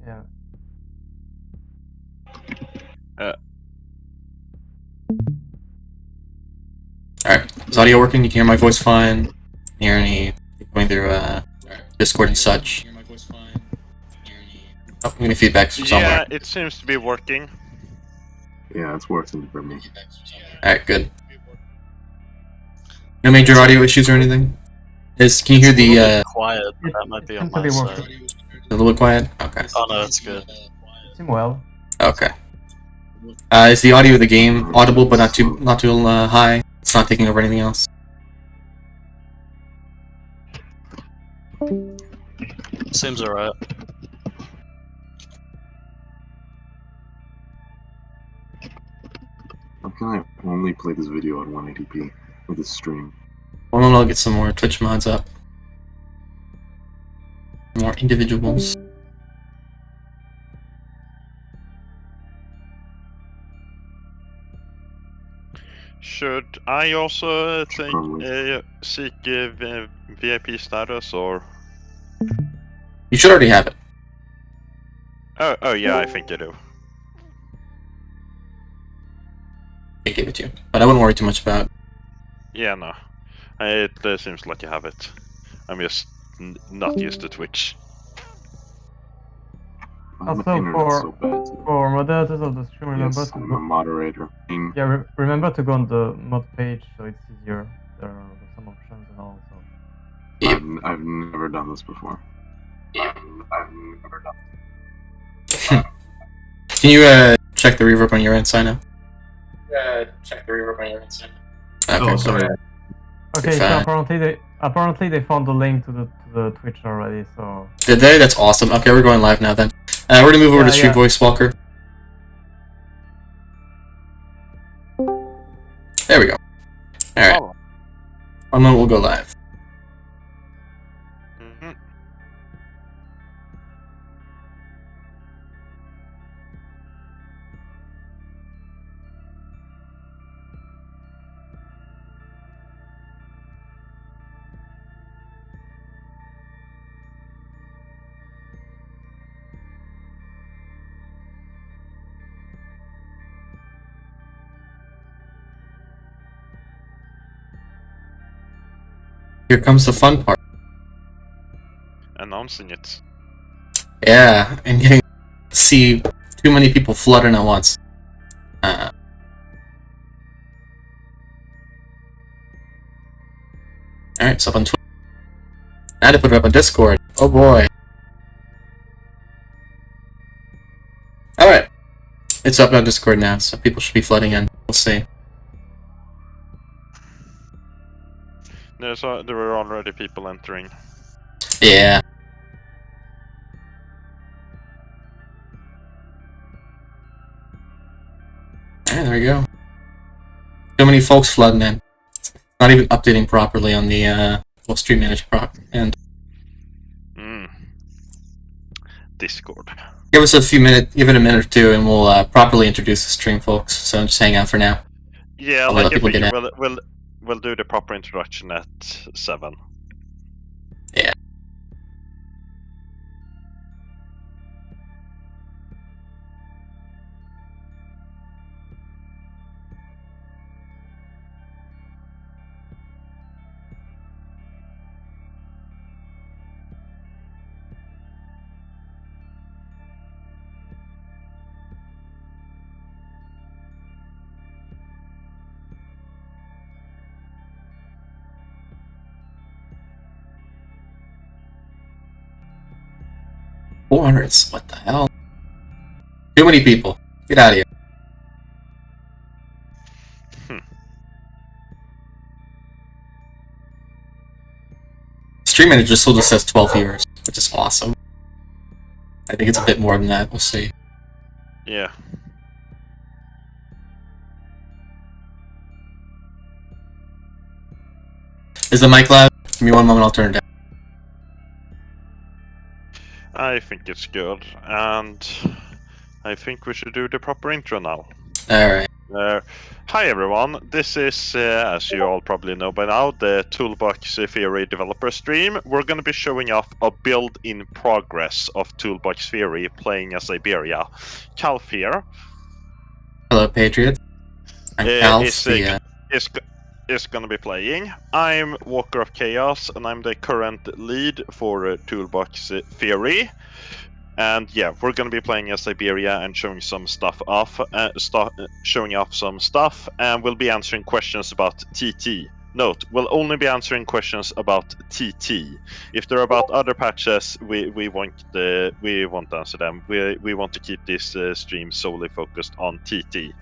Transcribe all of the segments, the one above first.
Yeah. Alright, is audio working? You can hear my voice fine? Hear any going through Discord and such? Oh, I'm getting feedback from somewhere. Yeah, it seems to be working. Yeah, it's working for me. Alright, good. No major audio issues or anything? Can you hear the a little bit quiet, but that might be on my side. a little bit quiet? Okay. Oh no, it's good. Seem well. Okay. Is the audio of the game audible but not too high? It's not taking over anything else? Seems alright. How can I only play this video at 180p with this stream? Well, then I'll get some more Twitch mods up. More individuals. Should I also seek VIP status, or? You should already have it. Oh yeah, I think I do. I give it to you, but I wouldn't worry too much about it. Yeah, no. It seems like you have it. I'm just not used to Twitch. Also, so bad for moderators of the stream, remember yes, to I'm go. a moderator. Yeah, remember to go on the mod page so it's easier. There are some options and all. So. Yep. I've never done this before. Can you check the reverb on your end, Sino? Okay, Oh, sorry. Okay, so apparently they found the link to the Twitch already. So. Did they? That's awesome. Okay, we're going live now then. We're gonna move over to Stream Voice Walker. There we go. Alright. One moment, we'll go live. Here comes the fun part. Announcing it. Yeah, and getting to see too many people flooding at once. Alright, it's up on Twitter. I had to put it up on Discord. Oh boy. Alright. It's up on Discord now, so people should be flooding in. We'll see. There were already people entering. Yeah. Alright, there we go. So many folks flooding in. Not even updating properly on the Stream Manager and Discord. give us a few minutes, give it a minute or two, and we'll properly introduce the stream, folks. So just hang out for now. Yeah, I'll like let people get in. we'll do the proper introduction at 7. Yeah. $400. What the hell? Too many people. Get out of here. Stream Manager still just says 12 viewers, which is awesome. I think it's a bit more than that. We'll see. Yeah. Is the mic loud? Give me one moment, I'll turn it down. I think it's good, and I think we should do the proper intro now. Alright. Hi everyone, this is, as you all probably know by now, the Toolbox Theory developer stream. We're going to be showing off a build in progress of Toolbox Theory playing as Iberia. Calph here. Hello, Patriot. I'm Calph, is going to be playing. I'm Walker of Chaos, and I'm the current lead for Toolbox Theory. And yeah, we're going to be playing as Iberia and showing some stuff off, showing off some stuff, and we'll be answering questions about TT. Note, we'll only be answering questions about TT. If they're about other patches, we won't answer them. We want to keep this stream solely focused on TT.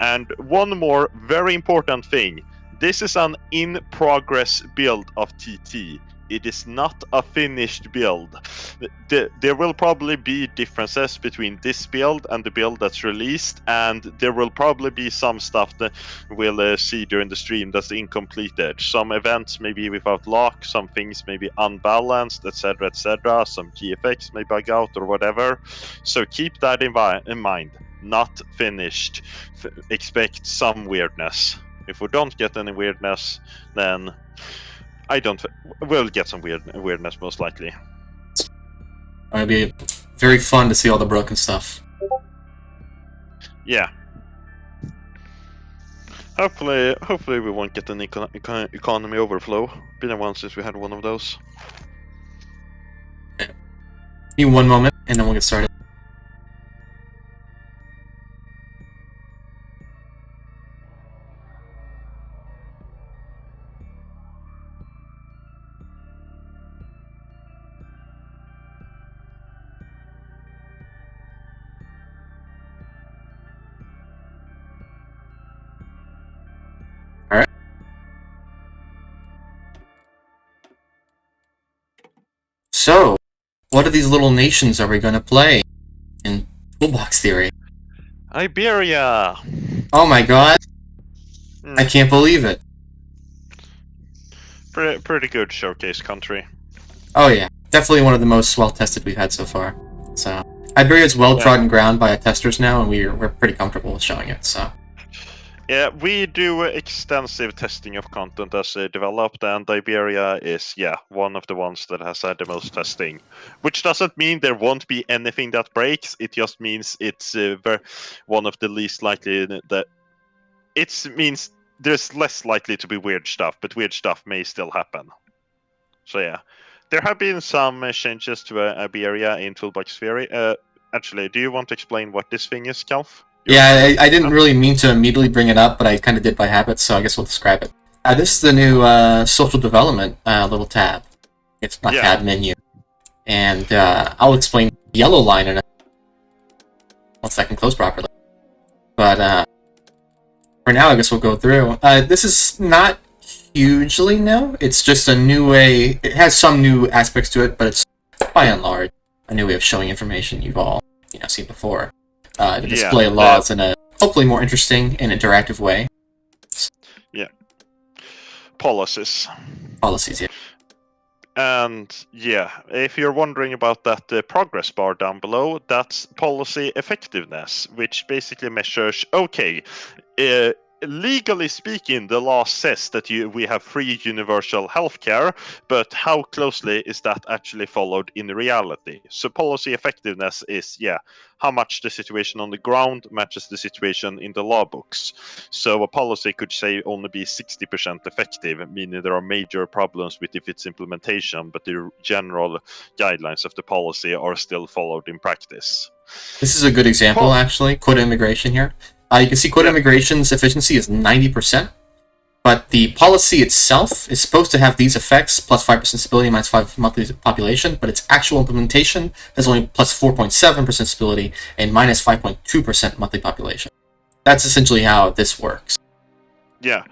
And one more very important thing: this is an in-progress build of TT. It is not a finished build. There will probably be differences between this build and the build that's released, and there will probably be some stuff that we'll see during the stream that's incompleted. Some events may be without lock, some things may be unbalanced, etc., etc. Some GFX may bug out or whatever. So keep that in mind. Not finished. Expect some weirdness. If we don't get any weirdness, then we'll get some weirdness most likely. It'll be very fun to see all the broken stuff. Yeah. Hopefully we won't get an economy overflow. Been a while since we had one of those. Okay. Give me 1 moment, and then we'll get started. So, what of these little nations are we going to play in Toolbox Theory? Iberia! Oh my god! I can't believe it. Pretty good showcase country. Oh yeah, definitely one of the most well-tested we've had so far. So, Iberia's well-trodden ground by testers now, and we're pretty comfortable with showing it, so... Yeah, we do extensive testing of content as developed, and Iberia is, one of the ones that has had the most testing. Which doesn't mean there won't be anything that breaks, it just means it's one of the least likely that... It means there's less likely to be weird stuff, but weird stuff may still happen. So yeah. There have been some changes to Iberia in Toolbox Theory. Actually, do you want to explain what this thing is, Calph? Yeah, I didn't really mean to immediately bring it up, but I kind of did by habit, so I guess we'll describe it. This is the new social development little tab. It's not tab menu. And I'll explain the yellow line in it once I can close properly. But for now, I guess we'll go through. This is not hugely new. It's just a new way. It has some new aspects to it, but it's by and large a new way of showing information you've all seen before. To display laws in a hopefully more interesting and interactive way. Yeah. Policies, yeah. And if you're wondering about that progress bar down below, that's policy effectiveness, which basically measures, legally speaking, the law says that we have free universal healthcare, but how closely is that actually followed in reality? So policy effectiveness is, how much the situation on the ground matches the situation in the law books. So a policy could say only be 60% effective, meaning there are major problems with its implementation, but the general guidelines of the policy are still followed in practice. This is a good example, actually. Quota immigration here. You can see quota immigration's efficiency is 90%, but the policy itself is supposed to have these effects, plus 5% stability, minus 5 monthly population, but its actual implementation has only plus 4.7% stability and minus 5.2% monthly population. That's essentially how this works. Yeah.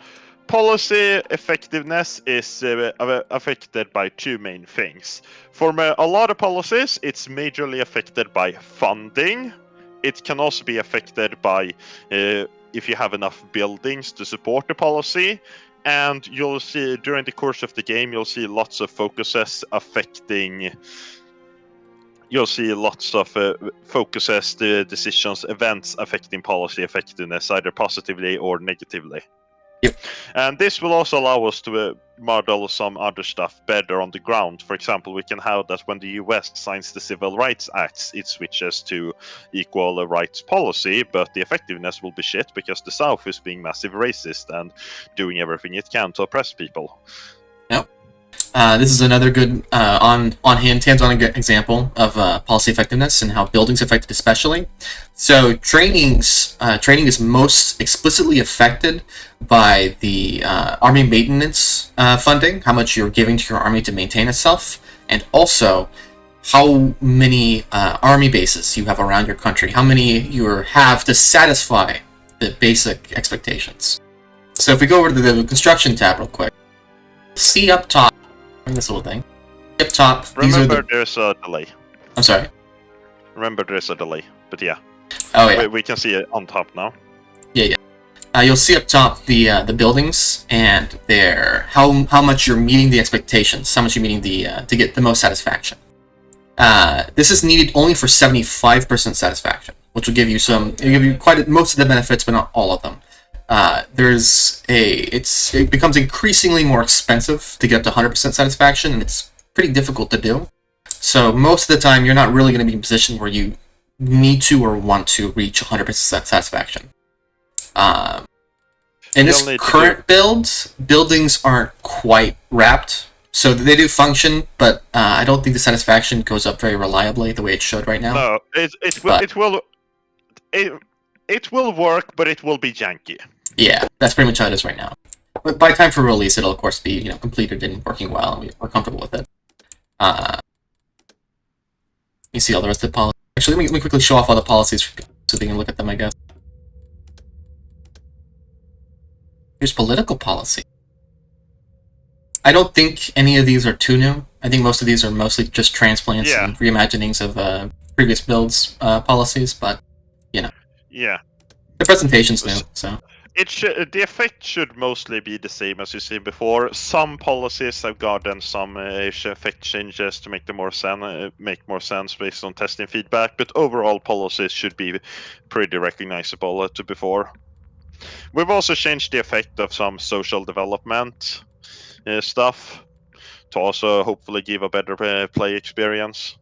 Policy effectiveness is affected by two main things. For a lot of policies, it's majorly affected by funding. It can also be affected by if you have enough buildings to support the policy. And you'll see during the course of the game, you'll see lots of focuses affecting you'll see lots of focuses, the decisions, events affecting policy effectiveness either positively or negatively. Yep. And this will also allow us to model some other stuff better on the ground. For example, we can have that when the US signs the Civil Rights Acts, it switches to equal rights policy, but the effectiveness will be shit because the South is being massive racist and doing everything it can to oppress people. Yep. This is another good hands-on example of policy effectiveness and how building's affected especially. So training is most explicitly affected by the army maintenance funding, how much you're giving to your army to maintain itself, and also how many army bases you have around your country, how many you have to satisfy the basic expectations. So if we go over to the construction tab real quick, see up top, this little thing. Up top, Remember, there's a delay. I'm sorry. Remember, there's a delay, but yeah. Oh yeah. We can see it on top now. Yeah. You'll see up top the buildings and how much you're meeting the expectations, how much you're meeting to get the most satisfaction. This is needed only for 75% satisfaction, which will give you most of the benefits, but not all of them. It becomes increasingly more expensive to get up to 100% satisfaction, and it's pretty difficult to do. So most of the time, you're not really going to be in a position where you need to or want to reach 100% satisfaction. In this current build, buildings aren't quite wrapped, so they do function, but I don't think the satisfaction goes up very reliably the way it should right now. No, it will work, but it will be janky. Yeah, that's pretty much how it is right now. But by time for release, it'll of course be completed and working well, and we're comfortable with it. You see all the rest of the policies. Actually, let me quickly show off all the policies so they can look at them, I guess. Here's political policy. I don't think any of these are too new. I think most of these are mostly just transplants and reimaginings of previous builds policies, but Yeah. the presentation's new, so. The effect should mostly be the same as you seen before. Some policies have gotten some effect changes to make them make more sense based on testing feedback, but overall policies should be pretty recognizable to before. We've also changed the effect of some social development stuff to also hopefully give a better play experience.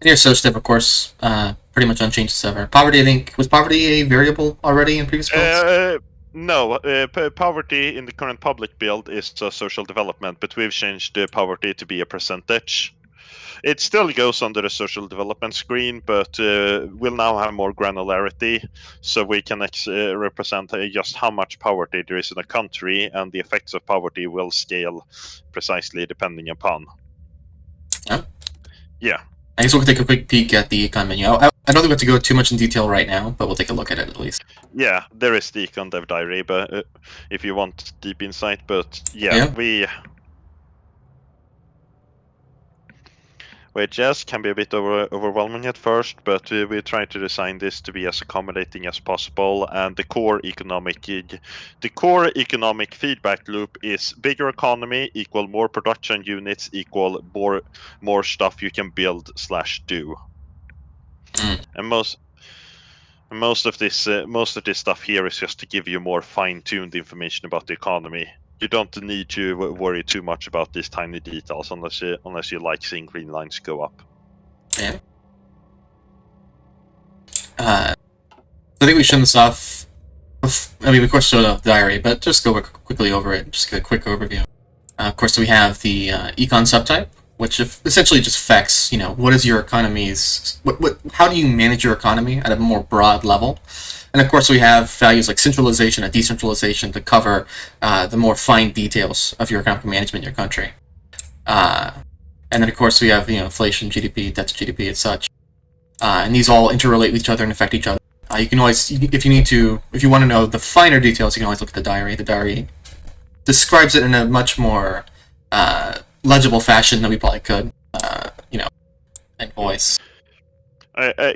Here's Socialist, of course, pretty much unchanged as ever. Poverty, I think, was poverty a variable already in previous builds? No, poverty in the current public build is social development, but we've changed poverty to be a percentage. It still goes under the social development screen, but we'll now have more granularity, so we can represent just how much poverty there is in a country, and the effects of poverty will scale precisely depending upon. Oh. Yeah. I guess we'll take a quick peek at the Econ Menu. I don't think we have to go too much in detail right now, but we'll take a look at it at least. Yeah, there is the Econ Dev Diary, but if you want deep insight, but which can be a bit overwhelming at first, but we try to design this to be as accommodating as possible. And the core economic feedback loop is bigger economy equal more production units equal more stuff you can build / do. And most of this stuff here is just to give you more fine-tuned information about the economy. You don't need to worry too much about these tiny details unless you like seeing green lines go up. Yeah. I think we should this off. I mean, of course, show the diary, but just go quickly over it. Just get a quick overview. Of course, we have the Econ Subtype, which essentially just affects, what is your economy's, how do you manage your economy at a more broad level? And of course, we have values like centralization and decentralization to cover the more fine details of your economic management in your country. And then, of course, we have inflation, GDP, debt to GDP, and such. And these all interrelate with each other and affect each other. You can always, if you want to know the finer details, you can always look at the diary. The diary describes it in a much more legible fashion than we probably could, and voice.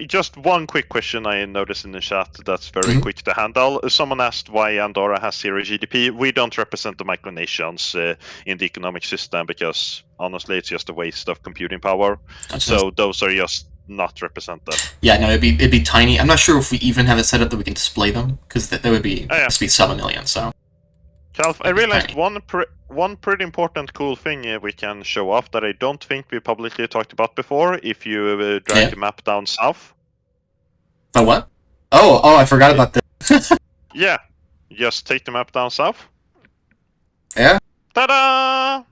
Just one quick question I noticed in the chat that's very quick to handle. Someone asked why Andorra has 0 GDP. We don't represent the micronations in the economic system because, honestly, it's just a waste of computing power. So those are just not represented. Yeah, no, it'd be tiny. I'm not sure if we even have it set up that we can display them, because that would be just be sub a million, so... Calph, I realized one pretty important cool thing we can show off that I don't think we publicly talked about before. If you drag the map down south. The what? Oh, I forgot about this. Yeah, just take the map down south. Yeah. Ta-da!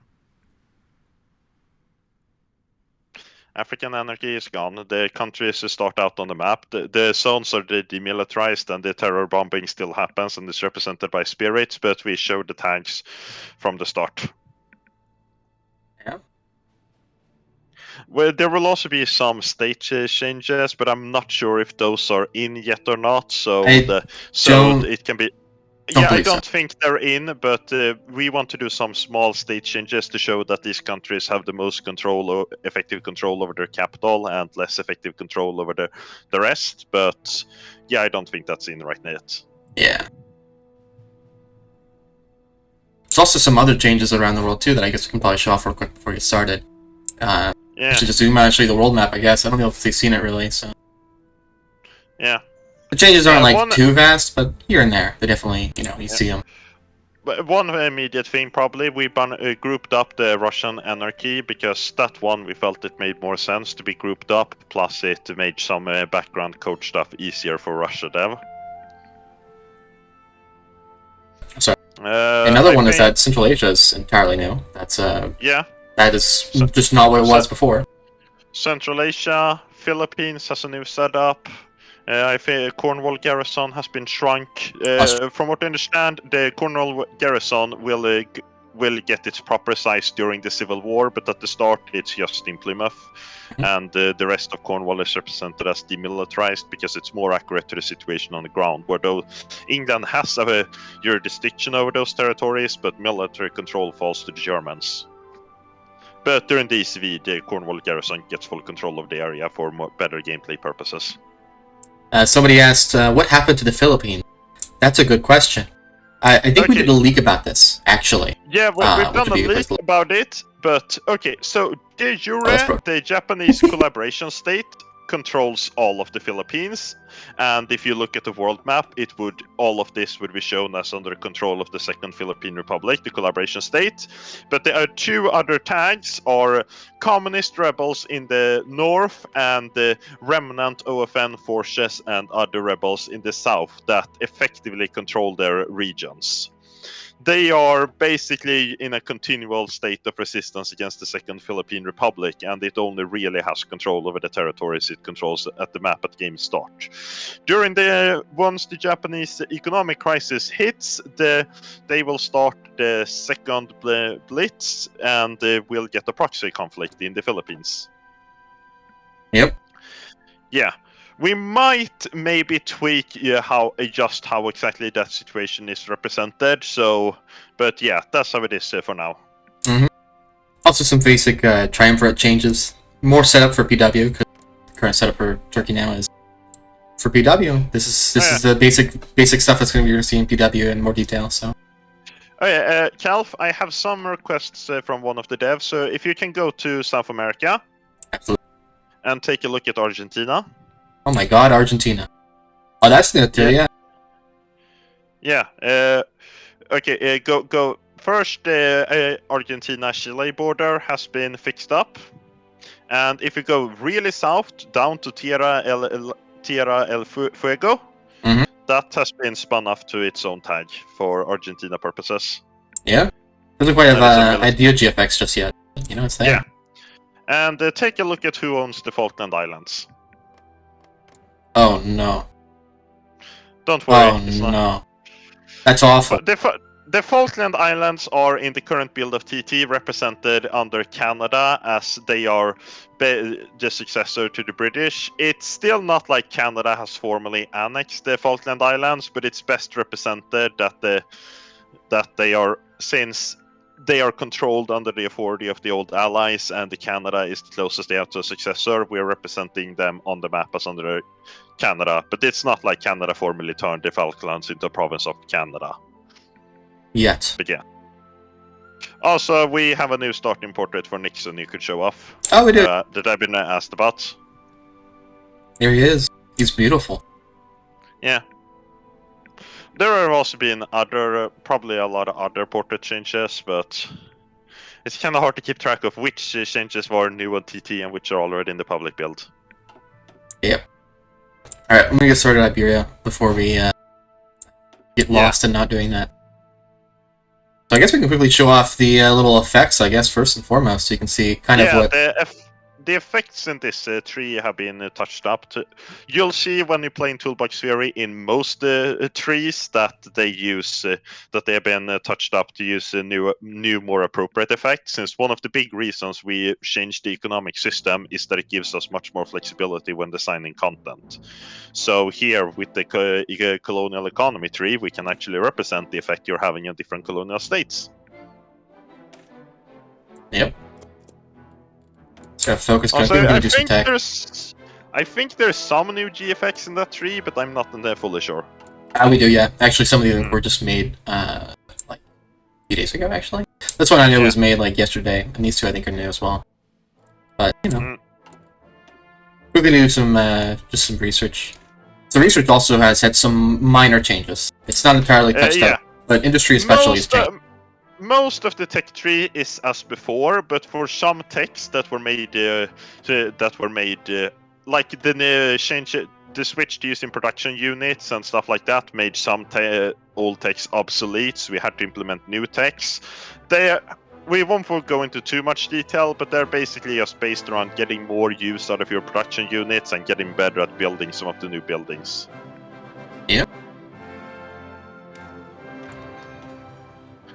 African anarchy is gone. The countries start out on the map. The zones are demilitarized and the terror bombing still happens and is represented by spirits, but we show the tags from the start. Yeah. Well, there will also be some state changes, but I'm not sure if those are in yet or not. So it can be. I don't think they're in, but we want to do some small state changes to show that these countries have the most effective control over their capital and less effective control over the rest. But yeah, I don't think that's in right now yet. Yeah. There's also some other changes around the world too that I guess we can probably show off real quick before we get started. Yeah. Should just zoom out and show you the world map, I guess. I don't know if they've seen it really, so. Yeah. The changes aren't too vast, but here and there, they definitely, you see them. But one immediate thing, probably, we grouped up the Russian anarchy because that one we felt it made more sense to be grouped up. Plus, it made some background code stuff easier for Russia dev. Sorry. Another one is that Central Asia is entirely new. That's that is just not what it was before. Central Asia, Philippines has a new setup. I think Cornwall garrison has been shrunk. From what I understand, the Cornwall garrison will get its proper size during the Civil War, but at the start it's just in Plymouth, and the rest of Cornwall is represented as demilitarized because it's more accurate to the situation on the ground. Where England has a jurisdiction over those territories, but military control falls to the Germans. But during the ECV, the Cornwall garrison gets full control of the area for better gameplay purposes. Somebody asked, what happened to the Philippines? That's a good question. I think we did a leak about this, actually. Yeah, we've done a leak about it, but okay, so de jure, the Japanese collaboration state controls all of the Philippines, and if you look at the world map, all of this would be shown as under control of the Second Philippine Republic, the collaboration state. But there are two other tags, are communist rebels in the north and the remnant OFN forces and other rebels in the south that effectively control their regions. They are basically in a continual state of resistance against the Second Philippine Republic, and it only really has control over the territories it controls at the map at game start. Once the Japanese economic crisis hits, they will start the second blitz, and will get a proxy conflict in the Philippines. Yep. Yeah. We might maybe tweak how exactly that situation is represented. But yeah, that's how it is for now. Also, some basic triumvirate changes. More setup for PW, because the current setup for Turkey now is for PW. This is the basic stuff that's going to be see in PW in more detail. So. Oh yeah, Calph, I have some requests from one of the devs. So if you can go to South America, absolutely, and take a look at Argentina. Oh my God, Argentina! Oh, that's new too. Yeah. Okay. Go first. The Argentina-Chile border has been fixed up, and if you go really south down to Tierra del Fuego, that has been spun off to its own tag for Argentina purposes. Yeah. Doesn't quite have idea GFX just yet. It's there. Yeah. And take a look at who owns the Falkland Islands. Oh no. Don't worry. Oh no. That's awful. The Falkland Islands are in the current build of TT represented under Canada, as they are the successor to the British. It's still not like Canada has formally annexed the Falkland Islands, but it's best represented that they are, since they are controlled under the authority of the old allies, and the Canada is the closest they have to a successor. We are representing them on the map as under Canada, but it's not like Canada formally turned the Falklands into a province of Canada. Yet. But yeah. Also, we have a new starting portrait for Nixon you could show off. Oh, we do. That I've been asked about. Here he is. He's beautiful. Yeah. There have also been other, probably a lot of other portrait changes, but it's kind of hard to keep track of which changes were new on TT and which are already in the public build. Yep. Alright, I'm gonna get started on Iberia before we get lost in not doing that. So I guess we can quickly show off the little effects, I guess, first and foremost, so you can see kind of what... The effects in this tree have been touched up. You'll see when you play in Toolbox Theory in most trees that they use that they have been touched up to use new, more appropriate effects. Since one of the big reasons we changed the economic system is that it gives us much more flexibility when designing content. So here with the colonial economy tree, we can actually represent the effect you're having in different colonial states. Yep. So focus. Also, I think there's some new GFX in that tree, but I'm not fully sure. We do, yeah. Actually, some of them were just made like a few days ago. Actually, this one I know was made like yesterday, and these two I think are new as well. But you know, we're gonna do some just some research. The research also has had some minor changes. It's not entirely touched up, but industry especially has changed. Most of the tech tree is as before, but for some techs that were made, like the change, the switch to using production units and stuff like that, made some old techs obsolete. So we had to implement new techs. We won't go into too much detail, but they're basically just based around getting more use out of your production units and getting better at building some of the new buildings. Yep.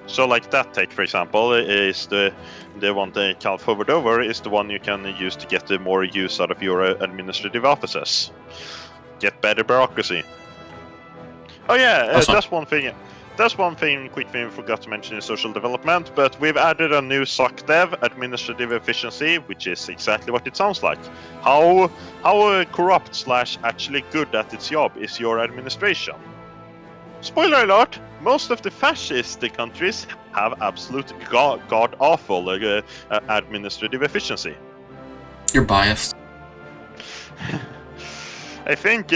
So like that tech, for example, is the one that Calph hovered over, is the one you can use to get more use out of your administrative offices. Get better bureaucracy. Oh yeah, that's one thing. That's one thing, quick thing I forgot to mention in social development, but we've added a new SOC dev, administrative efficiency, which is exactly what it sounds like. How corrupt / actually good at its job is your administration? Spoiler alert, most of the fascist countries have absolute god-awful administrative efficiency. You're biased. I think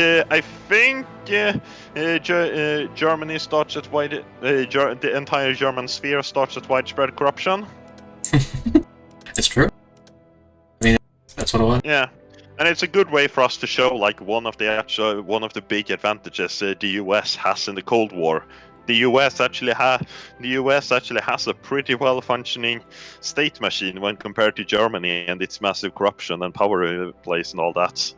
Germany starts at the entire German sphere starts at widespread corruption. It's true. I mean, that's what it was. Yeah. And it's a good way for us to show like one of the big advantages the US has in the Cold War. The US actually has a pretty well functioning state machine when compared to Germany and its massive corruption and power plays and all that.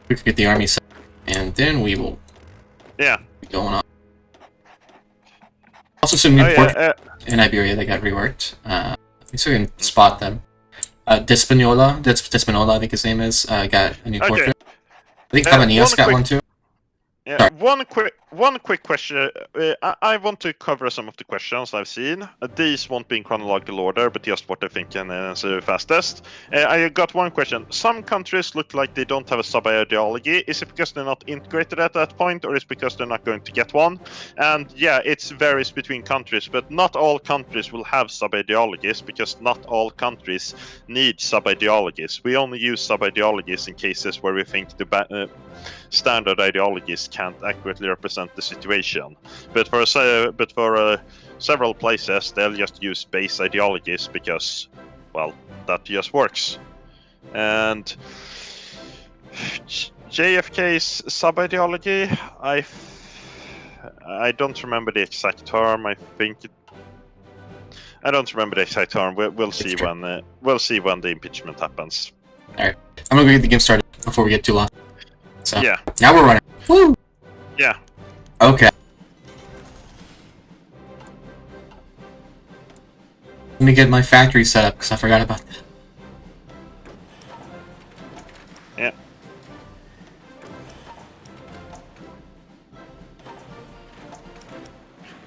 We can get the army set, and then we will be going on. Also some new portraits in Iberia that got reworked. So we can spot them. Despinola, I think his name is, got a new portrait. I think Havanias got one too. Yeah, one quick question. I want to cover some of the questions I've seen. These won't be in chronological order, but just what I think can answer fastest. I got one question. Some countries look like they don't have a sub-ideology. Is it because they're not integrated at that point, or is it because they're not going to get one? And yeah, it varies between countries, but not all countries will have sub-ideologies, because not all countries need sub-ideologies. We only use sub-ideologies in cases where we think the standard ideologies can't accurately represent the situation. But for several places, they'll just use base ideologies because, well, that just works. And JFK's sub-ideology, I don't remember the exact term. I don't remember the exact term. We'll see when the impeachment happens. All right, I'm gonna get the game started before we get too long. So, yeah. Now we're running. Woo! Yeah. Okay. Let me get my factory set up because I forgot about that. Yeah.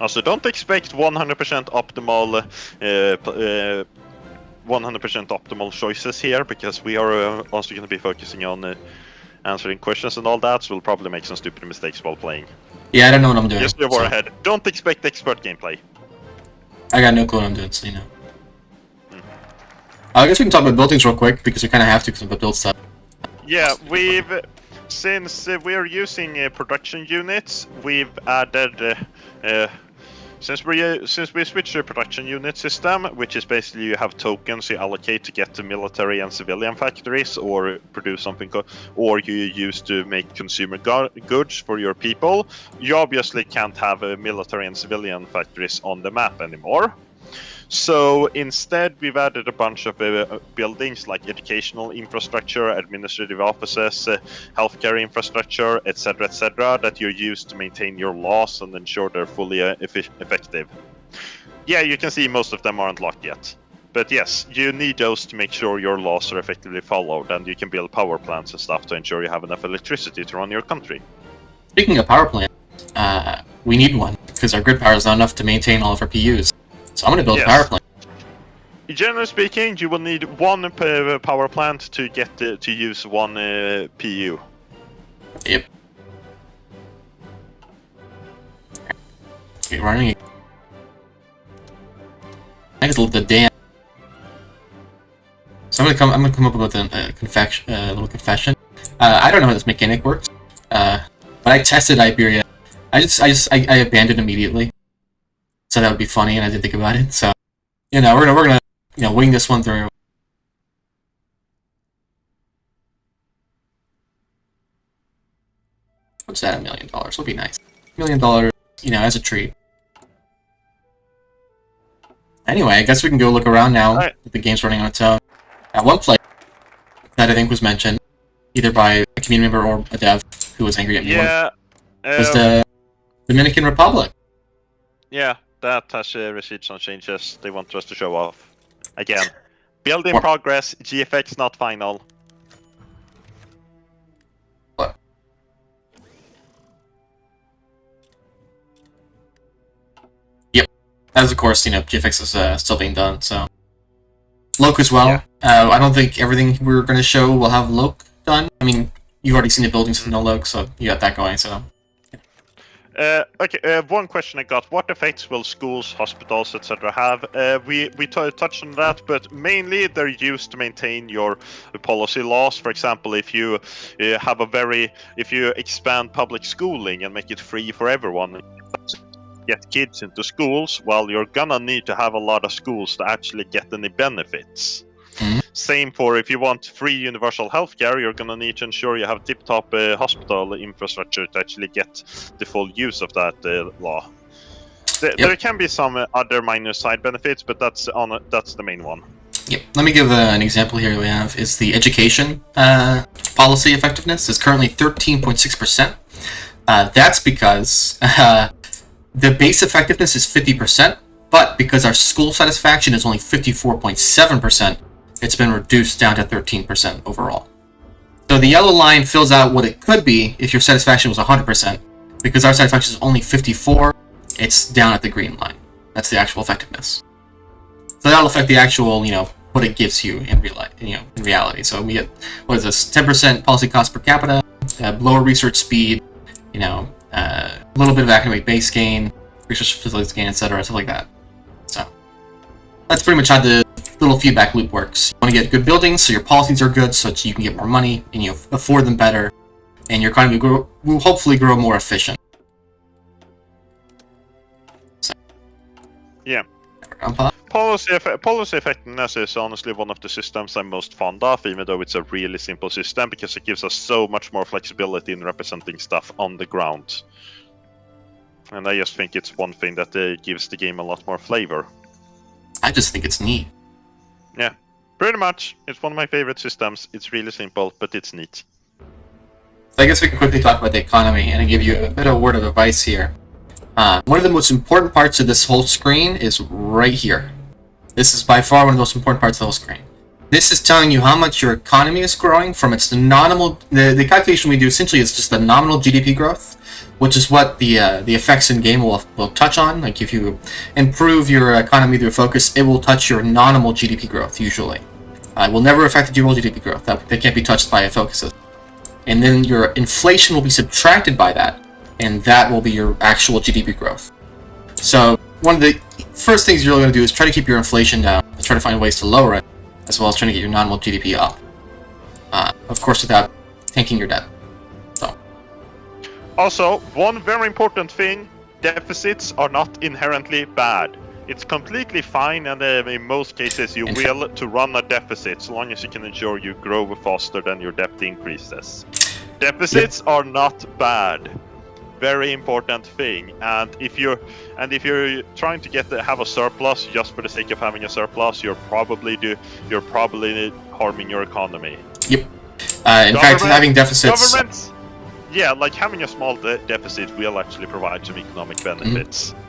Also, don't expect 100% optimal 100% optimal choices here, because we are also going to be focusing on answering questions and all that, so we'll probably make some stupid mistakes while playing. Yeah, I don't know what I'm doing. Just be aware ahead. Don't expect expert gameplay. I got no clue what I'm doing, so you know. I guess we can talk about buildings real quick, because we kind of have to because of the build stuff. Yeah, since we're using production units, we've added since we switched to a production unit system, which is basically you have tokens you allocate to get to military and civilian factories, or produce something, or you use to make consumer goods for your people. You obviously can't have military and civilian factories on the map anymore. So instead, we've added a bunch of buildings like educational infrastructure, administrative offices, healthcare infrastructure, etc., that you use to maintain your laws and ensure they're fully effective. Yeah, you can see most of them aren't locked yet. But yes, you need those to make sure your laws are effectively followed, and you can build power plants and stuff to ensure you have enough electricity to run your country. Speaking of power plants, we need one, because our grid power is not enough to maintain all of our PUs. So I'm going to build a power plant. Generally speaking, you will need one power plant to get to use one PU. Yep. Okay, running. I just love the dam. So I'm gonna come up with a little confession. I don't know how this mechanic works. But I tested Iberia. I abandoned immediately. So that would be funny, and I didn't think about it. So, you know, we're gonna wing this one through. What's that? $1 million would be nice. $1 million, you know, as a treat. Anyway, I guess we can go look around now. Right. The game's running on its own. At one place that I think was mentioned, either by a community member or a dev who was angry at me, was the Dominican Republic. Yeah. That has received some changes they want us to show off. Again, build in progress, GFX not final. What? Yep. As of course, you know, GFX is still being done, so. Loc as well. Yeah. I don't think everything we're going to show will have Loc done. I mean, you've already seen the buildings with no Loc, so you got that going, so. Okay, one question I got. What effects will schools, hospitals, etc. have? We touched on that, but mainly they're used to maintain your policy laws. For example, if you if you expand public schooling and make it free for everyone, get kids into schools, well, you're gonna need to have a lot of schools to actually get any benefits. Mm-hmm. Same for if you want free universal healthcare, you're gonna need to ensure you have tip-top hospital infrastructure to actually get the full use of that law. There can be some other minor side benefits, but that's the main one. Yep. Let me give an example here. We have is the education policy effectiveness is currently 13.6%. That's because the base effectiveness is 50%, but because our school satisfaction is only 54.7%. It's been reduced down to 13% overall. So the yellow line fills out what it could be if your satisfaction was 100%. Because our satisfaction is only 54, it's down at the green line. That's the actual effectiveness. So that'll affect the actual, you know, what it gives you in reality. So we get, what is this, 10% policy cost per capita, lower research speed, you know, a little bit of academic base gain, research facilities gain, etc., stuff like that. So that's pretty much how the little feedback loop works. You want to get good buildings so your policies are good so that you can get more money and you afford them better, and your economy will hopefully grow more efficient. So. Yeah. Policy effectiveness is honestly one of the systems I'm most fond of, even though it's a really simple system, because it gives us so much more flexibility in representing stuff on the ground. And I just think it's one thing that gives the game a lot more flavor. I just think it's neat. Yeah, pretty much. It's one of my favorite systems. It's really simple, but it's neat. So I guess we can quickly talk about the economy, and I give you a bit of a word of advice here. One of the most important parts of this whole screen is right here. This is by far one of the most important parts of the whole screen. This is telling you how much your economy is growing from its nominal... The calculation we do essentially is just the nominal GDP growth which is what the effects in game will touch on. Like if you improve your economy through focus, it will touch your nominal GDP growth usually. It will never affect the durable GDP growth. That can't be touched by focuses. And then your inflation will be subtracted by that, and that will be your actual GDP growth. So one of the first things you're really going to do is try to keep your inflation down, and try to find ways to lower it, as well as trying to get your nominal GDP up. Of course, without tanking your debt. So. Also, one very important thing, deficits are not inherently bad. It's completely fine, and in most cases you will to run a deficit, so long as you can ensure you grow faster than your debt increases. Deficits are not bad. Very important thing, and if you're trying to have a surplus just for the sake of having a surplus, you're probably harming your economy. Yep. In fact, having deficits. Yeah, like having a small deficit will actually provide some economic benefits. Mm-hmm.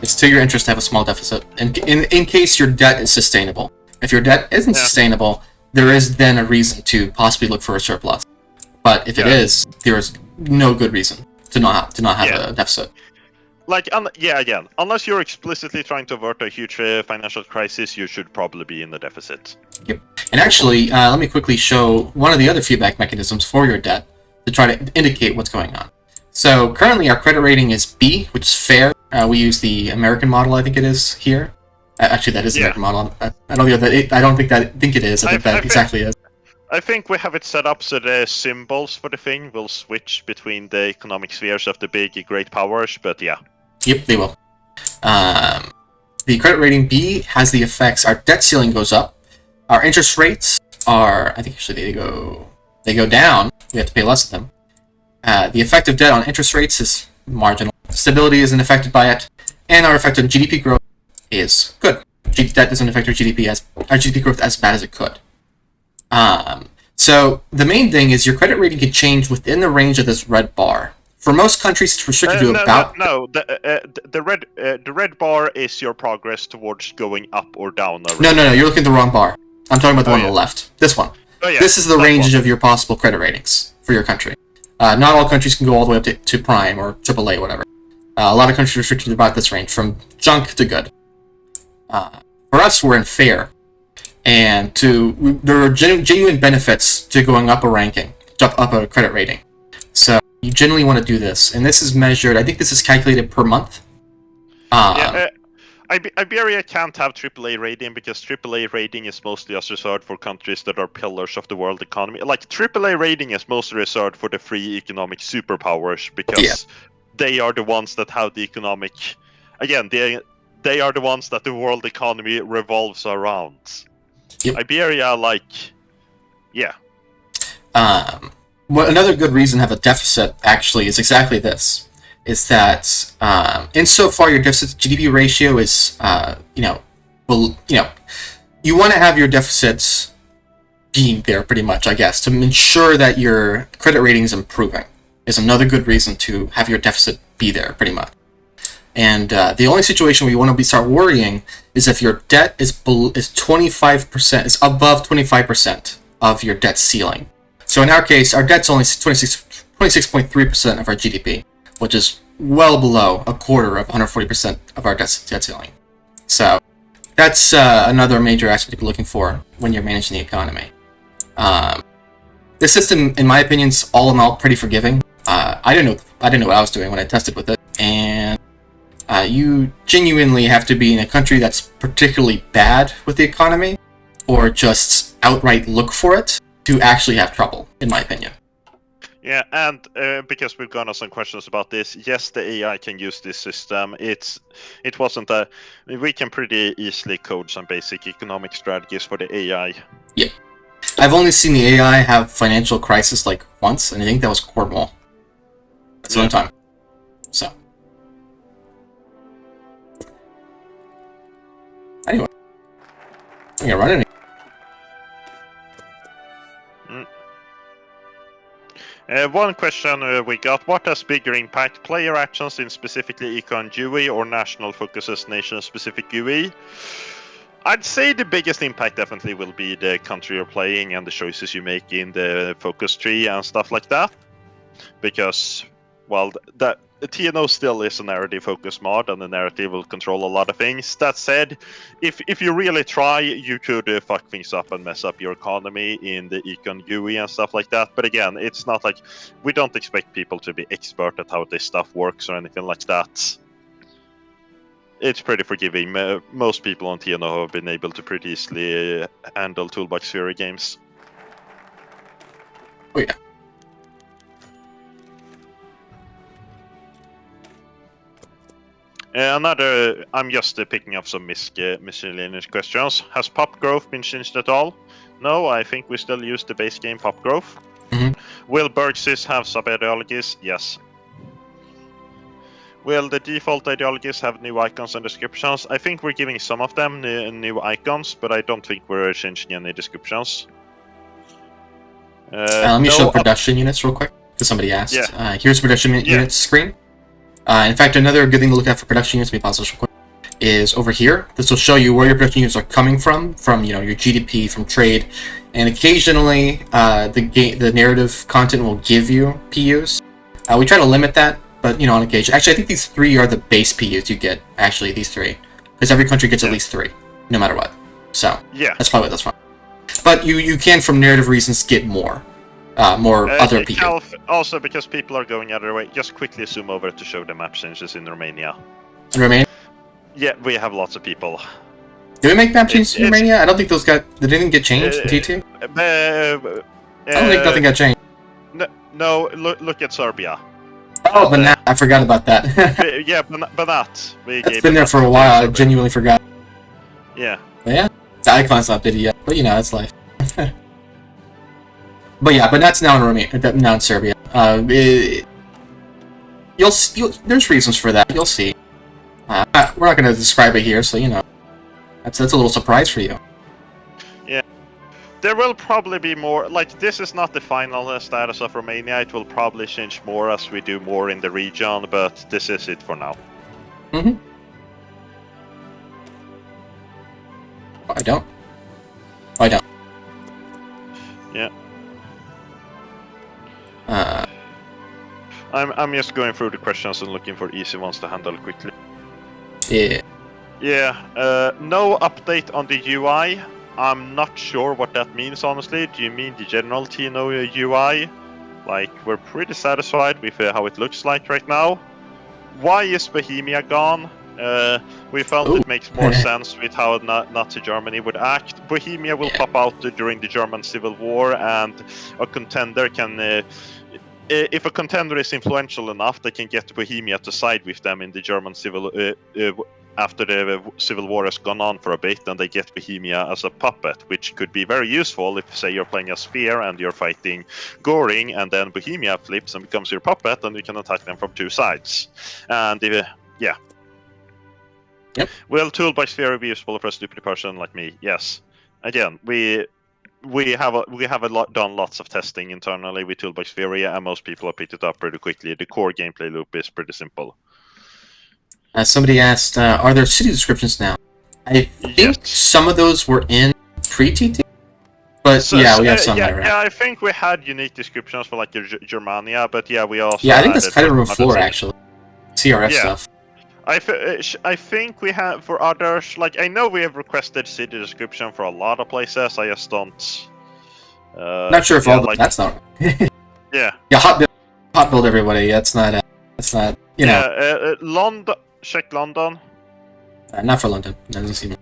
It's to your interest to have a small deficit, in case your debt is sustainable. If your debt isn't sustainable, there is then a reason to possibly look for a surplus. But if it is, there is no good reason to not have a deficit. Like, again, unless you're explicitly trying to avert a huge financial crisis, you should probably be in the deficit. Yep. And actually, let me quickly show one of the other feedback mechanisms for your debt to try to indicate what's going on. So currently our credit rating is B, which is fair. We use the American model, I think it is here. Actually, that is the American model. I think it is. I think that exactly is. I think we have it set up so the symbols for the thing will switch between the economic spheres of the big, great powers, but yeah. Yep, they will. The credit rating B has the effects. Our debt ceiling goes up. Our interest rates are, I think actually they go down. We have to pay less of them. The effect of debt on interest rates is marginal. Stability isn't affected by it, and our effect on GDP growth is good. Debt doesn't affect our GDP growth as bad as it could. So the main thing is your credit rating can change within the range of this red bar. For most countries, it's restricted to about. No. The red bar is your progress towards going up or down. No. You're looking at the wrong bar. I'm talking about the one on the left. This one. Oh, yeah. This is the range of your possible credit ratings for your country. Not all countries can go all the way up to prime or AAA, whatever. A lot of countries are restricted to about this range, from junk to good. For us, we're in fair, and there are genuine benefits to going up a ranking, up a credit rating. So you generally want to do this, and this is measured. I think this is calculated per month. Iberia can't have AAA rating because AAA rating is mostly reserved for countries that are pillars of the world economy. Like AAA rating is mostly reserved for the free economic superpowers because they are the ones that have the economic. Again, they are the ones that the world economy revolves around. Yep. Iberia, Well, another good reason to have a deficit actually is exactly this. Is that insofar your deficit to GDP ratio is, you want to have your deficits being there pretty much, I guess, to ensure that your credit rating is improving. Is another good reason to have your deficit be there pretty much. And the only situation where you want to start worrying is if your debt is 25%, is above 25% of your debt ceiling. So in our case, our debt's only 26.3% of our GDP, which is well below a quarter of 140% of our debt ceiling. So that's another major aspect to be looking for when you're managing the economy. This system, in my opinion, is all in all pretty forgiving. I didn't know what I was doing when I tested with it, and you genuinely have to be in a country that's particularly bad with the economy, or just outright look for it, to actually have trouble, in my opinion. Yeah, and because we've gotten some questions about this, yes, the AI can use this system. It wasn't we can pretty easily code some basic economic strategies for the AI. Yeah. I've only seen the AI have financial crisis like once, and I think that was Cornwall. That's the only time. So. Anyway. I'm gonna run it. One question we got: what has bigger impact, player actions in specifically Econ GUI or national focuses nation-specific GUI? I'd say the biggest impact definitely will be the country you're playing and the choices you make in the focus tree and stuff like that. Because, well, that TNO still is a narrative-focused mod, and the narrative will control a lot of things. That said, if you really try, you could fuck things up and mess up your economy in the Econ Gui and stuff like that. But again, it's not like we don't expect people to be expert at how this stuff works or anything like that. It's pretty forgiving. Most people on TNO have been able to pretty easily handle Toolbox Theory games. Oh yeah. I'm just picking up some miscellaneous questions. Has pop growth been changed at all? No, I think we still use the base game pop growth. Will Bergsys have sub-ideologies? Yes. Will the default ideologies have new icons and descriptions? I think we're giving some of them new icons, but I don't think we're changing any descriptions. Let me show production units real quick, because somebody asked. Yeah. Here's production units screen. In fact, another good thing to look at for production units, let me pause this real quick, is over here. This will show you where your production units are coming from your GDP, from trade, and occasionally the narrative content will give you PUs. We try to limit that, but on occasion. Actually, I think these 3 are the base PUs you get. Actually, these 3, because every country gets at least 3, no matter what. So that's probably that's fine. But you can, from narrative reasons, get more. Other PU. Calph, also, because people are going out of their way, just quickly zoom over to show the map changes in Romania. In Romania? Yeah, we have lots of people. Did we make map changes in Romania? I don't think those did anything get changed in T2? I don't think nothing got changed. No, look at Serbia. Oh, Banat, I forgot about that. Yeah, Banat. It's been there for a while, I genuinely forgot. Yeah. But yeah, the icon's not biddy yet, but it's life. But yeah, but that's now in Romania, now in Serbia. There's reasons for that. You'll see. We're not going to describe it here, so that's a little surprise for you. Yeah, there will probably be more. Like, this is not the final status of Romania. It will probably change more as we do more in the region, but this is it for now. I don't. I don't. Yeah. I'm just going through the questions and looking for easy ones to handle quickly. Yeah. Yeah. No update on the UI. I'm not sure what that means, honestly. Do you mean the general TNO UI? Like, we're pretty satisfied with how it looks like right now. Why is Bohemia gone? We felt it makes more sense with how Nazi Germany would act. Bohemia will pop out during the German Civil War, and a contender can... if a contender is influential enough, they can get Bohemia to side with them in the German civil... after the Civil War has gone on for a bit, and they get Bohemia as a puppet, which could be very useful if, say, you're playing a Sphere and you're fighting Goring, and then Bohemia flips and becomes your puppet, and you can attack them from 2 sides. And yeah. Yep. Will Toolbox Theory be useful for a stupid person like me? Yes. Again, we have done lots of testing internally with Toolbox Theory, and most people have picked it up pretty quickly. The core gameplay loop is pretty simple. Somebody asked, are there city descriptions now? I think some of those were in pre-TT, but we have some that are Yeah, I think we had unique descriptions for like Germania, but yeah, we also... Yeah, I think that's kind of room 4, actually. CRF stuff. I think we have for others, like, I know we have requested city description for a lot of places, I just don't... not sure if all the... That's not... Yeah. Yeah, hot build everybody, that's not, you know... London... Check London. Not for London. That doesn't seem...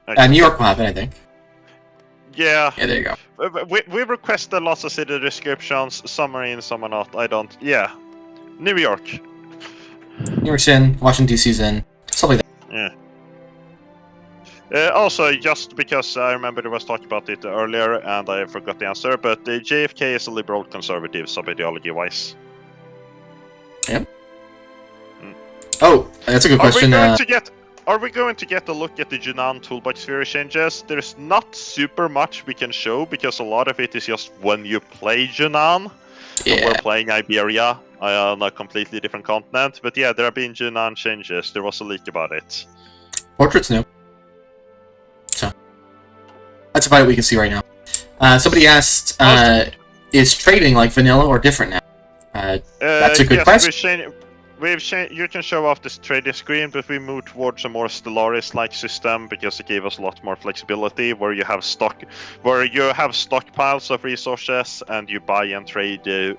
New York will have it, I think. Yeah. Yeah, there you go. We requested lots of city descriptions. Some are in, some are not. I don't... Yeah. New York. New York's in. Washington, D.C.'s in. Stuff like that. Yeah. Also, just because I remember there was talk about it earlier, and I forgot the answer, but JFK is a liberal conservative, sub-ideology-wise. Yep. Oh, that's a good question. Are we going to get a look at the Yunnan Toolbox Theory changes? There's not super much we can show, because a lot of it is just when you play Yunnan. Yeah. And we're playing Iberia on a completely different continent. But yeah, there have been Yunnan changes. There was a leak about it. Portrait's new. So, that's about it we can see right now. Somebody asked, is trading like vanilla or different now? That's a good yes, question. You can show off this trading screen, but we move towards a more Stellaris-like system because it gave us a lot more flexibility, where you have stockpiles of resources and you buy and trade. You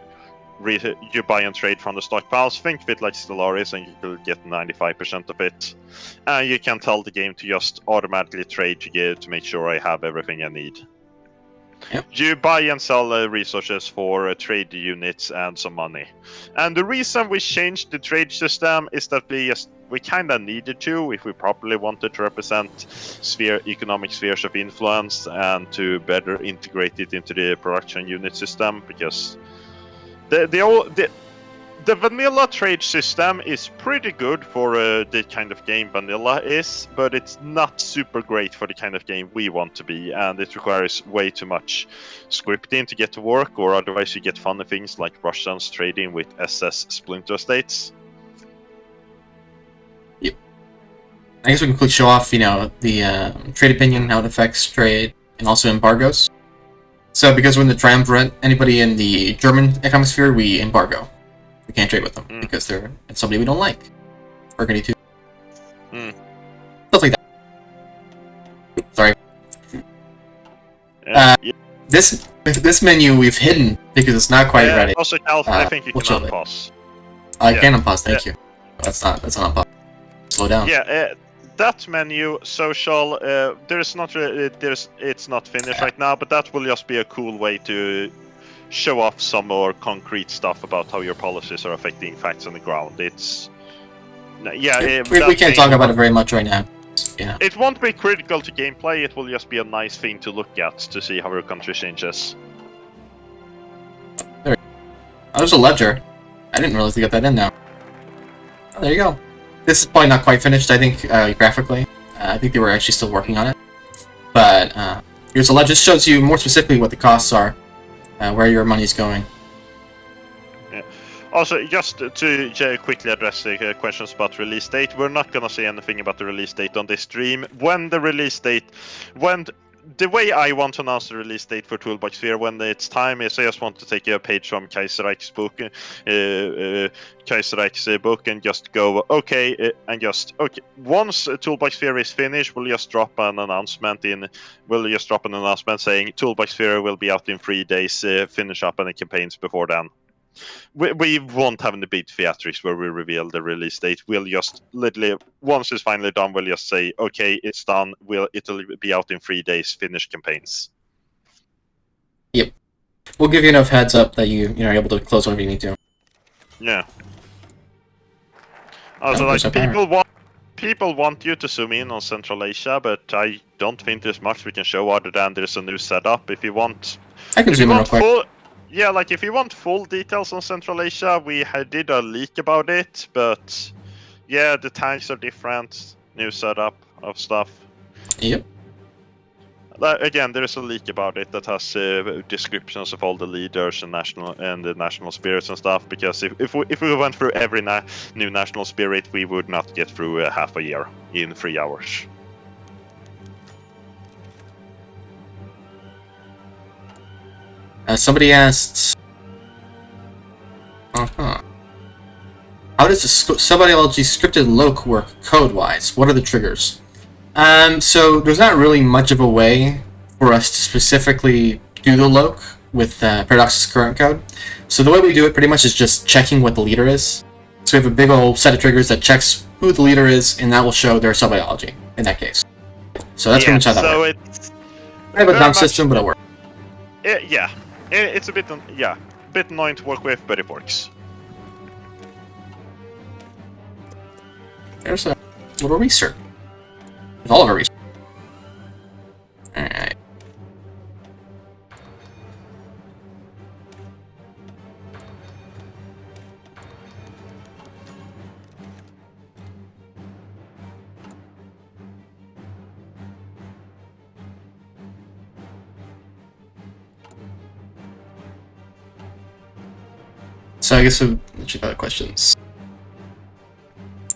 buy and trade from the stockpiles. Think of it like Stellaris, and you will get 95% of it. And you can tell the game to just automatically trade to make sure I have everything I need. Yep. You buy and sell resources for trade units and some money. And the reason we changed the trade system is that we kind of needed to, if we properly wanted to represent economic spheres of influence and to better integrate it into the production unit system, because the vanilla trade system is pretty good for the kind of game vanilla is, but it's not super great for the kind of game we want to be, and it requires way too much scripting to get to work, or otherwise you get funny things like Russians trading with SS splinter states. Yep. I guess we can quickly show off, the trade opinion, how it affects trade, and also embargoes. So because we're in the triumvirate, anybody in the German economic sphere, we embargo. We can't trade with them because they're somebody we don't like. Burgundy too. Stuff like that. Sorry. Yeah. This menu we've hidden because it's not quite ready. Also, Calph, I think you can unpause. I can unpause. Thank you. That's not unpause. Slow down. Yeah. That menu, social, it's not finished right now, but that will just be a cool way to show off some more concrete stuff about how your policies are affecting facts on the ground. We can't talk about it very much right now. Yeah. It won't be critical to gameplay, it will just be a nice thing to look at to see how your country changes. There's a ledger. I didn't realize they got that in now. Oh, there you go. This is probably not quite finished, I think, graphically. I think they were actually still working on it. But here's a ledger. This shows you more specifically what the costs are, where your money's going. Yeah. Also, just to quickly address the questions about release date, we're not going to say anything about the release date on this stream. The way I want to announce the release date for Toolbox Theory when it's time is I just want to take a page from Kaiserreich's book, and just go okay. Once Toolbox Theory is finished, we'll just drop an announcement saying Toolbox Theory will be out in 3 days. Finish up any campaigns before then. We won't have the big theatrics where we reveal the release date. We'll just literally, once it's finally done, we'll just say, okay, it's done. It'll be out in 3 days, finish campaigns. Yep. We'll give you enough heads up that you're able to close whenever you need to. Yeah. Also, people want you to zoom in on Central Asia, but I don't think there's much we can show other than there's a new setup. If you want... I can zoom in real quick. Yeah, like if you want full details on Central Asia, we did a leak about it, but yeah, the tanks are different, new setup of stuff. Yep. Again, there is a leak about it that has descriptions of all the leaders and the national spirits and stuff, because if we went through every new national spirit, we would not get through half a year in 3 hours. Somebody asked, how does the sub-ideology scripted loc work code-wise? What are the triggers? So there's not really much of a way for us to specifically do the loc with Paradox's current code. So the way we do it pretty much is just checking what the leader is. So we have a big old set of triggers that checks who the leader is, and that will show their sub-ideology in that case. So that's pretty much how that works. I have a dumb system, but it works. It's a bit annoying to work with, but it works. There's a little research. With all of our research. Alright. So I guess we'll check out questions.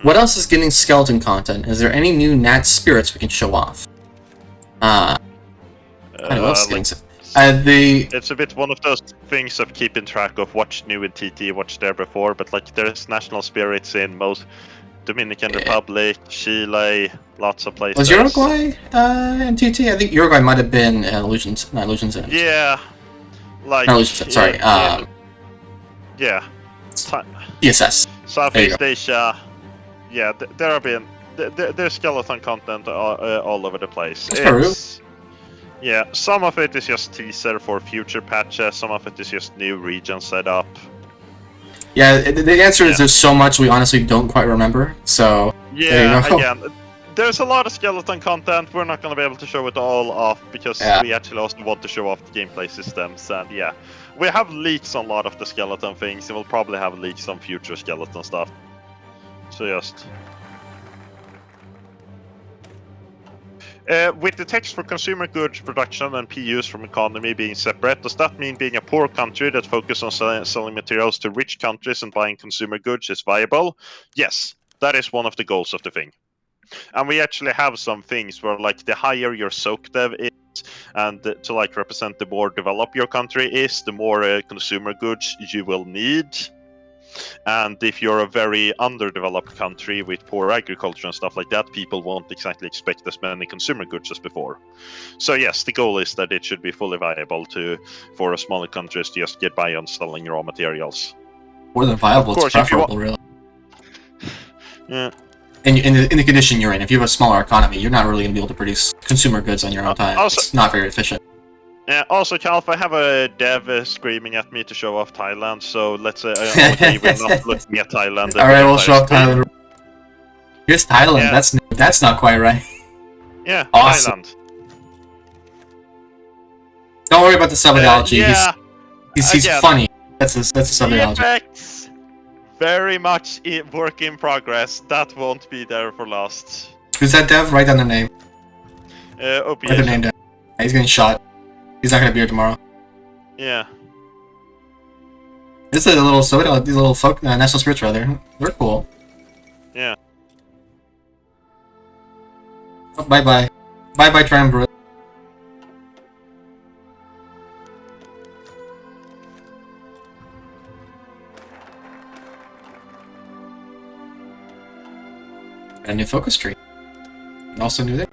What else is getting skeleton content? Is there any new Nat spirits we can show off? It's a bit one of those things of keeping track of what's new in TT, what's there before, but like there's national spirits in most Dominican Republic, Chile, lots of places. Was Uruguay in TT? I think Uruguay might have been Illusions, not Illusions End. Yeah, like not Illusions End, sorry. Yeah. TSS. Southeast Asia. Yeah, there have been there's skeleton content all over the place. Peru. Yeah, some of it is just teaser for future patches, some of it is just new region setup. Yeah, the answer is there's so much we honestly don't quite remember, so... Yeah, again, there's a lot of skeleton content, we're not going to be able to show it all off, because we actually also want to show off the gameplay systems, and yeah. We have leaks on a lot of the skeleton things, and we'll probably have leaks on future skeleton stuff. So just... with the text for consumer goods production and PUs from economy being separate, does that mean being a poor country that focuses on selling materials to rich countries and buying consumer goods is viable? Yes, that is one of the goals of the thing. And we actually have some things where like the higher your soak dev is, and to like represent the more developed your country is, the more consumer goods you will need. And if you're a very underdeveloped country with poor agriculture and stuff like that, people won't exactly expect as many consumer goods as before. So yes, the goal is that it should be fully viable for smaller countries to just get by on selling raw materials. More than viable, it's preferable, really. Yeah. In the condition you're in, if you have a smaller economy, you're not really going to be able to produce consumer goods on your own time. Also, it's not very efficient. Yeah, also, Calph, I have a dev screaming at me to show off Thailand, so let's say we're not looking at Thailand. Alright, we'll show off Thailand. Here's Thailand, yeah. That's not quite right. Yeah, awesome. Thailand. Don't worry about the sub-analogy, yeah, he's funny. That's the sub-analogy. Effects, very much work in progress, that won't be there for last. Who's that dev? Write down their name. OPH. Write their name down. He's getting shot. He's not gonna be here tomorrow. Yeah. This is a little soda, these little folk national spirits rather. They're cool. Yeah. Oh, bye bye. Bye bye, Triumvirate. A new focus tree. And also new there.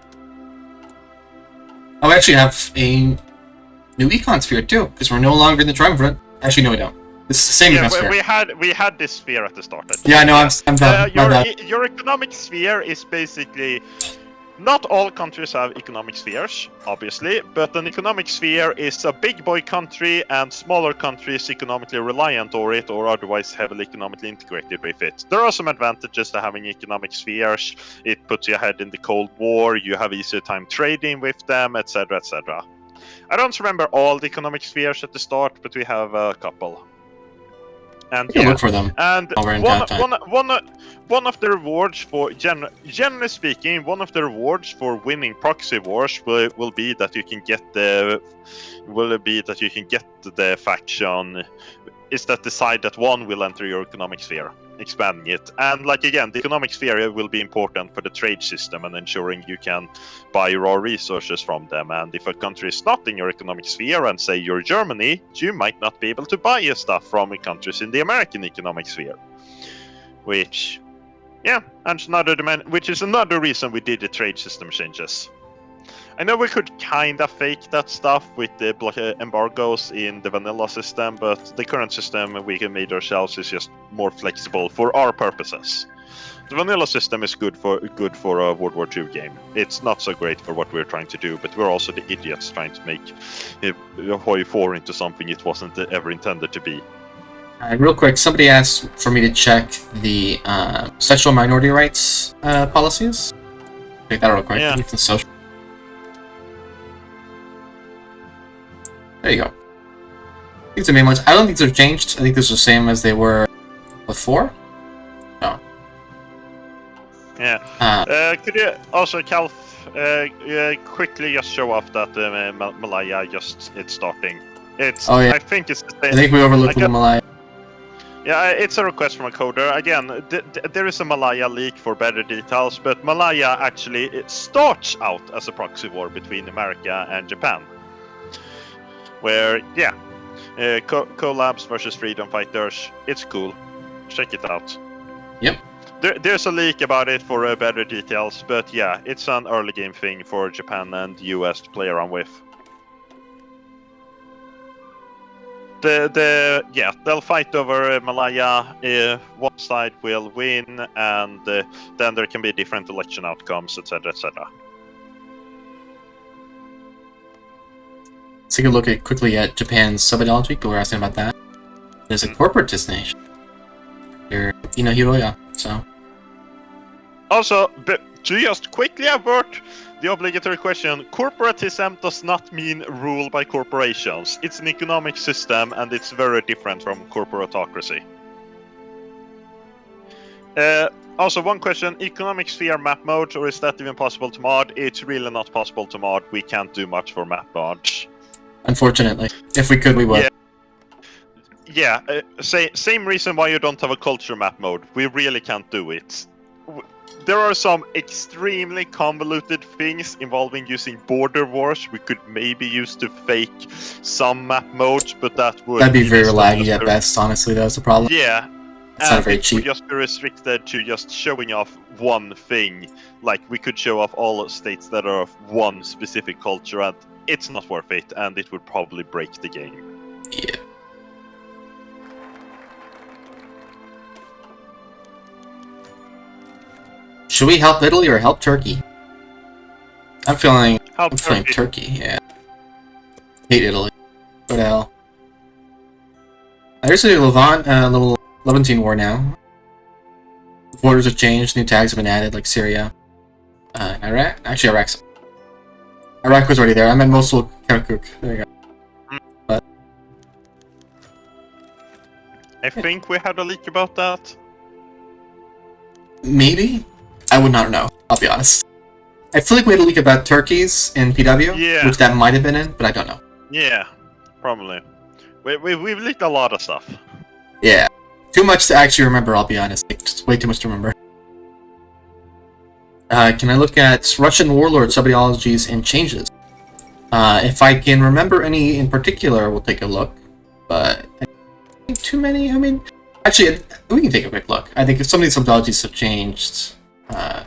Oh, we actually have a new Econ Sphere too, because we're no longer in the Triumvirate. Actually, no, we don't. This is the same Econ Sphere. We had this sphere at the start. Yeah, I know. I'm done. Your economic sphere is basically not all countries have economic spheres, obviously, but an economic sphere is a big boy country and smaller countries economically reliant on it or otherwise heavily economically integrated with it. There are some advantages to having economic spheres. It puts you ahead in the Cold War, you have easier time trading with them, etc, etc. I don't remember all the economic spheres at the start, but we have a couple. And you look for them. And one of the rewards for generally speaking, one of the rewards for winning proxy wars will be that you can get the faction is that decide that one will enter your economic sphere, expanding it. And like again, the economic sphere will be important for the trade system and ensuring you can buy raw resources from them. And if a country is not in your economic sphere, and say you're Germany, you might not be able to buy your stuff from countries in the American economic sphere. Which, yeah, and which is another reason we did the trade system changes. I know we could kinda fake that stuff with the embargoes in the vanilla system, but the current system we can made ourselves is just more flexible for our purposes. The vanilla system is good for a World War II game. It's not so great for what we're trying to do, but we're also the idiots trying to make Hoi 4 into something it wasn't ever intended to be. Alright, real quick, somebody asked for me to check the sexual minority rights policies. Check that real quick. Yeah. The social. There you go. I think it's the main ones. I don't think they've changed. I think these are the same as they were before. No. Yeah. Could you also, Calph, quickly just show off that Malaya it's starting. It's. Oh, yeah. I think it's the same. I think we overlooked the Malaya. Yeah, it's a request from a coder. Again, there is a Malaya leak for better details, but Malaya actually it starts out as a proxy war between America and Japan. where collabs versus freedom fighters. It's cool. Check it out. Yep. There's a leak about it for better details, but yeah, it's an early game thing for Japan and US to play around with. They'll fight over Malaya. One side will win, and then there can be different election outcomes, etc., etc. Let's take a look quickly at Japan's sub-ideology. People were asking about that. There's a corporatist nation. They're Hiroya, so. Also, to just quickly avert the obligatory question, corporatism does not mean rule by corporations. It's an economic system, and it's very different from corporatocracy. Also, one question, economic sphere map mode, or is that even possible to mod? It's really not possible to mod. We can't do much for map mods. Unfortunately. If we could, we would. Yeah, same reason why you don't have a culture map mode. We really can't do it. There are some extremely convoluted things involving using border wars we could maybe use to fake some map modes, but that would... That'd be very laggy at best, honestly, that's the problem. Yeah. It's not very cheap. Would just be restricted to just showing off one thing. Like, we could show off all states that are of one specific culture, and it's not worth it, and it would probably break the game. Yeah. Should we help Italy or help Turkey? I'm feeling Turkey, yeah. Hate Italy. What the hell? There's a little Levantine war now. Borders have changed, new tags have been added, like Syria. Iraq? Actually, Iraq was already there. I meant Mosul, Kirkuk. There you go. But I think we had a leak about that. maybe? I would not know, I'll be honest. I feel like we had a leak about Turkeys in PW, which that might have been in, but I don't know. Yeah, probably. We've leaked a lot of stuff. Yeah. Too much to actually remember, I'll be honest. Like, just way too much to remember. Can I look at Russian Warlord sub-ideologies and changes? If I can remember any in particular, we'll take a look. But I think too many, actually, we can take a quick look. I think some of these sub-ideologies have changed. A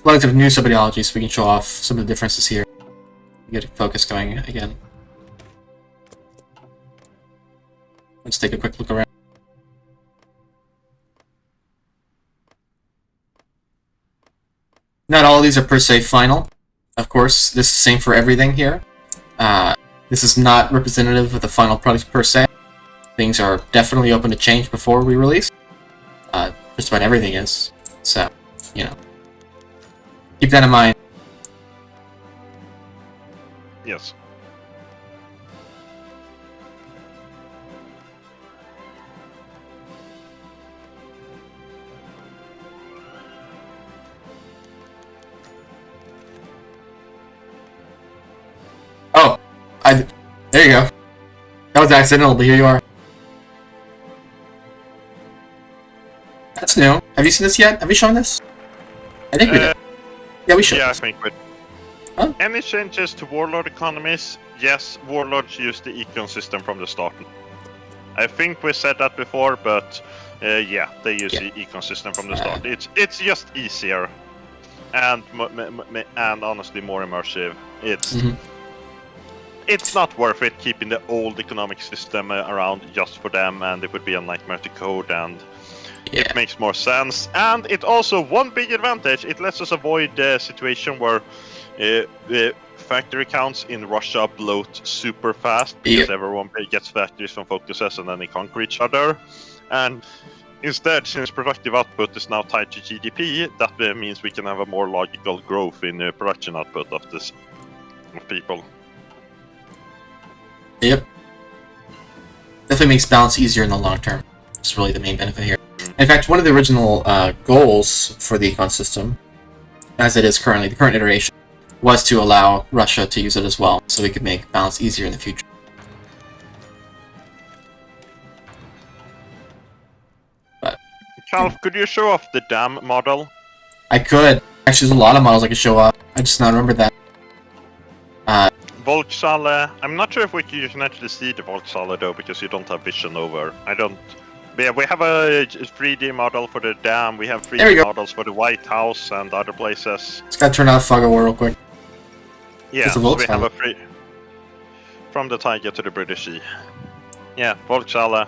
lot of new sub-ideologies, so we can show off some of the differences here. Get focus going again. Let's take a quick look around. Not all of these are per se final. Of course, this is the same for everything here. This is not representative of the final product per se. Things are definitely open to change before we release. Just about everything is. So, keep that in mind. Yes. Oh, there you go. That was accidental, but here you are. That's new. Have you seen this yet? Have we shown this? I think we did. Yeah, we should. Yeah, I think we did. Huh? Any changes to Warlord economies? Yes, Warlords use the Econ system from the start. I think we said that before, but yeah, they use the Econ system from the start. It's just easier, and honestly more immersive. It's not worth it keeping the old economic system around just for them, and it would be a nightmare to code, and it makes more sense. And it also, one big advantage, it lets us avoid the situation where factory counts in Russia bloat super fast because everyone gets factories from focuses and then they conquer each other. And instead, since productive output is now tied to GDP, that means we can have a more logical growth in production output of this people. Yep. Definitely makes balance easier in the long term. It's really the main benefit here. In fact, one of the original goals for the Econ system, as it is currently, the current iteration, was to allow Russia to use it as well, so we could make balance easier in the future. But Calph, could you show off the dam model? I could. Actually, there's a lot of models I could show off. I just not remember that. Volkshalle. I'm not sure if you can actually see the Volkshalle though, because you don't have vision over. I don't. But yeah, we have a 3D model for the dam. We have 3D models for the White House and other places. Just gotta turn off fog of war real quick. Yeah, so we have a free from the Tiger to the British Sea. Yeah, Volkshalle.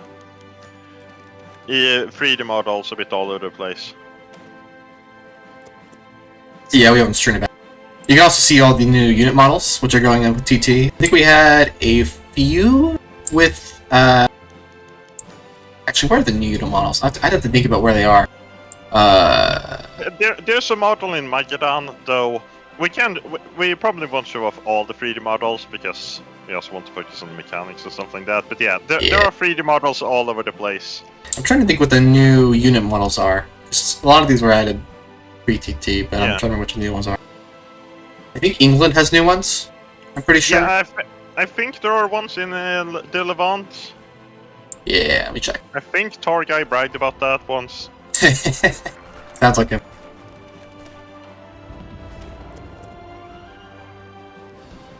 3D models a bit all over the place. Yeah, we haven't streamed it back. You can also see all the new unit models, which are going in with TT. I think we had a few with, actually, where are the new unit models? I'd have to think about where they are. There's a model in Magadan, though. We probably won't show off all the 3D models, because we also want to focus on the mechanics and stuff like that. But yeah, there are 3D models all over the place. I'm trying to think what the new unit models are. A lot of these were added pre-TT, but I'm trying to remember which the new ones are. I think England has new ones. I'm pretty sure. Yeah, I think there are ones in the Levant. Yeah, let me check. I think War Gui bragged about that once. Sounds like him.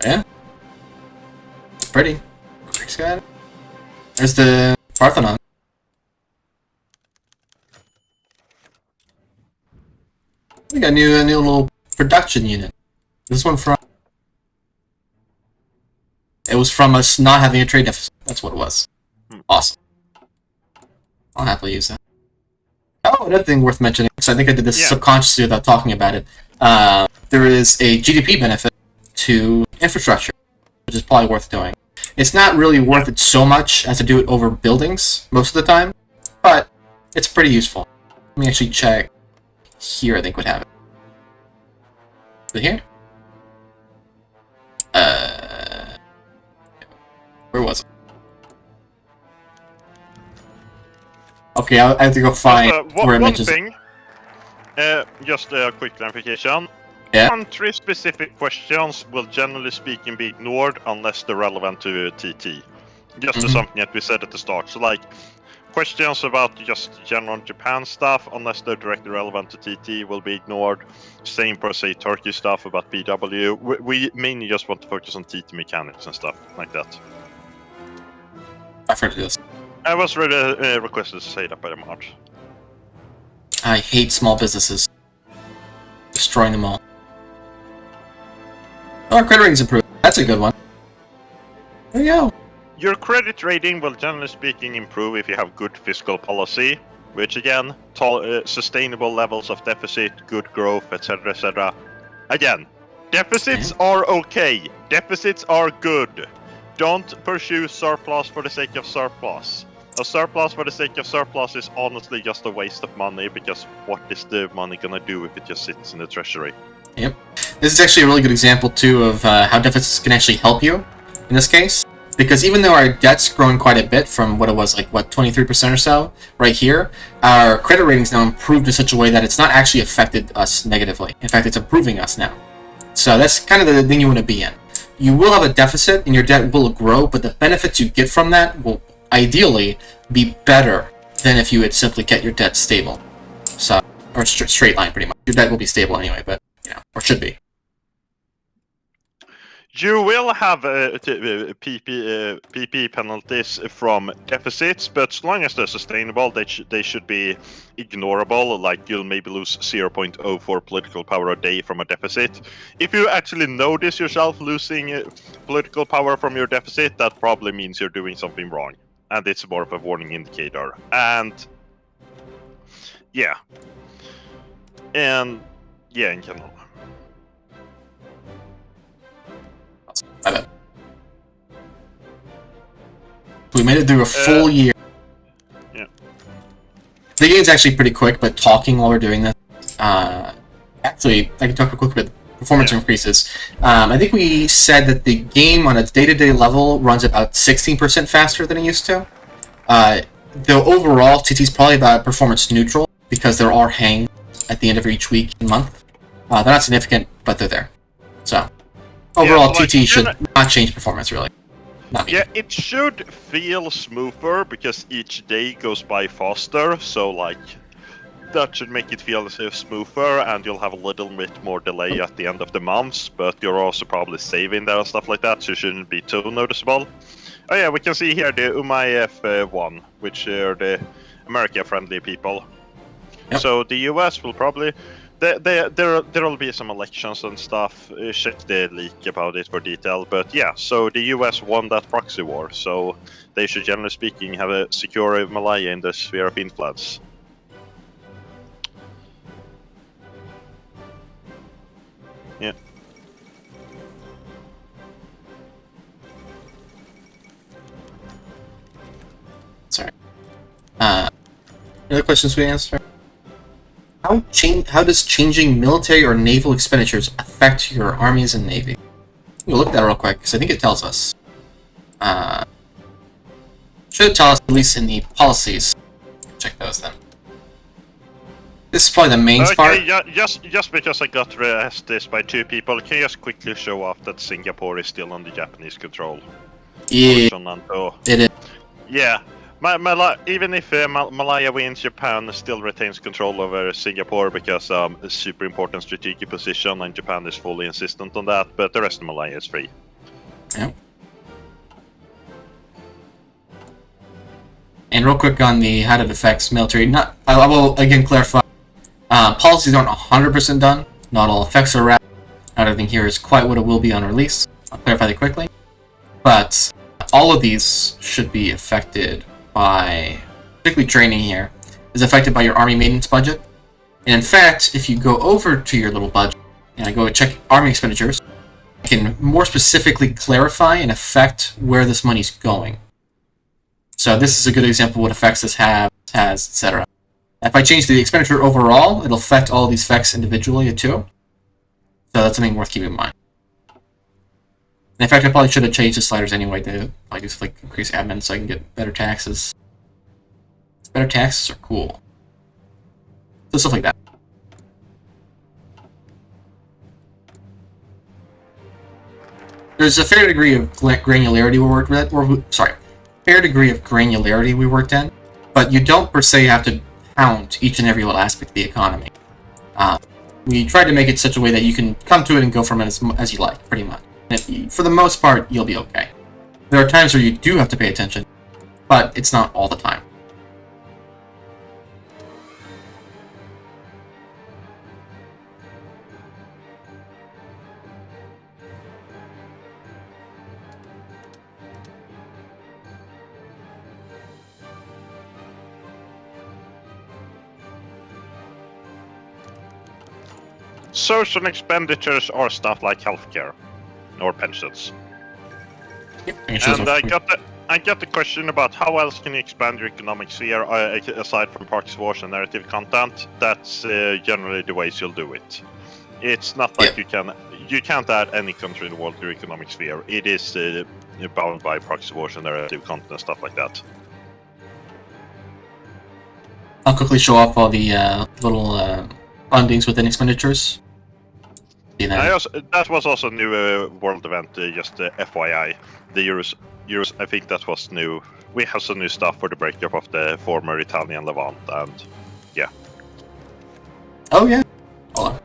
Yeah. It's pretty. Greek's got it. There's the Parthenon. We got a new little production unit. This one from... It was from us not having a trade deficit. That's what it was. Awesome. I'll happily use that. Oh, another thing worth mentioning, because I think I did this subconsciously without talking about it. There is a GDP benefit to infrastructure, which is probably worth doing. It's not really worth it so much as to do it over buildings most of the time, but it's pretty useful. Let me actually check. Here, I think would have it. Is it here? Where was it? Okay, I have to go find where it mentions it. Just a quick clarification. Yeah. Country-specific questions will generally speaking be ignored unless they're relevant to TT. Just something that we said at the start. So like, questions about just general Japan stuff, unless they're directly relevant to TT, will be ignored. Same for, say, Turkey stuff about BW. We mainly just want to focus on TT mechanics and stuff like that. I've heard of this. I was really requested to say that by the mod. I hate small businesses. Destroying them all. Oh, our credit rating's improved. That's a good one. There you go. Your credit rating will generally speaking improve if you have good fiscal policy, which again, sustainable levels of deficit, good growth, etc., etc. Again, deficits are okay. Deficits are good. Don't pursue surplus for the sake of surplus. A surplus for the sake of surplus is honestly just a waste of money, because what is the money gonna do if it just sits in the treasury? Yep. This is actually a really good example, too, of how deficits can actually help you in this case. Because even though our debt's growing quite a bit from what it was, like, 23% or so, right here, our credit rating's now improved in such a way that it's not actually affected us negatively. In fact, it's improving us now. So that's kind of the thing you want to be in. You will have a deficit and your debt will grow, but the benefits you get from that will ideally be better than if you had simply kept your debt stable. So, or straight line pretty much. Your debt will be stable anyway, but, you know, or should be. You will have PP penalties from deficits, but as long as they're sustainable, they should be ignorable. Like, you'll maybe lose 0.04 political power a day from a deficit. If you actually notice yourself losing political power from your deficit, that probably means you're doing something wrong. And it's more of a warning indicator. And yeah. And yeah, in general. We made it through a full year. Yeah. The game's actually pretty quick, but talking while we're doing this, actually, I can talk a quick bit. Performance increases. I think we said that the game on a day-to-day level runs about 16% faster than it used to. Though overall, TT's probably about performance neutral, because there are hangs at the end of each week and month. They're not significant, but they're there. So, overall, like, TT should not change performance, really. Yeah, it should feel smoother, because each day goes by faster, so, like, that should make it feel smoother, and you'll have a little bit more delay at the end of the months, but you're also probably saving there and stuff like that, so it shouldn't be too noticeable. Oh yeah, we can see here the UMIF one, which are the America-friendly people. Yep. So the US will probably... There'll be some elections and stuff. Check the leak about it for detail. But yeah, so the US won that proxy war, so they should, generally speaking, have a secure Malaya in the sphere of influence. Yeah. Sorry. Any other questions we answered? How does changing military or naval expenditures affect your armies and navy? We'll look at that real quick, because I think it tells us. Should tell us, at least in the policies. Check those then. This is probably the main part. Just because I got asked this by 2 people, can you just quickly show off that Singapore is still under Japanese control? Yeah, it is. Yeah. Even if Malaya wins, Japan still retains control over Singapore because a super important strategic position, and Japan is fully insistent on that, but the rest of Malaya is free. Yep. And real quick on the how it affects military, I will again clarify, policies aren't 100% done, not all effects are wrapped, not everything here is quite what it will be on release, I'll clarify that quickly, but all of these should be affected by, particularly training here, is affected by your army maintenance budget. And in fact, if you go over to your little budget, and I go check army expenditures, I can more specifically clarify and affect where this money's going. So this is a good example of what effects this has, etc. If I change the expenditure overall, it'll affect all these effects individually too. So that's something worth keeping in mind. In fact, I probably should have changed the sliders anyway to just increase admin so I can get better taxes. Better taxes are cool. So stuff like that. There's a fair degree of granularity fair degree of granularity we worked in, but you don't per se have to count each and every little aspect of the economy. We tried to make it such a way that you can come to it and go from it as you like, pretty much. And for the most part, you'll be okay. There are times where you do have to pay attention, but it's not all the time. Social expenditures are stuff like healthcare or pensions. Yep. And I got the question about how else can you expand your economic sphere aside from proxy wars and narrative content. That's generally the ways you'll do it. It's not like you can't add any country in the world to your economic sphere. It is bound by proxy wars and narrative content and stuff like that. I'll quickly show off all the little fundings within expenditures. That was also a new world event, just FYI. The Euros, I think that was new. We have some new stuff for the breakup of the former Italian Levant, and yeah. Oh yeah. Hold on.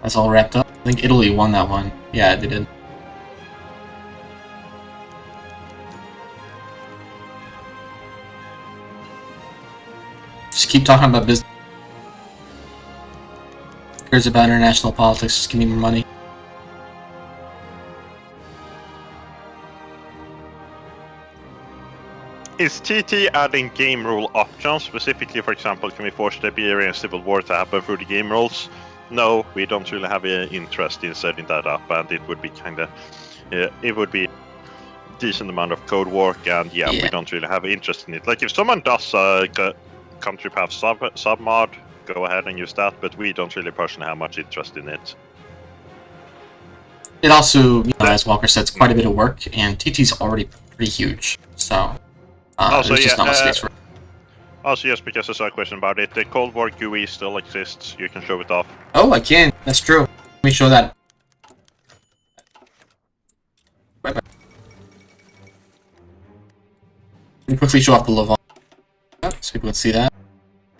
That's all wrapped up. I think Italy won that one. Yeah, they did. Just keep talking about business. Who cares about international politics? Just give me more money. Is TT adding game rule options? Specifically, for example, can we force the Iberian Civil War to happen through the game rules? No, we don't really have an interest in setting that up, and it would be it would be a decent amount of code work, and yeah, we don't really have interest in it. Like, if someone does country path submod, go ahead and use that, but we don't really personally have much interest in it. It also, as Walker said, it's quite a bit of work, and TT's already pretty huge, so there's just not much space for it. Also, yes, because I saw a question about it, the Cold War GUI still exists, you can show it off. Oh, I can, that's true. Let me show that. me quickly show off the Levant so people can see that.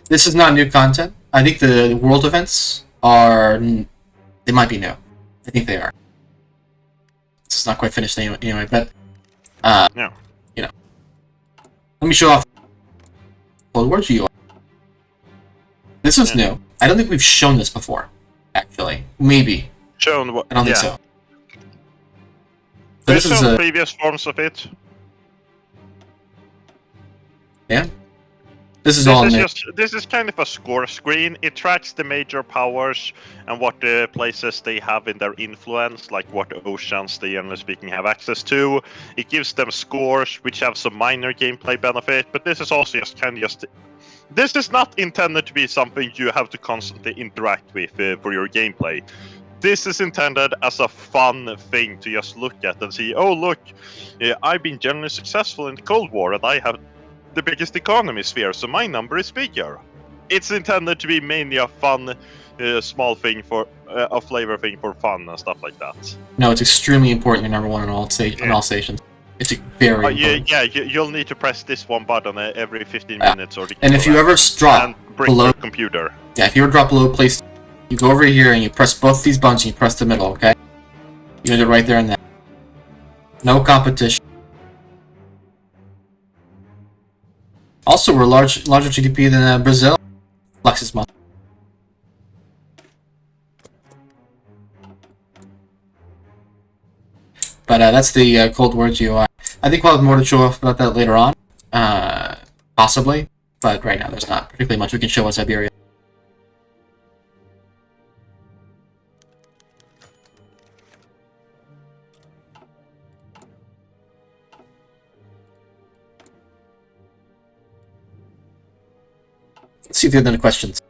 This is not new content. I think the world events are... They might be new. I think they are. This is not quite finished anyway, but... Yeah. You know. Let me show off... Well, where'd you... This is new. I don't think we've shown this before, actually. Maybe. Shown what? I don't think so. So We've this is shown a... previous forms of it. Yeah? This is all new. This is kind of a score screen. It tracks the major powers and what the places they have in their influence, like what oceans they generally speaking have access to. It gives them scores which have some minor gameplay benefit, but this is also just this is not intended to be something you have to constantly interact with for your gameplay. This is intended as a fun thing to just look at and see, oh look, I've been generally successful in the Cold War and I have the biggest economy sphere, so my number is bigger. It's intended to be mainly a fun, small thing for a flavor thing for fun and stuff like that. No, it's extremely important. You're number one on all stations. It's very important. Yeah. You'll need to press this one button every 15 minutes, or and if you ever drop below your computer. Yeah, if you ever drop below place, you go over here and you press both these buttons. And you press the middle. Okay. You do it right there and then. No competition. Also, we're larger GDP than Brazil. Flexes muscle. But that's the Cold War GUI. I think we'll have more to show off about that later on. Possibly. But right now there's not particularly much we can show on Iberia. Let's see if there are any questions.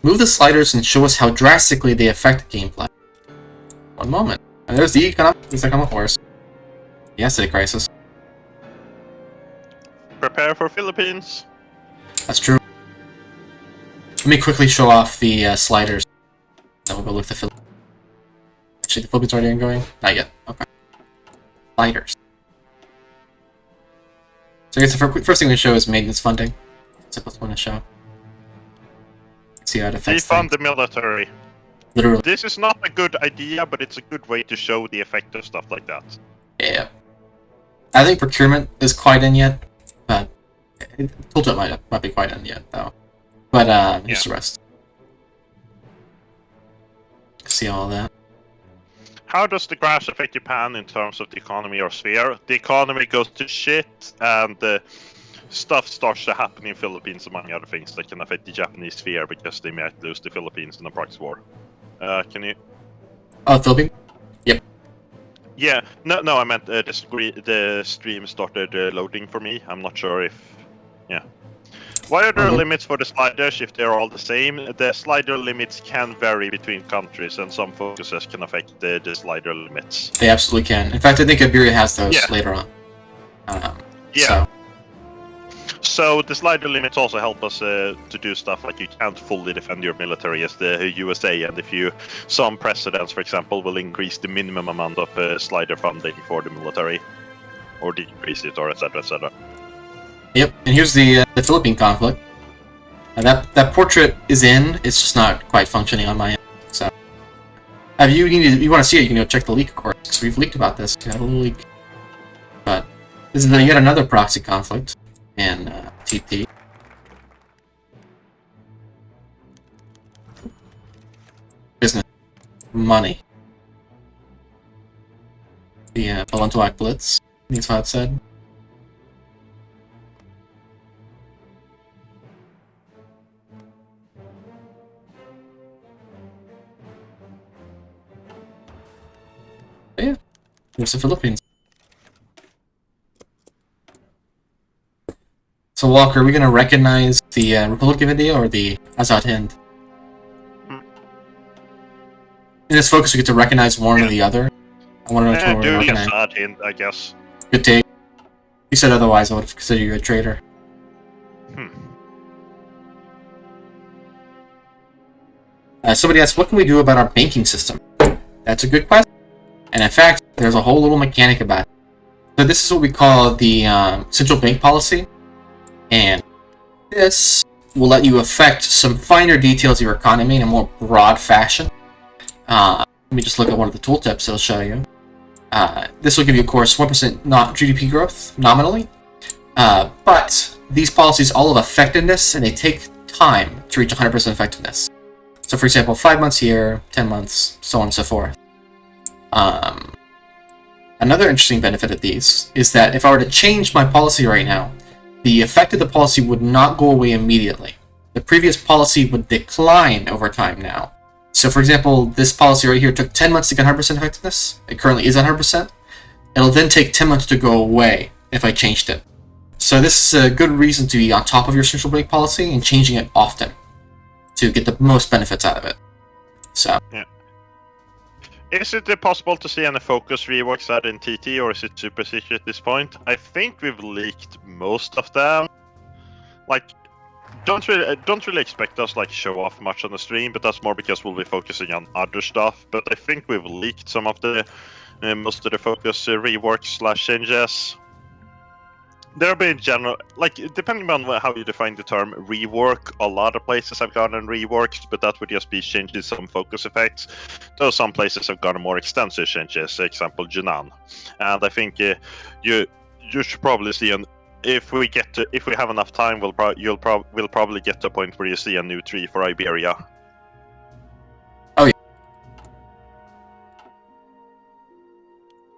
Move the sliders and show us how drastically they affect gameplay. One moment. And there's the Economies. Looks like I'm a horse. The Essay Crisis. Prepare for Philippines. That's true. Let me quickly show off the sliders. Then we'll go look at the Philippines. Actually, the Philippines already ongoing? Not yet. Okay. Sliders. So I guess the first thing we show is maintenance funding. Simplest one to show. See how it affects Defund the military. Literally. This is not a good idea, but it's a good way to show the effect of stuff like that. Yeah. I think procurement is quite in yet, but Tooltip might be quite in yet though. But here's the rest. See all that. How does the crash affect Japan in terms of the economy or sphere? The economy goes to shit, and stuff starts to happen in Philippines, among other things that can affect the Japanese sphere because they might lose the Philippines in a proxy war. Can you? Oh, Philippines? Yep. Yeah, no, I meant the stream started loading for me. I'm not sure if... Yeah. Why are there limits for the sliders if they're all the same? The slider limits can vary between countries, and some focuses can affect the slider limits. They absolutely can. In fact, I think Iberia has those later on. Yeah. So the slider limits also help us to do stuff like you can't fully defend your military as the USA, and if you, some precedents, for example, will increase the minimum amount of slider funding for the military, or decrease it, or etc. etc. Yep, and here's the Philippine conflict. And that portrait is in. It's just not quite functioning on my end. So, if you want to see it, you can go check the leak, of course, because we've leaked about this. We had a little leak. But this is yet another proxy conflict in TP. Business. Money. The Balantuac Blitz. That's what it said. But yeah, there's the Philippines. So Walker, are we gonna recognize the Republican video or the Azad Hind? In this focus, we get to recognize one or the other. I want to know which one we're doing recognizing. Azad Hind, I guess. Good take. If you said otherwise, I would have considered you a traitor. Somebody asked, what can we do about our banking system? That's a good question. And in fact, there's a whole little mechanic about it. So this is what we call the central bank policy, and this will let you affect some finer details of your economy in a more broad fashion. Let me just look at one of the tooltips I'll show you. This will give you, of course, 1% not GDP growth nominally, but these policies all have effectiveness, and they take time to reach 100% effectiveness. So, for example, 5 months here, 10 months, so on and so forth. Another interesting benefit of these is that if I were to change my policy right now, the effect of the policy would not go away immediately. The previous policy would decline over time now. So, for example, this policy right here took 10 months to get 100% effectiveness. It currently is 100%. It'll then take 10 months to go away if I changed it. So this is a good reason to be on top of your central bank policy and changing it often to get the most benefits out of it. So. Yeah. Is it possible to see any focus reworks out in TT, or is it super secret at this point? I think we've leaked most of them. Like, don't really expect us like show off much on the stream, but that's more because we'll be focusing on other stuff. But I think we've leaked some of the most of the focus reworks / changes. There'll be in general, like, depending on how you define the term rework, a lot of places have gotten reworks, but that would just be changing some focus effects. Though some places have gotten more extensive changes, for example, Jinan. And I think you should probably see if we have enough time, we'll probably get to a point where you see a new tree for Iberia.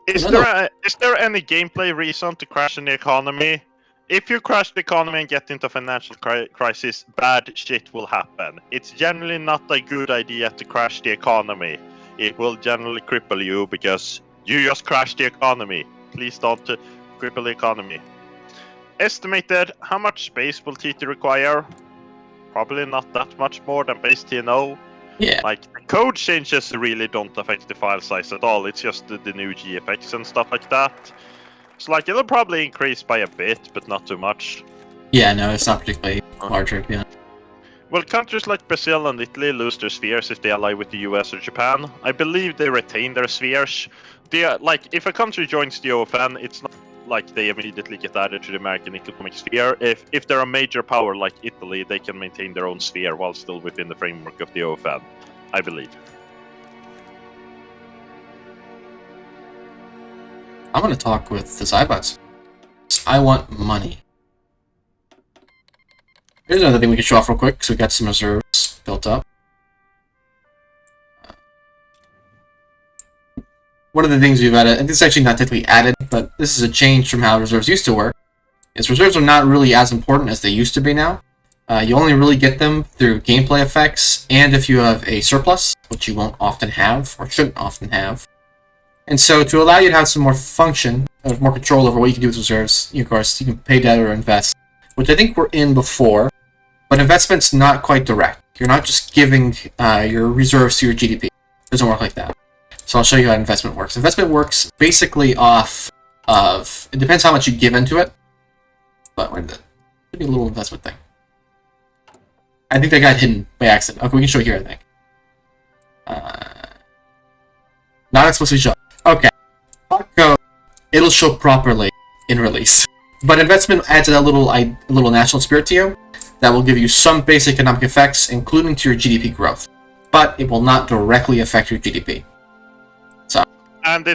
Is there any gameplay reason to crash in the economy? If you crash the economy and get into financial crisis, bad shit will happen. It's generally not a good idea to crash the economy. It will generally cripple you because you just crashed the economy. Please don't cripple the economy. Estimated, how much space will TT require? Probably not that much more than base TNO. Yeah. Like, code changes really don't affect the file size at all. It's just the new GFX and stuff like that. So, like, it'll probably increase by a bit, but not too much. Yeah, no, it's not particularly larger, yeah. Well, countries like Brazil and Italy lose their spheres if they ally with the US or Japan. I believe they retain their spheres. Like, if a country joins the OFN, it's not like they immediately get added to the American economic sphere. If they're a major power like Italy, they can maintain their own sphere while still within the framework of the OFN, I believe. I'm going to talk with the Zybots. I want money. Here's another thing we can show off real quick, because we got some reserves built up. One of the things we've added, and this is actually not technically added, but this is a change from how reserves used to work, is reserves are not really as important as they used to be now. You only really get them through gameplay effects, and if you have a surplus, which you won't often have, or shouldn't often have. And so, to allow you to have some more function, more control over what you can do with reserves, of course, you can pay debt or invest, which I think we're in before, but investment's not quite direct. You're not just giving your reserves to your GDP. It doesn't work like that. So I'll show you how investment works. Investment works basically off of, it depends how much you give into it, but where did it? Should be a little investment thing. I think that got hidden by accident. Okay, we can show it here, I think. Not explicitly show. Okay. Code, it'll show properly in release. But investment adds a little national spirit to you that will give you some basic economic effects, including to your GDP growth. But it will not directly affect your GDP. So. And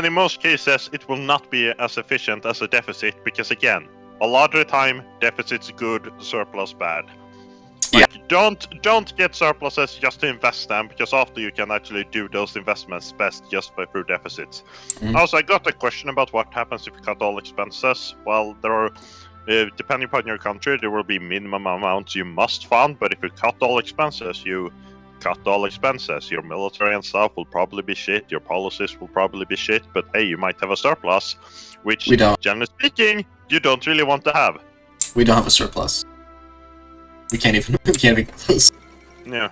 in most cases, it will not be as efficient as a deficit, because again, a lot of the time, deficit's good, surplus bad. Like, yeah. Don't get surpluses just to invest them, because after you can actually do those investments best just by through deficits. Mm-hmm. Also, I got a question about what happens if you cut all expenses. Well, there are, depending upon your country, there will be minimum amounts you must fund, but if you cut all expenses, you cut all expenses. Your military and stuff will probably be shit, your policies will probably be shit, but hey, you might have a surplus, which, generally speaking, you don't really want to have. We don't have a surplus. We can't even close. Yeah.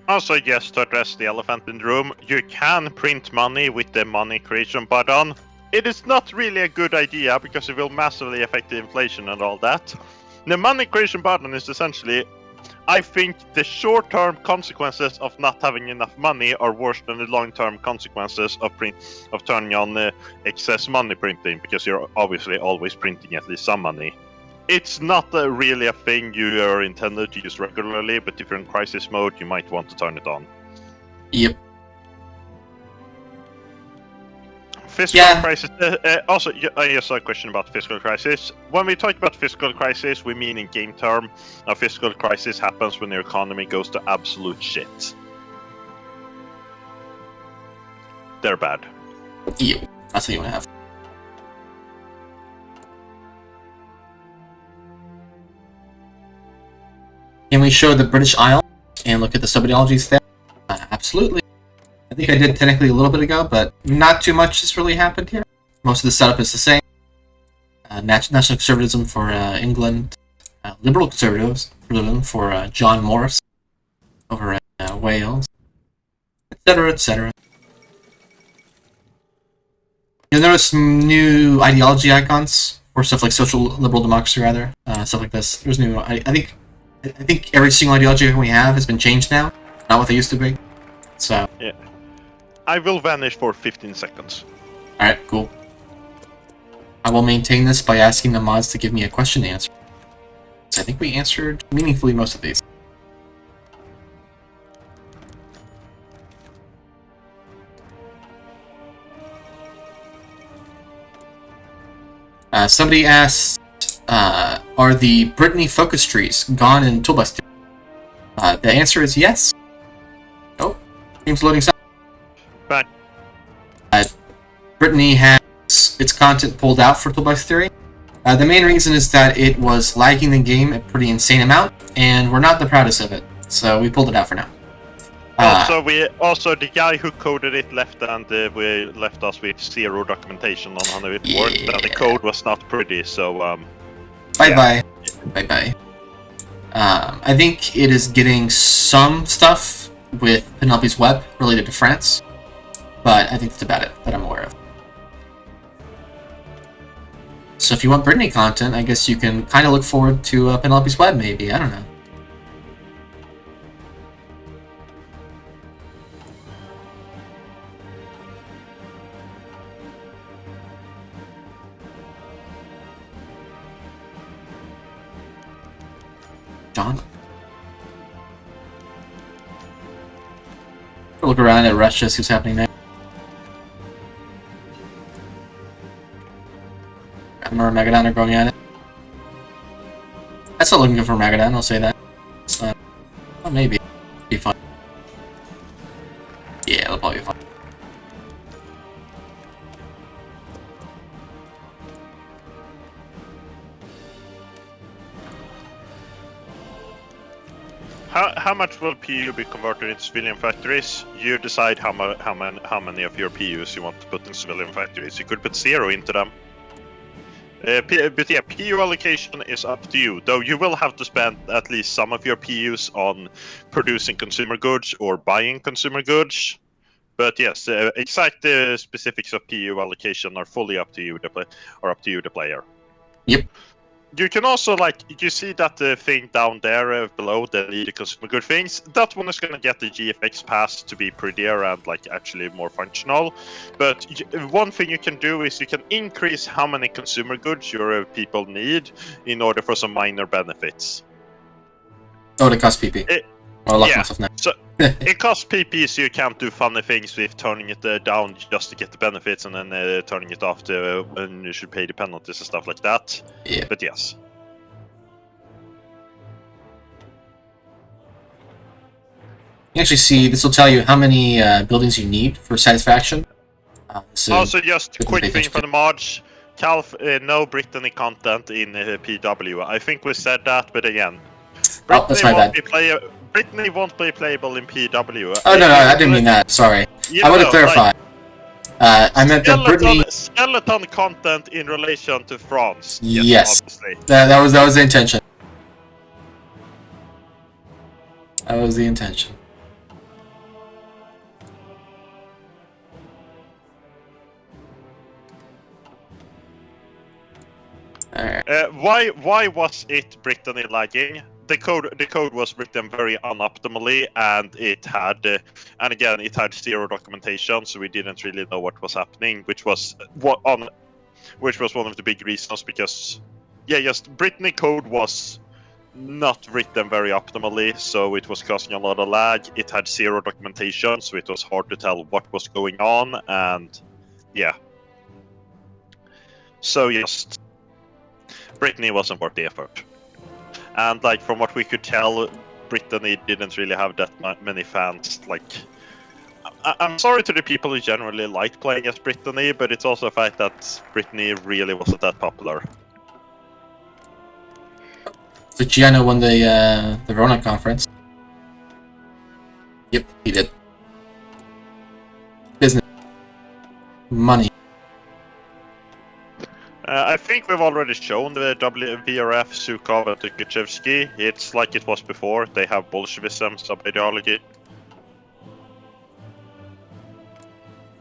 Also, yes, to address the elephant in the room, you can print money with the money creation button. it is not really a good idea because it will massively affect the inflation and all that. The money creation button is essentially, I think the short-term consequences of not having enough money are worse than the long-term consequences of turning on excess money printing, because you're obviously always printing at least some money. It's not really a thing you are intended to use regularly, but if you're in crisis mode, you might want to turn it on. Yep. Fiscal crisis. Also, I just saw a question about fiscal crisis. When we talk about fiscal crisis, we mean in game term. A fiscal crisis happens when your economy goes to absolute shit. They're bad. Yep. That's what you want to have. Can we show the British Isle and look at the subideologies there? Absolutely. I think I did technically a little bit ago, but not too much has really happened here. Most of the setup is the same. National conservatism for England, liberal conservatism for John Morris over Wales, etc., etc. You'll notice some new ideology icons for stuff like social liberal democracy, rather stuff like this. There's new. I think every single ideology we have has been changed now, not what they used to be. So yeah, I will vanish for 15 seconds. All right, cool. I will maintain this by asking the mods to give me a question to answer. So I think we answered meaningfully most of these. Somebody asked, are the Brittany focus trees gone in Toolbox Theory? The answer is yes. Oh, game's loading some. Back. Brittany has its content pulled out for Toolbox Theory. The main reason is that it was lagging the game a pretty insane amount, and we're not the proudest of it, so we pulled it out for now. Also the guy who coded it left, and we left us with zero documentation on how it worked, and the code was not pretty. So bye bye. I think it is getting some stuff with Penelope's Web related to France, but I think that's about it that I'm aware of. So if you want Brittany content, I guess you can kind of look forward to Penelope's Web, maybe. I don't know. John? Look around at Russia, see what's happening there. Or Megadon are going at it. I'm still looking good for Megadon, I'll say that. Well, maybe. Be fun. Yeah, it'll probably be fun. how much will PU be converted into civilian factories? You decide how many of your PUs you want to put in civilian factories. You could put 0 into them. But yeah, PU allocation is up to you, though you will have to spend at least some of your PUs on producing consumer goods or buying consumer goods. But yes, exact specifics of PU allocation are fully up to you, the player. Yep. You can also, you see that thing down there below the consumer good things. That one is going to get the GFX pass to be prettier and actually more functional. But one thing you can do is you can increase how many consumer goods your people need in order for some minor benefits. Oh, it costs PP. Or lock myself now. So it costs PP, so you can't do funny things with turning it down just to get the benefits and then turning it off when you should pay the penalties and stuff like that. Yeah. But yes. You actually see, this will tell you how many buildings you need for satisfaction. Also, just a quick thing for the mods. Calph, no Brittany content in PW. I think we said that, but again. Oh, that's my bad. Brittany won't be playable in PW. Oh, no, I didn't mean that. Sorry. I want to clarify. I meant that Brittany... Skeleton content in relation to France. Yes. Obviously. That was the intention. That was the intention. Why was it Brittany lagging? The code was written very unoptimally, and it had it had zero documentation, so we didn't really know what was happening, which was one of the big reasons. Because Brittany code was not written very optimally, so it was causing a lot of lag. It had zero documentation, so it was hard to tell what was going on, and so Brittany wasn't worth the effort. And like from what we could tell, Brittany didn't really have that many fans. Like, I'm sorry to the people who generally liked playing as Brittany, but it's also a fact that Brittany really wasn't that popular. So Giano won the Verona conference. Yep, he did. Business. Money. I think we've already shown the VRF, Zukov, and Tukhachevsky. It's like it was before. They have Bolshevism sub-ideology.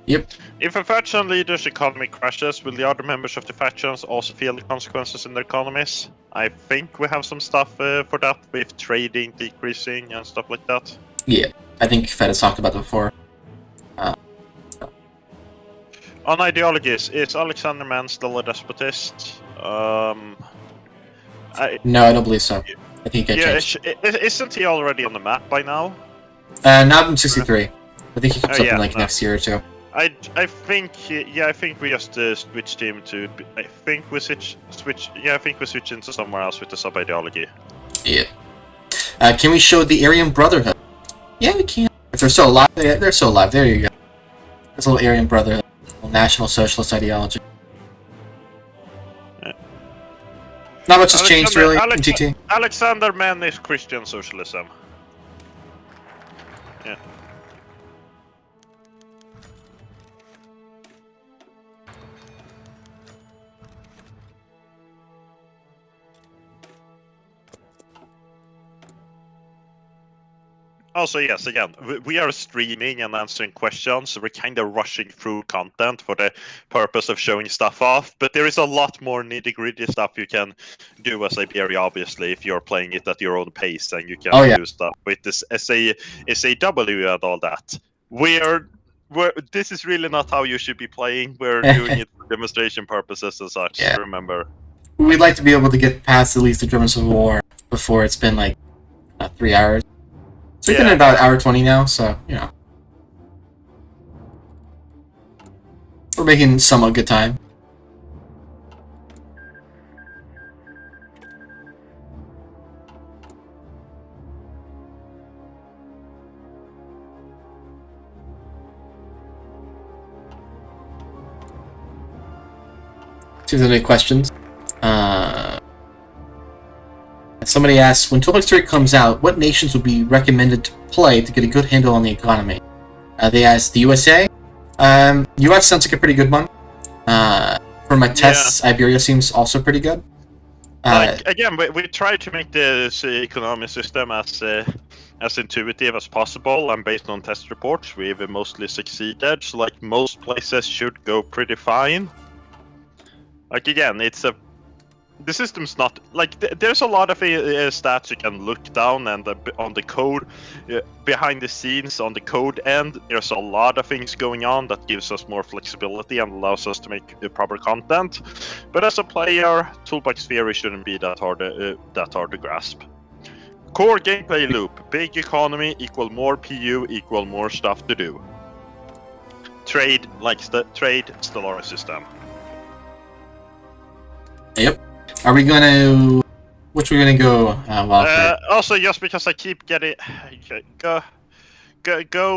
Yep. If a faction leader's economy crashes, will the other members of the factions also feel the consequences in their economies? I think we have some stuff for that, with trading decreasing and stuff like that. Yeah, I think Fed has talked about that before. On ideologies, is Alexander Mann still a despotist? No, I don't believe so. I think he got changed. Isn't he already on the map by now? Not in 63. I think he comes up in like next year or two. I think I think we just switched him to. I think we switch. Yeah, I think we switch into somewhere else with the sub ideology. Yeah. Can we show the Aryan Brotherhood? Yeah, we can. If they're still alive, they're still alive. There you go. There's a little Aryan Brotherhood, National Socialist ideology. Not much has changed really in GT. Alexander Mann is Christian socialism. Yeah. Also, yes, again, we are streaming and answering questions, so we're kind of rushing through content for the purpose of showing stuff off, but there is a lot more nitty-gritty stuff you can do as Iberia, obviously, if you're playing it at your own pace, and you can do stuff with this SAW and all that. This is really not how you should be playing. We're doing it for demonstration purposes and such, remember. We'd like to be able to get past at least the German Civil War before it's been like 3 hours. So we've been at about hour 20 now, so, you know. We're making somewhat good time. See if there's any questions. Somebody asks, when Toolbox Theory comes out, what nations would be recommended to play to get a good handle on the economy? They asked the USA. US sounds like a pretty good one. For my tests, Iberia seems also pretty good. Again, we try to make the economic system as intuitive as possible, and based on test reports, we've mostly succeeded. So, like, most places should go pretty fine. Like, again, the system's not like there's a lot of stats you can look down, and on the code behind the scenes on the code end, there's a lot of things going on that gives us more flexibility and allows us to make proper content. But as a player, Toolbox Theory shouldn't be that hard to grasp. Core gameplay loop: big economy equal more PU equal more stuff to do. Trade Stellaris system. Yep. Are we gonna... Which we're gonna go, Walker? Also, just because I keep getting... Go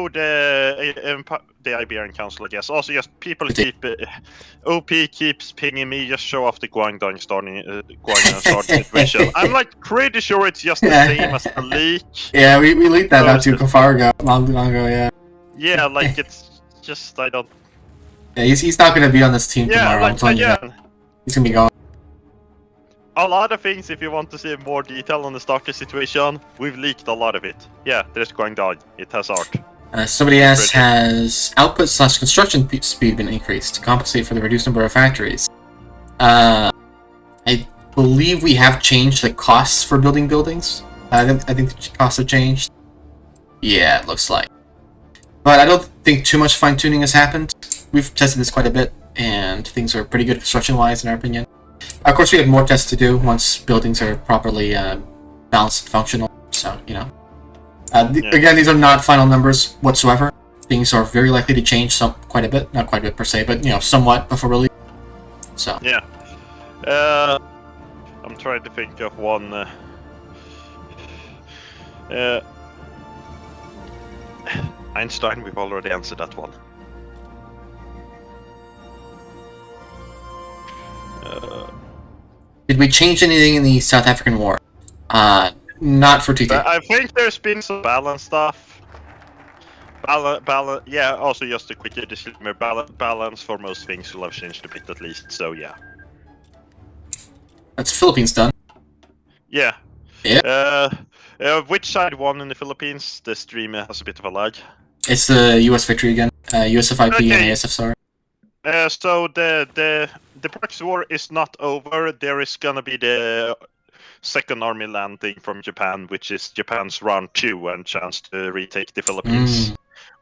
the Iberian Council, I guess. Also, just people keep... OP keeps pinging me, just show off the Guangdong starting situation. I'm like pretty sure it's just the same as the leak. Yeah, we leaked that not too far ago, long ago, yeah. Yeah, like it's just, I don't... Yeah, he's not gonna be on this team tomorrow, like, I'm telling you that. He's gonna be gone. A lot of things, if you want to see more detail on the starter situation, we've leaked a lot of it. Yeah, there's Guangdong. It has art. Somebody asks, has output/construction speed been increased to compensate for the reduced number of factories? I believe we have changed the costs for building buildings. I think the costs have changed. Yeah, it looks like. But I don't think too much fine-tuning has happened. We've tested this quite a bit, and things are pretty good construction-wise, in our opinion. Of course, we have more tests to do once buildings are properly balanced and functional. So, you know. Again, these are not final numbers whatsoever. Things are very likely to change quite a bit. Not quite a bit per se, but, you know, somewhat before release. So. Yeah. I'm trying to think of one. Einstein, we've already answered that one. Did we change anything in the South African War? Not for TT. I think there's been some balance stuff. Yeah, also just a quick disclaimer, balance for most things will have changed a bit at least, so yeah. That's Philippines done. Yeah. Yeah. Which side won in the Philippines? The stream has a bit of a lag. It's the US victory again. USFIP and ASFSR. So the proxy war is not over. There is gonna be the second army landing from Japan, which is Japan's round 2 and chance to retake the Philippines.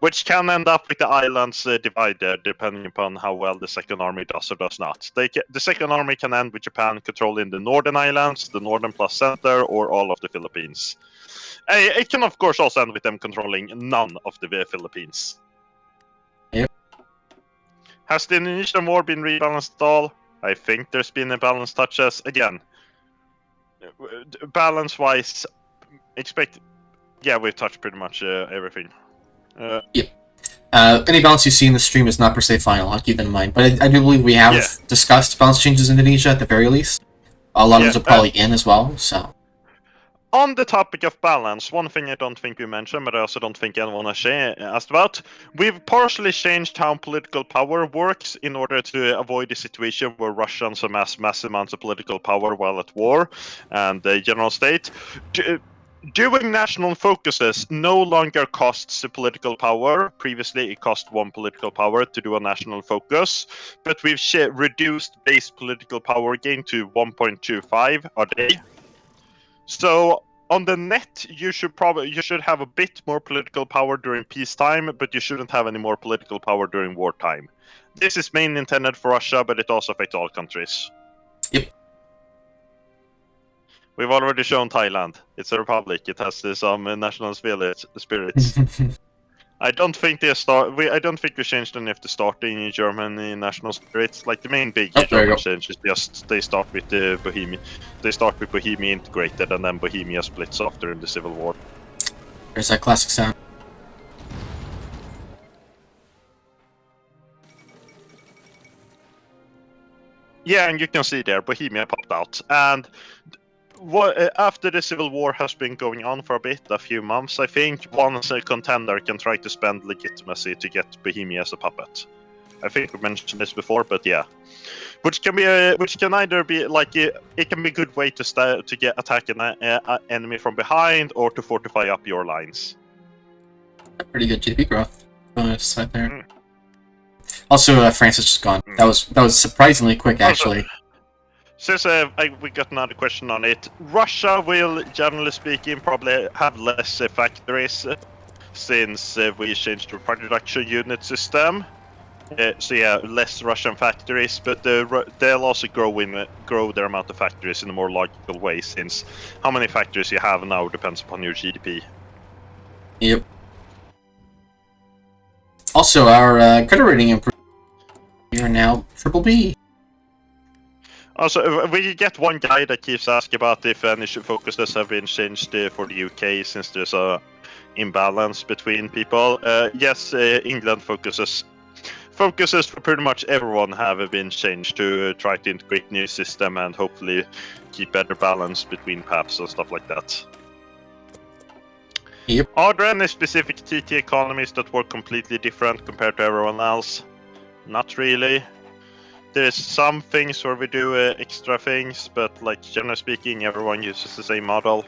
Which can end up with the islands divided, depending upon how well the second army does or does not. The second army can end with Japan controlling the northern islands, the northern plus center, or all of the Philippines. It can, of course, also end with them controlling none of the Philippines. Yep. Has the Indonesian war been rebalanced at all? I think there's been a balance touches. Again, balance-wise, expect... Yeah, we've touched pretty much everything. Yep. Any balance you see in the stream is not per se final, I'll keep that in mind. But I do believe we have discussed balance changes in Indonesia at the very least. A lot of those are probably in as well, so... On the topic of balance, one thing I don't think we mentioned, but I also don't think anyone has asked about, we've partially changed how political power works in order to avoid a situation where Russians amass massive amounts of political power while at war and the general state. Doing national focuses no longer costs political power. Previously, it cost 1 political power to do a national focus, but we've reduced base political power gain to 1.25 a day. So on the net, you should have a bit more political power during peacetime, but you shouldn't have any more political power during wartime. This is mainly intended for Russia, but it also affects all countries. Yep. We've already shown Thailand. It's a republic. It has some national spirits. I don't think I don't think we changed any of the starting in Germany national spirits. Like the main big German change is just they start with the Bohemia. They start with Bohemia integrated, and then Bohemia splits after in the Civil War. There's that classic sound. Yeah, and you can see there Bohemia popped out, and after the Civil War has been going on for a few months, I think one contender can try to spend legitimacy to get Bohemia as a puppet. I think we mentioned this before, but yeah, which can either be like it can be a good way to get attack an enemy from behind or to fortify up your lines. Pretty good GDP growth bonus right there. Also, France is just gone. That was surprisingly quick, actually. Since we got another question on it, Russia will, generally speaking, probably have less factories since we changed to a production unit system. So yeah, less Russian factories, but they'll also grow their amount of factories in a more logical way, since how many factories you have now depends upon your GDP. Yep. Also, our credit rating improved. We are now BBB. Also, we get one guy that keeps asking about if any focuses have been changed for the UK since there's a imbalance between people. Yes, England focuses for pretty much everyone have been changed to try to integrate new system and hopefully keep better balance between PAPs and stuff like that. Yep. Are there any specific TT economies that work completely different compared to everyone else? Not really. There's some things where we do extra things, but like generally speaking, everyone uses the same model.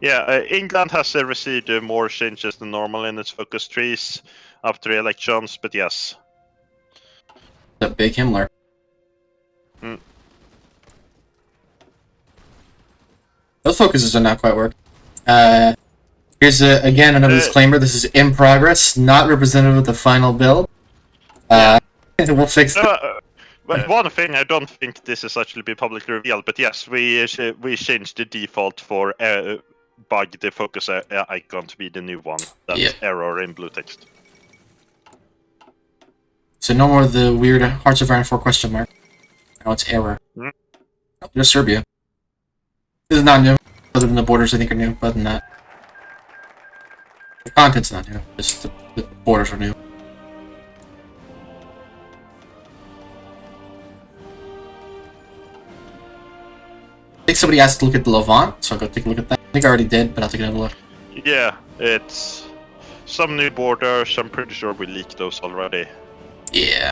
Yeah, England has received more changes than normal in its focus trees after the elections, but yes. The big Himmler. Those focuses are not quite working. Here's again another disclaimer. This is in progress, not representative of the final build. We'll fix that. But one thing, I don't think this has actually been publicly revealed, but yes, we changed the default for bug the focus icon to be the new one. That's error in blue text. So no more of the weird Hearts of Iron 4 question mark. Now it's error. Mm. Oh, there's Serbia. This is not new. Other than the borders, I think, are new. But other than that, the content's not new. Just the borders are new. I think somebody asked to look at the Levant, so I'll go take a look at that. I think I already did, but I'll take another look. Yeah, it's some new borders. I'm pretty sure we leaked those already. Yeah.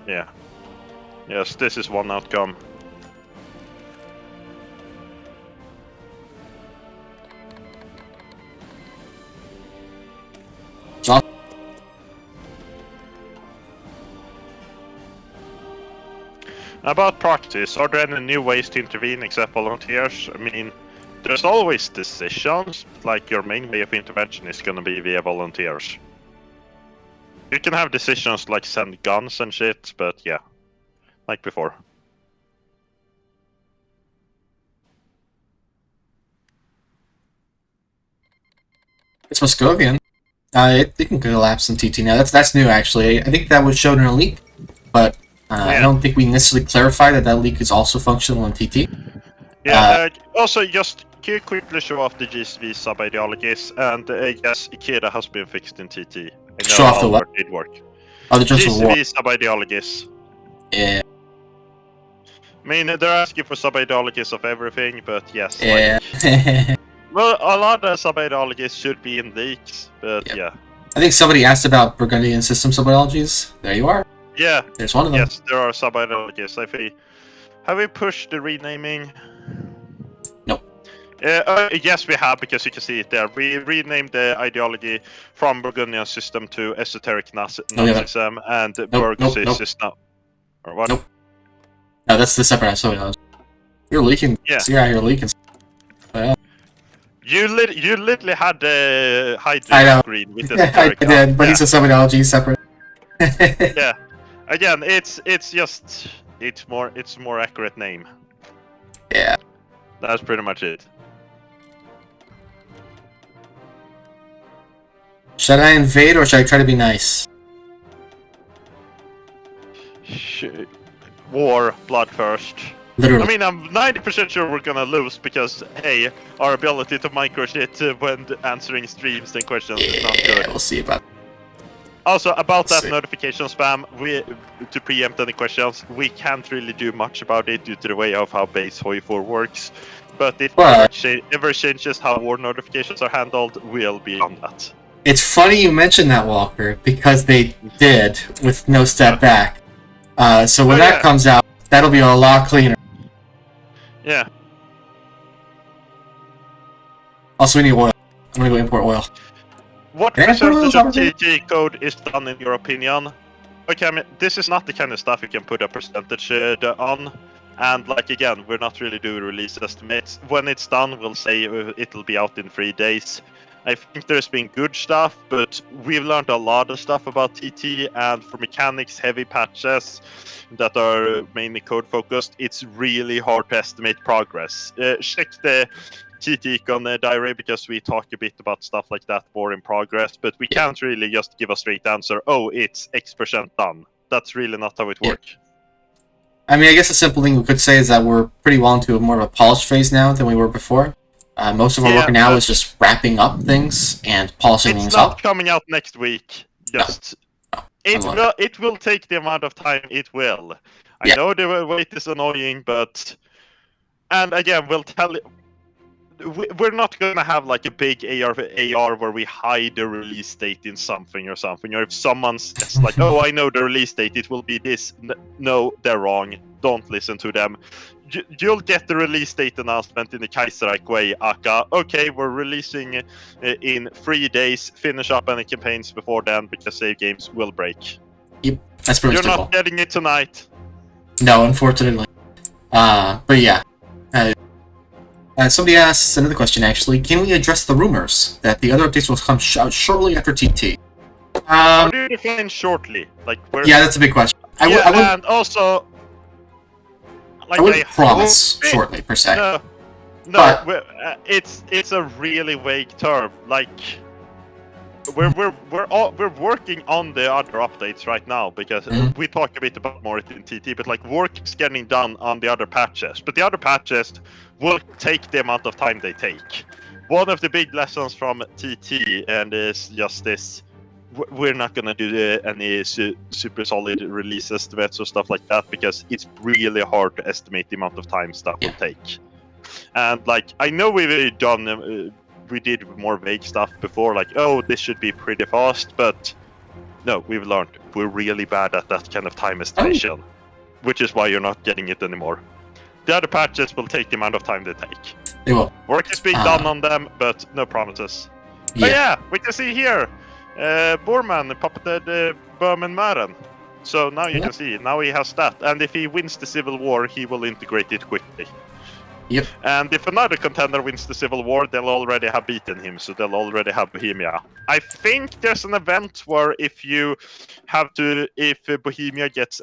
Yeah. Yes, this is one outcome. About practice, are there any new ways to intervene except volunteers? I mean, there's always decisions, like your main way of intervention is gonna be via volunteers. You can have decisions like send guns and shit, but yeah, like before. It's Moscovian. It can collapse in TT now. That's new, actually. I think that was shown in a leak, but I don't think we necessarily clarified that that leak is also functional in TT. Yeah, also just can you quickly show off the GSV sub-ideologies, and yes, Ikeda has been fixed in TT. I know Show off the what? it did work. Oh, the just war. GSV sub-ideologies. Yeah. I mean, they're asking for sub-ideologies of everything, but yes. Yeah. Like, well, a lot of sub-ideologies should be in leaks, but yeah. I think somebody asked about Burgundian system sub-ideologies. There you are. Yeah. There's one of them. Yes, there are sub-ideologies. Have we pushed the renaming? Nope. Yes, we have, because you can see it there. We renamed the ideology from Burgundian system to esoteric Nazism, and Burgundian system. Or what? Nope. No, that's the separate sub-ideology. You're leaking. Yeah. Yeah, you're leaking. You literally had the hydrogen screen with the esoteric. I did, but he's a sub-ideology separate. Yeah. Again, it's more accurate name. Yeah. That's pretty much it. Should I invade or should I try to be nice? War, blood first. Literally. I mean, I'm 90% sure we're gonna lose because, hey, our ability to micro shit when answering streams and questions is not good. We'll see about it. Also, about that notification spam, to preempt any questions, we can't really do much about it due to the way of how base HOI4 works. But if ever changes how war notifications are handled, we'll be on that. It's funny you mentioned that, Walker, because they did with no step back. So when that comes out, that'll be a lot cleaner. Yeah. Also, we need oil. I'm gonna go import oil. What percentage of TG code is done in your opinion? Okay, I mean, this is not the kind of stuff you can put a percentage on. And like again, we're not really doing release estimates. When it's done, we'll say it'll be out in 3 days. I think there's been good stuff, but we've learned a lot of stuff about TT, and for mechanics heavy patches that are mainly code focused, it's really hard to estimate progress. Check the TT Econ diary, because we talk a bit about stuff like that more in progress, but we can't really just give a straight answer, oh, it's X% done. That's really not how it works. I mean, I guess a simple thing we could say is that we're pretty well into more of a polished phase now than we were before. Most of our work now is just wrapping up things and polishing things up. It's not coming out next week. Just it will take the amount of time it will. I know the wait is annoying, but again, we'll tell you. We're not gonna have like a big AR where we hide the release date in something, or if someone's just like, oh, I know the release date, it will be this. No, they're wrong. Don't listen to them. You'll get the release date announcement in the Kaiserreich way, aka, okay, we're releasing in 3 days, finish up any campaigns before then, because save games will break. Yep, that's pretty You're not getting it tonight. No, unfortunately. But yeah. Somebody asks another question, actually. Can we address the rumors that the other updates will come out shortly after TT? How do you define shortly? Like, where? Yeah, that's a big question. I Yeah, wouldn't, and also, like, I wouldn't promise hope- shortly, per se. No, But- it's a really vague term. Like, we're working on the other updates right now because we talk a bit about more in TT, but like work is getting done on the other patches. But the other patches will take the amount of time they take. One of the big lessons from TT and is just this: we're not gonna do any super solid release estimates or stuff like that because it's really hard to estimate the amount of time stuff will take. And like, I know we've done. We did more vague stuff before, like, oh, this should be pretty fast, but no, we've learned we're really bad at that kind of time estimation, which is why you're not getting it anymore. The other patches will take the amount of time they take. They will. Work is being done on them, but no promises. But yeah, we can see here, Borman puppeted Berman Maren. So now you can see, now he has that, and if he wins the Civil War, he will integrate it quickly. Yep. And if another contender wins the Civil War, they'll already have beaten him, so they'll already have Bohemia. I think there's an event where if Bohemia gets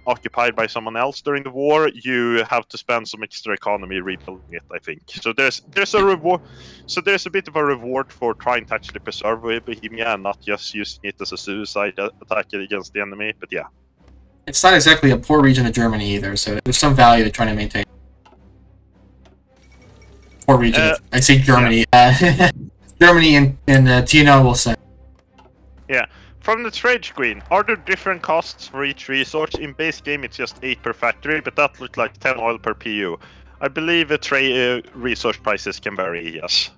occupied by someone else during the war, you have to spend some extra economy rebuilding it, I think. So there's a reward. So there's a bit of a reward for trying to actually preserve Bohemia and not just using it as a suicide attack against the enemy. But yeah, it's not exactly a poor region of Germany either, so there's some value to trying to maintain. Poor region. I say Germany. Yeah. Germany and TNO will say. Yeah. From the trade screen, are there different costs for each resource? In base game, it's just 8 per factory, but that looks like 10 oil per PU. I believe the resource prices can vary, yes.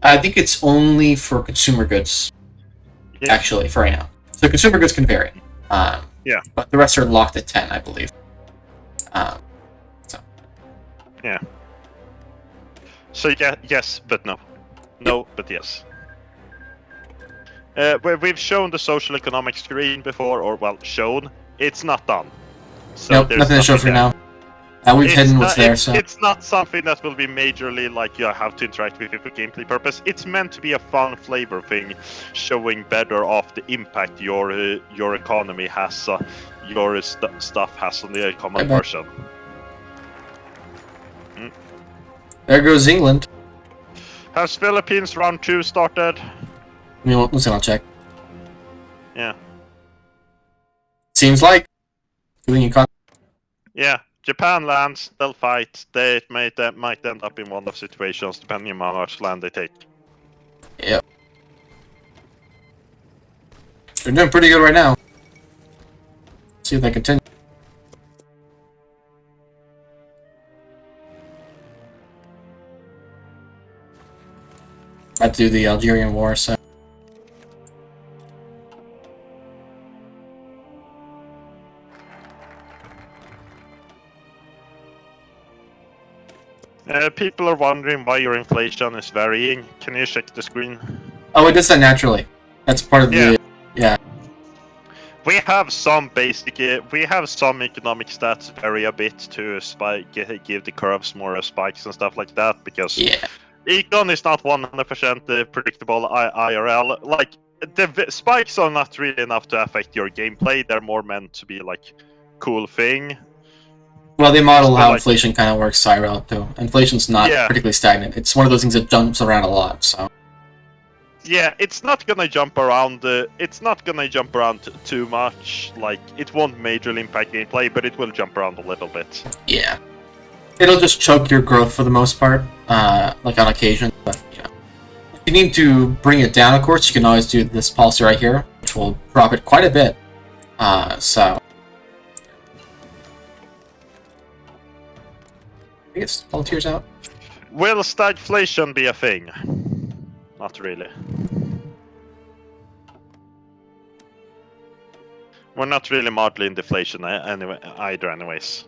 I think it's only for consumer goods, actually, for right now. So consumer goods can vary. Yeah. But the rest are locked at 10, I believe. Yeah. So yeah, yes, but no. No, but yes. We've shown the social economic screen before, or well, shown. It's not done. So nope, there's nothing to show for now. We've hidden what's there, so... It's not something that will be majorly like you have to interact with it for gameplay purpose. It's meant to be a fun flavor thing, showing better off the impact your economy has, your stuff has on the common person. There goes England. Has Philippines round 2 started? I mean, listen, I'll check. Yeah. Seems like. Doing econ. Yeah. Japan lands, they'll fight. They might end up in one of situations, depending on how much land they take. Yep. They're doing pretty good right now. See if they continue. About to do the Algerian War, so... People are wondering why your inflation is varying. Can you check the screen? Oh, it does that naturally. That's part of the... Yeah. We have some basic... we have some economic stats vary a bit to give the curves more spikes and stuff like that, because... Yeah. Econ is not 100% predictable IRL. Like, the spikes are not really enough to affect your gameplay. They're more meant to be, like, cool thing. Well, they model how inflation kind of works IRL, too. Inflation's not particularly stagnant. It's one of those things that jumps around a lot, so... Yeah, it's not gonna jump around. It's not gonna jump around too much. Like, it won't majorly impact gameplay, but it will jump around a little bit. Yeah. It'll just choke your growth for the most part, like on occasion, but, you know. If you need to bring it down, of course, you can always do this policy right here, which will drop it quite a bit. So... I guess volunteers out. Will stagflation be a thing? Not really. We're not really modeling deflation anyway, either, anyways.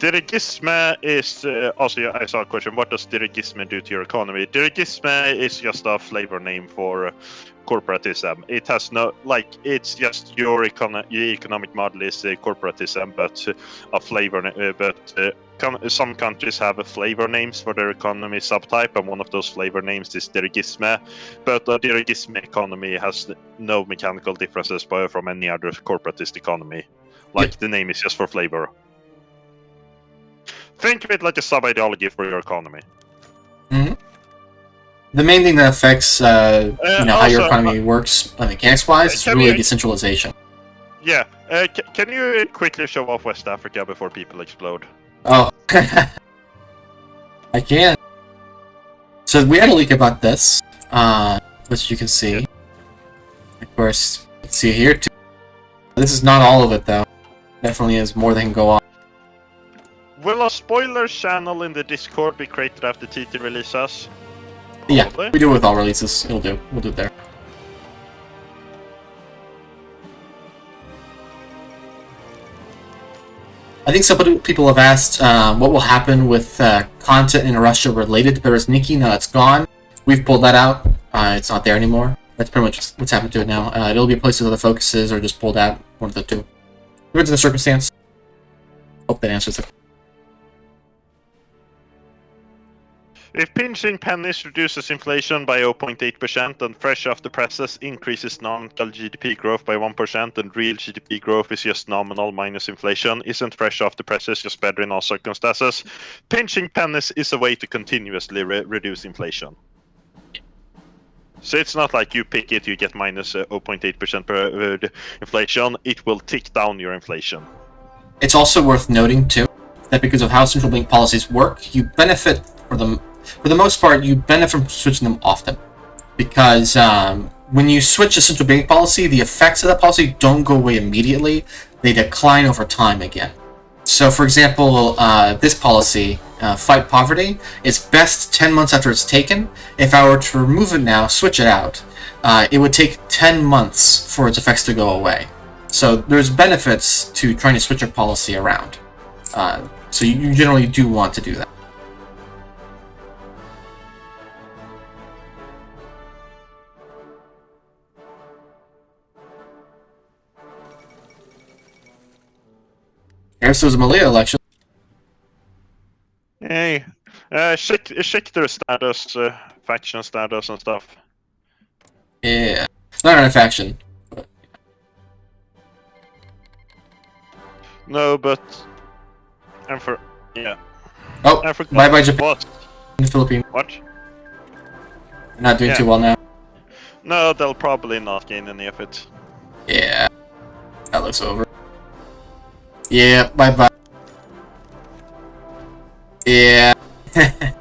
Deregisme is also. I saw a question. What does Deregisme do to your economy? Deregisme is just a flavor name for corporatism. It has no It's just your economic model is corporatism, but a flavor. Some countries have flavor names for their economy subtype, and one of those flavor names is Deregisme. But the Deregisme economy has no mechanical differences from any other corporatist economy. The name is just for flavor. Think of it like a sub-ideology for your economy. Mm-hmm. The main thing that affects, how your economy works, mechanics-wise, is really decentralization. Yeah. Can you quickly show off West Africa before people explode? Oh. I can. So we had a leak about this, which you can see. Yeah. Of course, you can see here too. This is not all of it, though. Definitely is more than can go on. Will a spoiler channel in the Discord be created after TT releases? Yeah, we do it with all releases. It'll do. We'll do it there. I think some people have asked what will happen with content in Russia related to Deregisme. Now it's gone. We've pulled that out. It's not there anymore. That's pretty much what's happened to it now. It'll be places where the focuses or just pulled out. One of the two. Depends on the circumstance. Hope that answers it. If pinching pennies reduces inflation by 0.8% and fresh off the presses increases nominal GDP growth by 1% and real GDP growth is just nominal minus inflation, isn't fresh off the presses just better in all circumstances? Pinching pennies is a way to continuously reduce inflation. So it's not like you pick it, you get minus 0.8% per inflation, it will tick down your inflation. It's also worth noting, too, that because of how central bank policies work, you benefit for the most part, you benefit from switching them often. Because when you switch a central bank policy, the effects of that policy don't go away immediately. They decline over time again. So, for example, this policy, Fight Poverty, is best 10 months after it's taken. If I were to remove it now, switch it out, it would take 10 months for its effects to go away. So there's benefits to trying to switch your policy around. So you generally do want to do that. Here's the Malia election. Hey, check their status, faction status and stuff. Yeah, it's not on a faction. But... No, but yeah. Oh, bye Japan. What? In the Philippines. What? They're not doing too well now. No, they'll probably not gain any of it. Yeah, that looks over. Yeah, bye. Yeah. I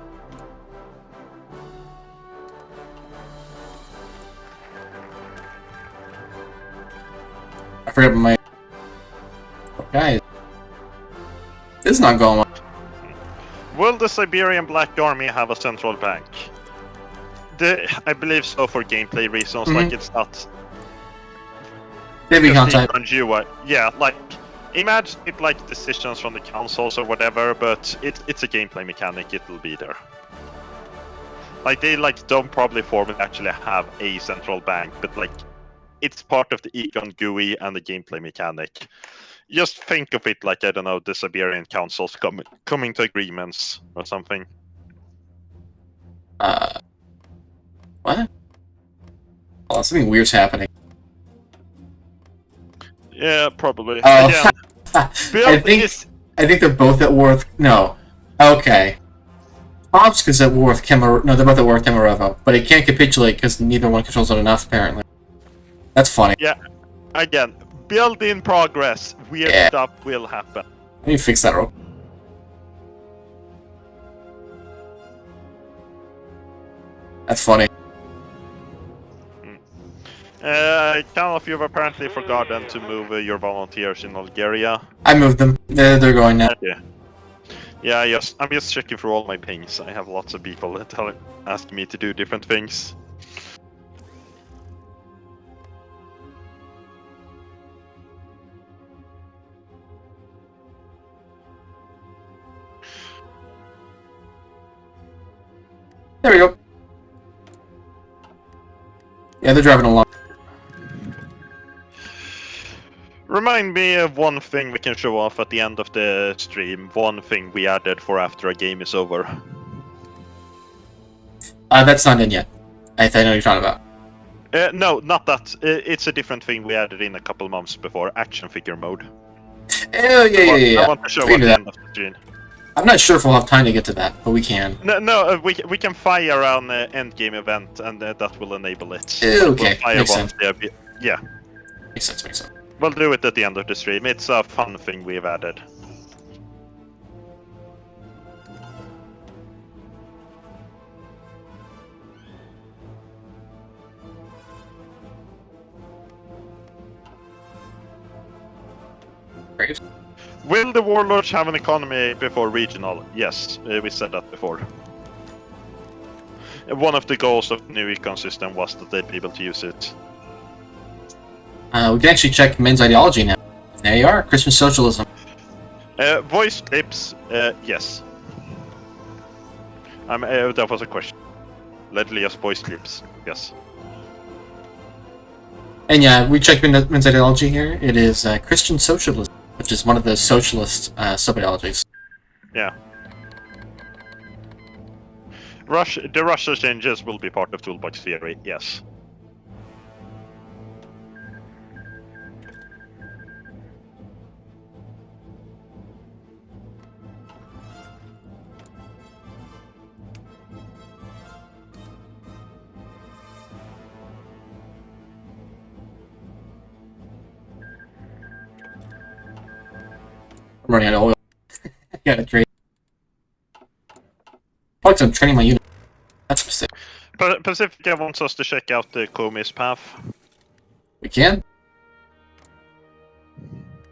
forgot my... Guys. This is not going well. Will the Siberian Black Army have a central bank? I believe so for gameplay reasons, like it's not... Maybe Econ Yeah, like... Imagine it like decisions from the councils or whatever, but it's a gameplay mechanic, it'll be there. Like, they don't probably formally actually have a central bank, but it's part of the Econ Gui and the gameplay mechanic. Just think of it like, I don't know, the Siberian councils coming to agreements or something. What? Oh, something weird's happening. Yeah, probably. Oh, I think they're both at war with... No. Okay. Tomska's at war with Kemerovo. No, they're both at war with Kemerovo. But it can't capitulate because neither one controls it enough, apparently. That's funny. Yeah. Again, build in progress. Weird stuff will happen. Let me fix that real quick. That's funny. Calph, you've apparently forgotten to move your volunteers in Algeria. I moved them. They're going now. Yeah, I'm just checking through all my pings. I have lots of people asking me to do different things. Yeah, they're driving along. Remind me of one thing we can show off at the end of the stream. One thing we added for after a game is over. That's not in yet. I know what you're talking about. No, not that. It's a different thing we added in a couple months before. Action figure mode. Oh, yeah. I want to show We at can do the that. end of the stream. I'm not sure if we'll have time to get to that, but we can. No, we can fire on the end game event, and that will enable it. Okay, We'll fire makes once sense. yeah, Makes sense. we'll do it at the end of the stream. It's a fun thing we've added. Great. Will the Warlords have an economy before regional? Yes, we said that before. One of the goals of the new econ system was that they'd be able to use it. We can actually check men's ideology now. There you are, Christian socialism. Voice clips, yes. That was a question. Ledlia's voice clips, yes. And yeah, we checked men's ideology here. It is Christian socialism, which is one of the socialist sub-ideologies. Yeah. The Russia changes will be part of Toolbox Theory, yes. I'm running out of oil. I gotta trade. Probably I'm training my unit. That's a mistake. Pacifica wants us to check out the Economies path. We can.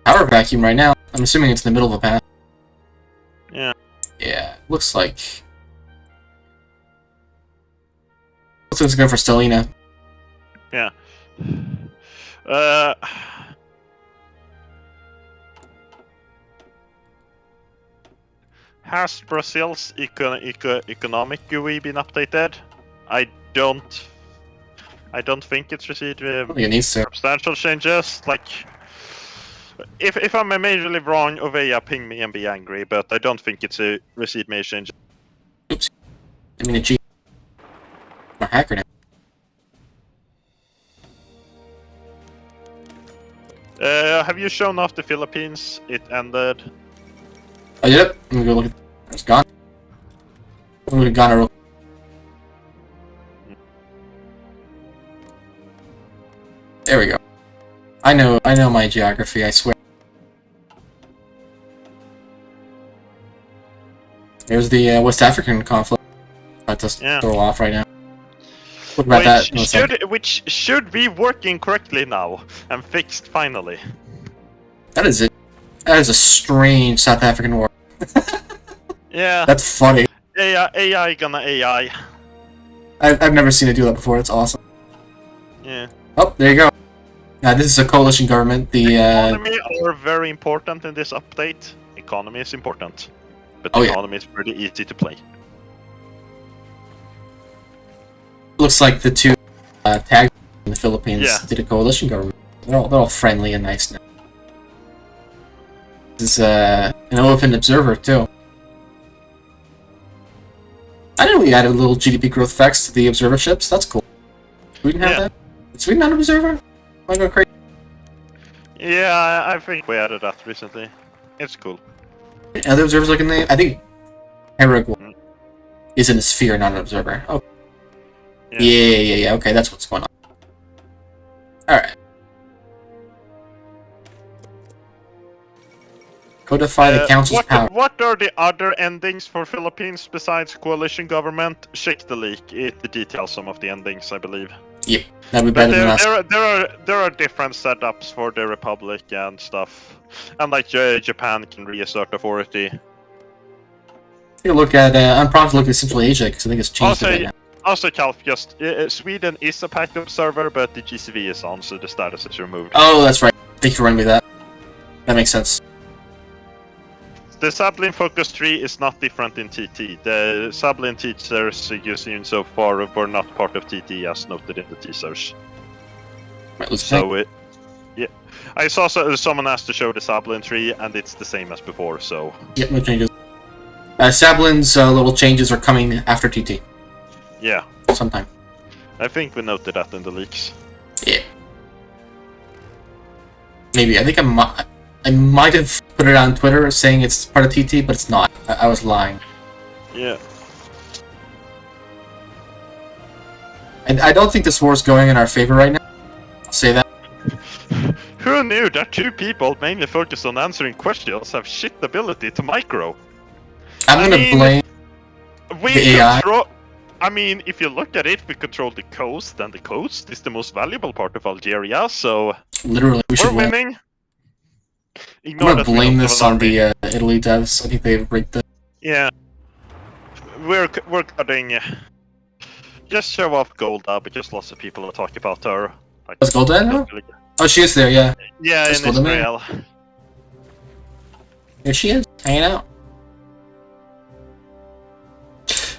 Power vacuum right now. I'm assuming it's in the middle of a path. Yeah. Yeah, looks like... Looks like it's going for Stelina. Yeah. Has Brazil's economic GUI been updated? I don't think it's received I think it needs to. substantial changes. Like, if I'm majorly wrong, Ovea ping me and be angry, but I don't think it's a received major change. Oops. I mean a G. I'm a hacker now. Have you shown off the Philippines? It ended. Oh, yep. I'm gonna go look at it's gone. I'm gonna Ghana real. There we go. I know my geography, I swear. There's the West African conflict. That doesn't throw off right now. What about that? Which should be working correctly now and fixed finally. That is it. That is a strange South African war. Yeah. That's funny. AI gonna AI. I've never seen it do that before. It's awesome. Yeah. Oh, there you go. This is a coalition government. The economy are very important in this update. Economy is important, but the economy is pretty easy to play. Looks like the two tags in the Philippines did a coalition government. They're all friendly and nice now. This is an open observer too. I know we added little GDP growth effects to the observerships. That's cool. Sweden have that? Did Sweden not an observer? Am I going crazy? Yeah, I think we added that recently. It's cool. Other observers like in the... I think Paraguay is in a sphere, not an observer. Oh. Yeah. Okay, that's what's going on. Alright. Codify the council's power. What are the other endings for Philippines besides coalition government? Check the leak. It details some of the endings, I believe. Yep, that'd be better than us. There are different setups for the Republic and stuff. And like Japan can reassert authority. You look at unprompted look at Central Asia because I think it's changed a bit now. Also, Calph, just Sweden is a packed observer, but the GCV is on, so the status is removed. Oh, that's right. Thank you for running me that. That makes sense. the Sublin focus tree is not different in TT. The Sublin teasers you've seen so far were not part of TT as noted in the teasers. Right, let's So it, yeah, I saw someone asked to show the Sublin tree, and it's the same as before. So Yep, no changes. Sablin's little changes are coming after TT yeah, sometime. I think we noted that in the leaks. Yeah. Maybe. I think I might have put it on Twitter saying it's part of TT, but it's not. I was lying. Yeah. And I don't think this war is going in our favor right now. I'll say that. Who knew that two people mainly focused on answering questions have shit ability to micro? I'm gonna blame We the AI. control. I mean, if you look at it, we control the coast, and the coast is the most valuable part of Algeria. So Literally, we we're should win. winning. I'm Ignore gonna that we blame don't have this an on army. the Italy devs. I think they've rigged it. Yeah, we're cutting. Just show off Golda, because lots of people are talking about her. Like, Is Golda now? Oh, she is there, yeah. yeah, That's in Golda, man. Israel. Here she is, hanging out.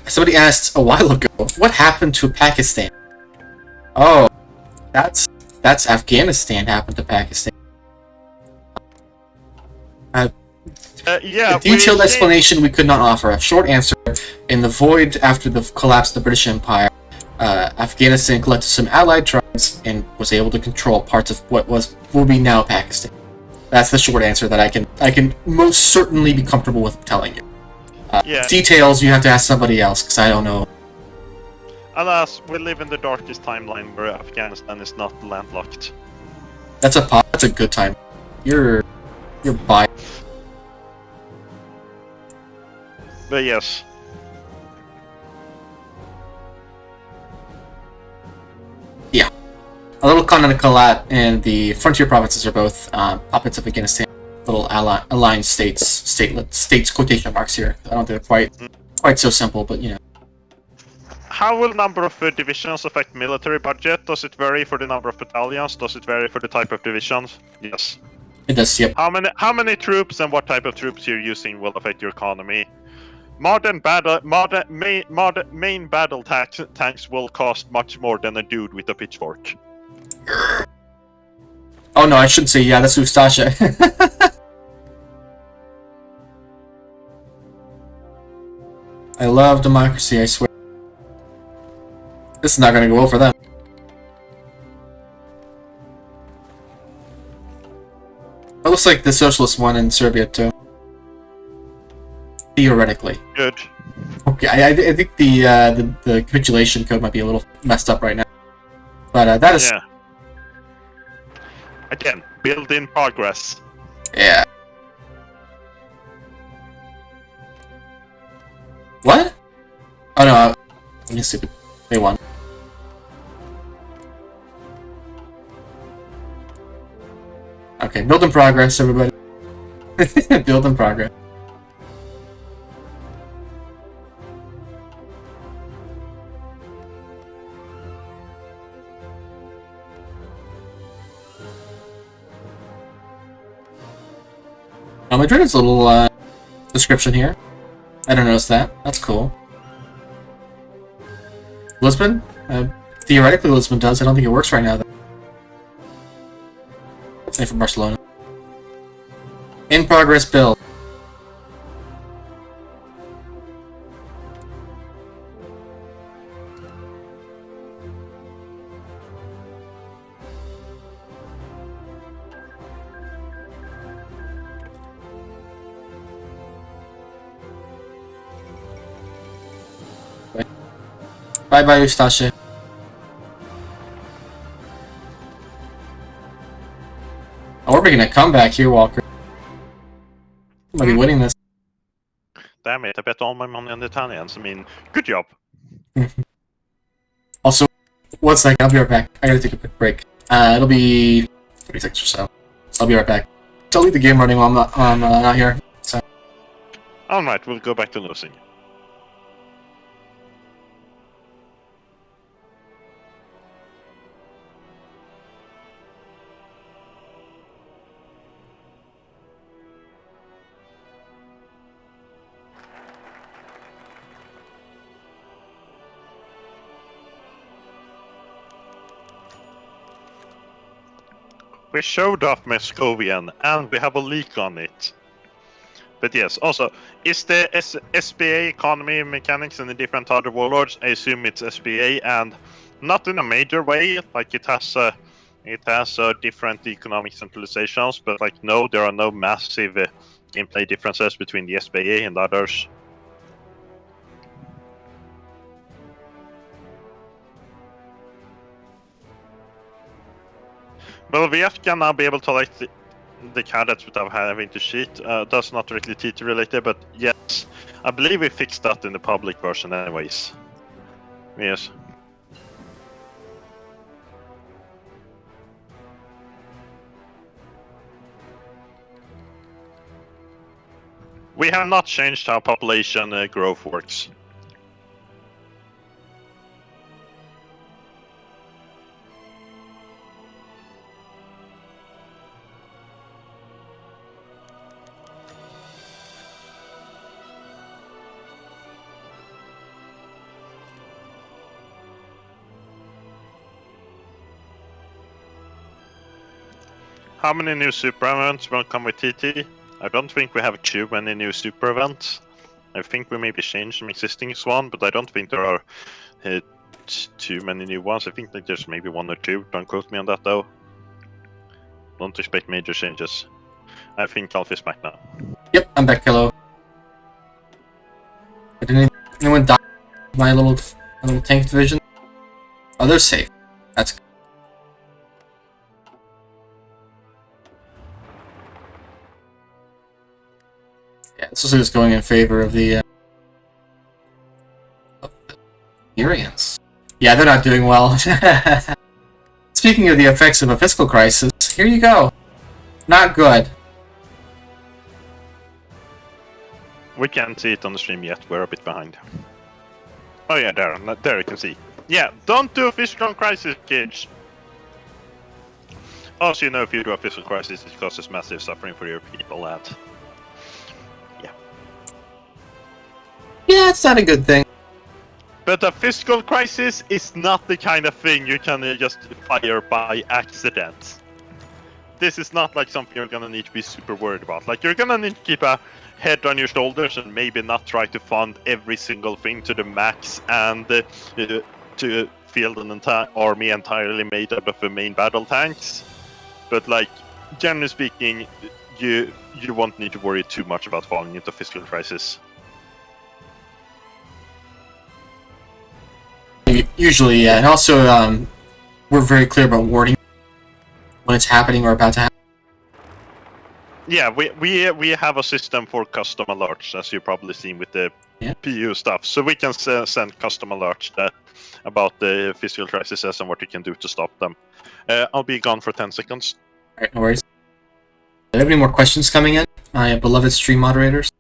Somebody asked a while ago, what happened to Pakistan? Oh, that's Afghanistan happened to Pakistan. Yeah, A detailed explanation we could not offer. A short answer: in the void after the collapse of the British Empire, Afghanistan collected some allied tribes and was able to control parts of what will be now Pakistan. That's the short answer that I can most certainly be comfortable with telling you. Yeah. Details you have to ask somebody else because I don't know. Alas, we live in the darkest timeline where Afghanistan is not landlocked. That's a good time. You're biased. But yes. A little Khanate Kalat and the frontier provinces are both puppets of Afghanistan. Little aligned states quotation marks here. I don't think they're quite so simple, but you know. How will number of divisions affect military budget? Does it vary for the number of battalions? Does it vary for the type of divisions? Yes. It does. Yep. How many troops and what type of troops you're using will affect your economy. Main battle tanks will cost much more than a dude with a pitchfork. Oh no, I shouldn't say yeah. That's Ustasha. I love democracy. I swear. This is not going to go well for them. It looks like the socialist one in Serbia too. Theoretically. Good. Okay, I think the capitulation code might be a little messed up right now. But that is... Yeah. Again, build in progress. Yeah. What? Oh no, I'm stupid. They won. Okay, build in progress, everybody. Build in progress. Oh, Madrid has a little description here. I don't notice that. That's cool. Lisbon? Theoretically, Lisbon does. I don't think it works right now, though. Same for Barcelona. In progress build. Bye-bye, Ustasha. Oh, we're making a comeback here, Walker. Might be winning this. Damn it, I bet all my money on the Italians. I mean, good job. Also, one second, I'll be right back. I gotta take a quick break. It'll be 30 seconds or so. So I'll be right back. So I'll leave the game running while I'm not here. So. Alright, we'll go back to losing. We showed off Moscovian, and we have a leak on it. But yes, also, is the SBA economy mechanics any different to other warlords? I assume it's SBA, and not in a major way. Like it has different economic centralizations, but like no, there are no massive gameplay differences between the SBA and others. Well, VF can now be able to like the cadets without having to cheat. That's not directly TT related, but yes, I believe we fixed that in the public version anyways. Yes. We have not changed how population growth works. How many new super events will come with TT? I don't think we have too many new super events. I think we maybe changed some existing one, but I don't think there are too many new ones. I think like there's maybe one or two. Don't quote me on that though. Don't expect major changes. I think Calph is back now. Yep, I'm back. Hello. Did anyone die? My little tank division. Oh, they're safe. That's good. Yeah, this is just going in favor of the Iberians. Yeah, they're not doing well. Speaking of the effects of a fiscal crisis, here you go. Not good. We can't see it on the stream yet. We're a bit behind. Oh yeah, there you can see. Yeah, don't do a fiscal crisis, kids. Also, you know, if you do a fiscal crisis, it causes massive suffering for your people. Yeah, it's not a good thing. But a fiscal crisis is not the kind of thing you can just fire by accident. This is not like something you're gonna need to be super worried about. Like, you're gonna need to keep a head on your shoulders and maybe not try to fund every single thing to the max and to field an entire army entirely made up of the main battle tanks. But like, generally speaking, you won't need to worry too much about falling into fiscal crisis. Usually, yeah, and also we're very clear about warning when it's happening or about to happen. Yeah, we have a system for custom alerts, as you've probably seen with the PU stuff. So we can send custom alerts about the fiscal crises and what you can do to stop them. I'll be gone for 10 seconds. Alright, no worries. Do you have any more questions coming in, my beloved stream moderators?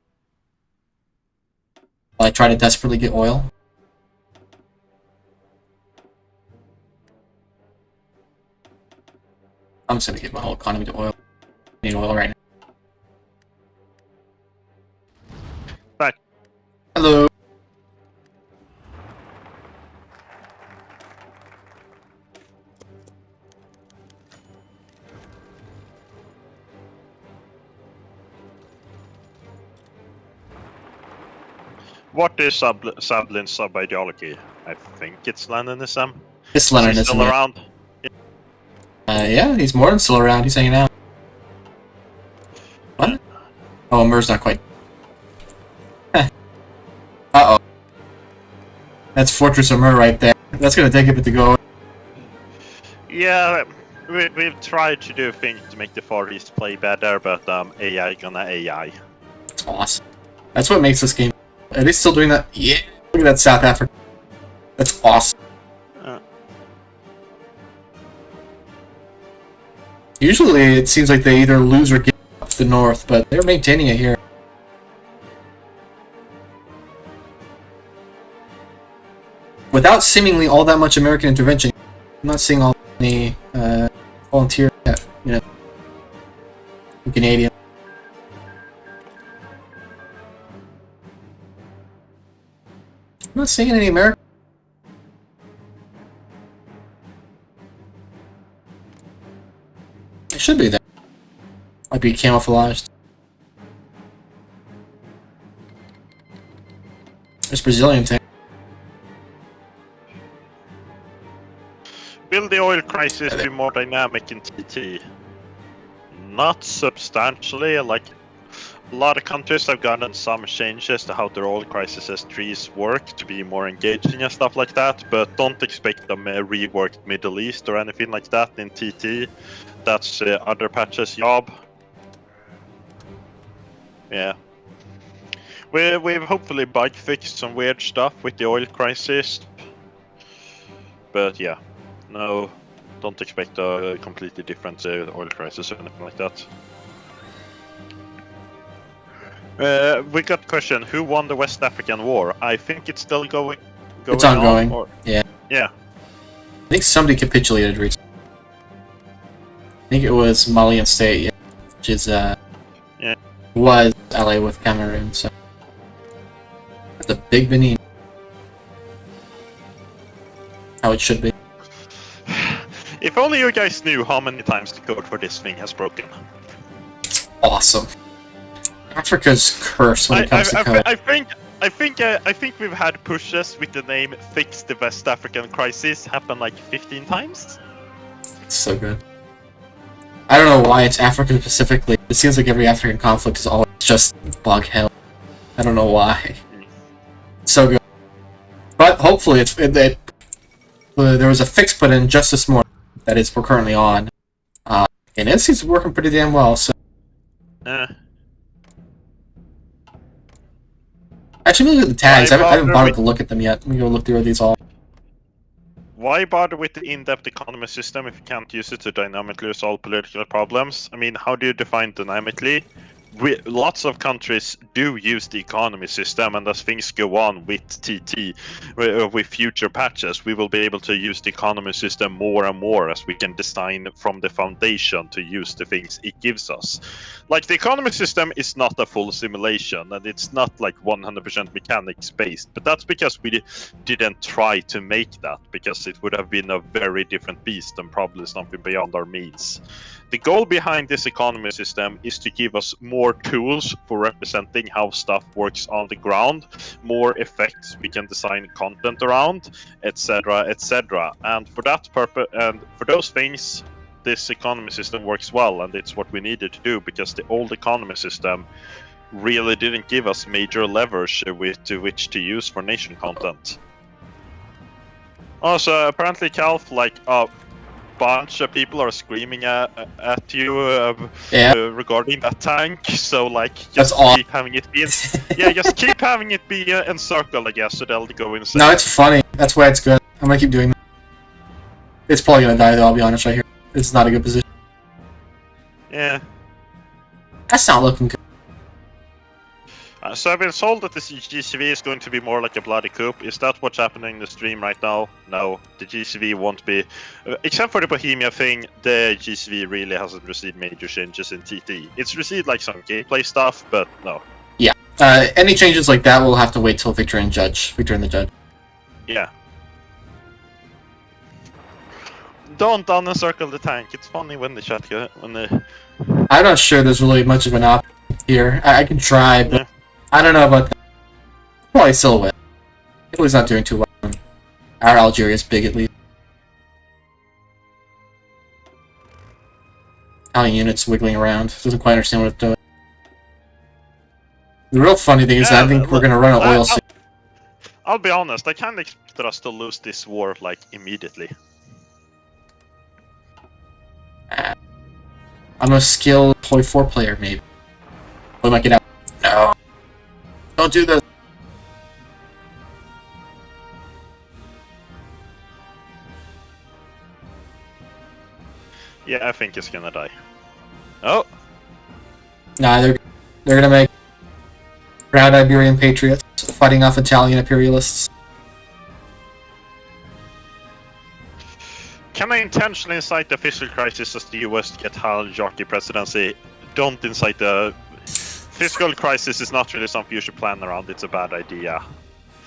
While I try to desperately get oil. I'm just gonna get my whole economy to oil. I need oil right now. Back. Hello. What is Sablin's sub-ideology? I think it's Leninism. It's Is he Leninism. still around? Yeah, he's more than still around. He's hanging out. What? Oh, Mur's not quite. Uh-oh. That's Fortress of Mur right there. That's gonna take a bit to go. Yeah, we've tried to do things to make the Far East play better, but AI gonna AI. That's awesome. That's what makes this game. Are they still doing that? Yeah. Look at that South Africa. That's awesome. Usually it seems like they either lose or give up the North, but they're maintaining it here. Without seemingly all that much American intervention, I'm not seeing all any volunteer, Canadian. I'm not seeing any American. It should be there. Might be camouflaged. There's Brazilian tank. Will the oil crisis be more dynamic in TT? Not substantially, like a lot of countries have gotten some changes to how their oil crisis trees work to be more engaging and stuff like that, but don't expect them reworked Middle East or anything like that in TT. That's other patches job. Yeah. We've hopefully bug fixed some weird stuff with the oil crisis. But yeah, no, don't expect a completely different oil crisis or anything like that. We got a question, who won the West African War? I think it's still going It's ongoing. On, Yeah. Yeah. I think somebody capitulated recently. I think it was Malian State, yeah, which is, was LA with Cameroon, so. That's a big Benin. How it should be. If only you guys knew how many times the code for this thing has broken. Awesome. Africa's cursed when it comes to code. I think we've had pushes with the name "Fix the West African Crisis" happen like 15 times. It's so good. I don't know why it's Africa specifically. It seems like every African conflict is always just bug hell. I don't know why. It's so good. But hopefully there was a fix put in just this morning. That is, we're currently on. And it seems to be working pretty damn well, so... Actually, look at the tags. I haven't bothered to look at them yet. Let me go look through these all. Why bother with the in-depth economy system if you can't use it to dynamically resolve political problems? I mean, how do you define dynamically? Lots of countries do use the economy system, and as things go on with TT, with future patches, we will be able to use the economy system more and more as we can design from the foundation to use the things it gives us. Like, the economy system is not a full simulation, and it's not like 100% mechanics based, but that's because we didn't try to make that, because it would have been a very different beast and probably something beyond our means. The goal behind this economy system is to give us more tools for representing how stuff works on the ground, more effects we can design content around, etc., etc. And for that purpose, and for those things, this economy system works well, and it's what we needed to do, because the old economy system really didn't give us major levers with which to use for nation content. Also, apparently Calph, like, bunch of people are screaming at you regarding that tank, so like just keep having it be just keep having it be encircled, I guess, so they'll go insane. No, it's funny. That's why it's good. I'm gonna keep doing that. It's probably gonna die though, I'll be honest right here. It's not a good position. Yeah. That's not looking good. So I've been told that the GCV is going to be more like a bloody coup. Is that what's happening in the stream right now? No, the GCV won't be... except for the Bohemia thing, the GCV really hasn't received major changes in TT. It's received like some gameplay stuff, but no. Yeah. Any changes like that will have to wait till Victor and the Judge. Yeah. Don't unencircle the tank. It's funny when the chat I'm not sure there's really much of an option here. I can try, but... Yeah. I don't know about that. Probably still win. Italy's not doing too well. Our Algeria's big at least. Italian units wiggling around. Doesn't quite understand what it's doing. The real funny thing is I think we're gonna run an oil soon. I'll be honest, I can't expect us to lose this war, like, immediately. I'm a skilled Toy 4 player, maybe. We might get out. No! Don't do this! Yeah, I think it's gonna die. Oh! Nah, they're gonna make proud Iberian patriots fighting off Italian imperialists. Can I intentionally incite the official crisis as the US get Hal jockey presidency? Don't incite the... Fiscal crisis is not really something you should plan around, it's a bad idea.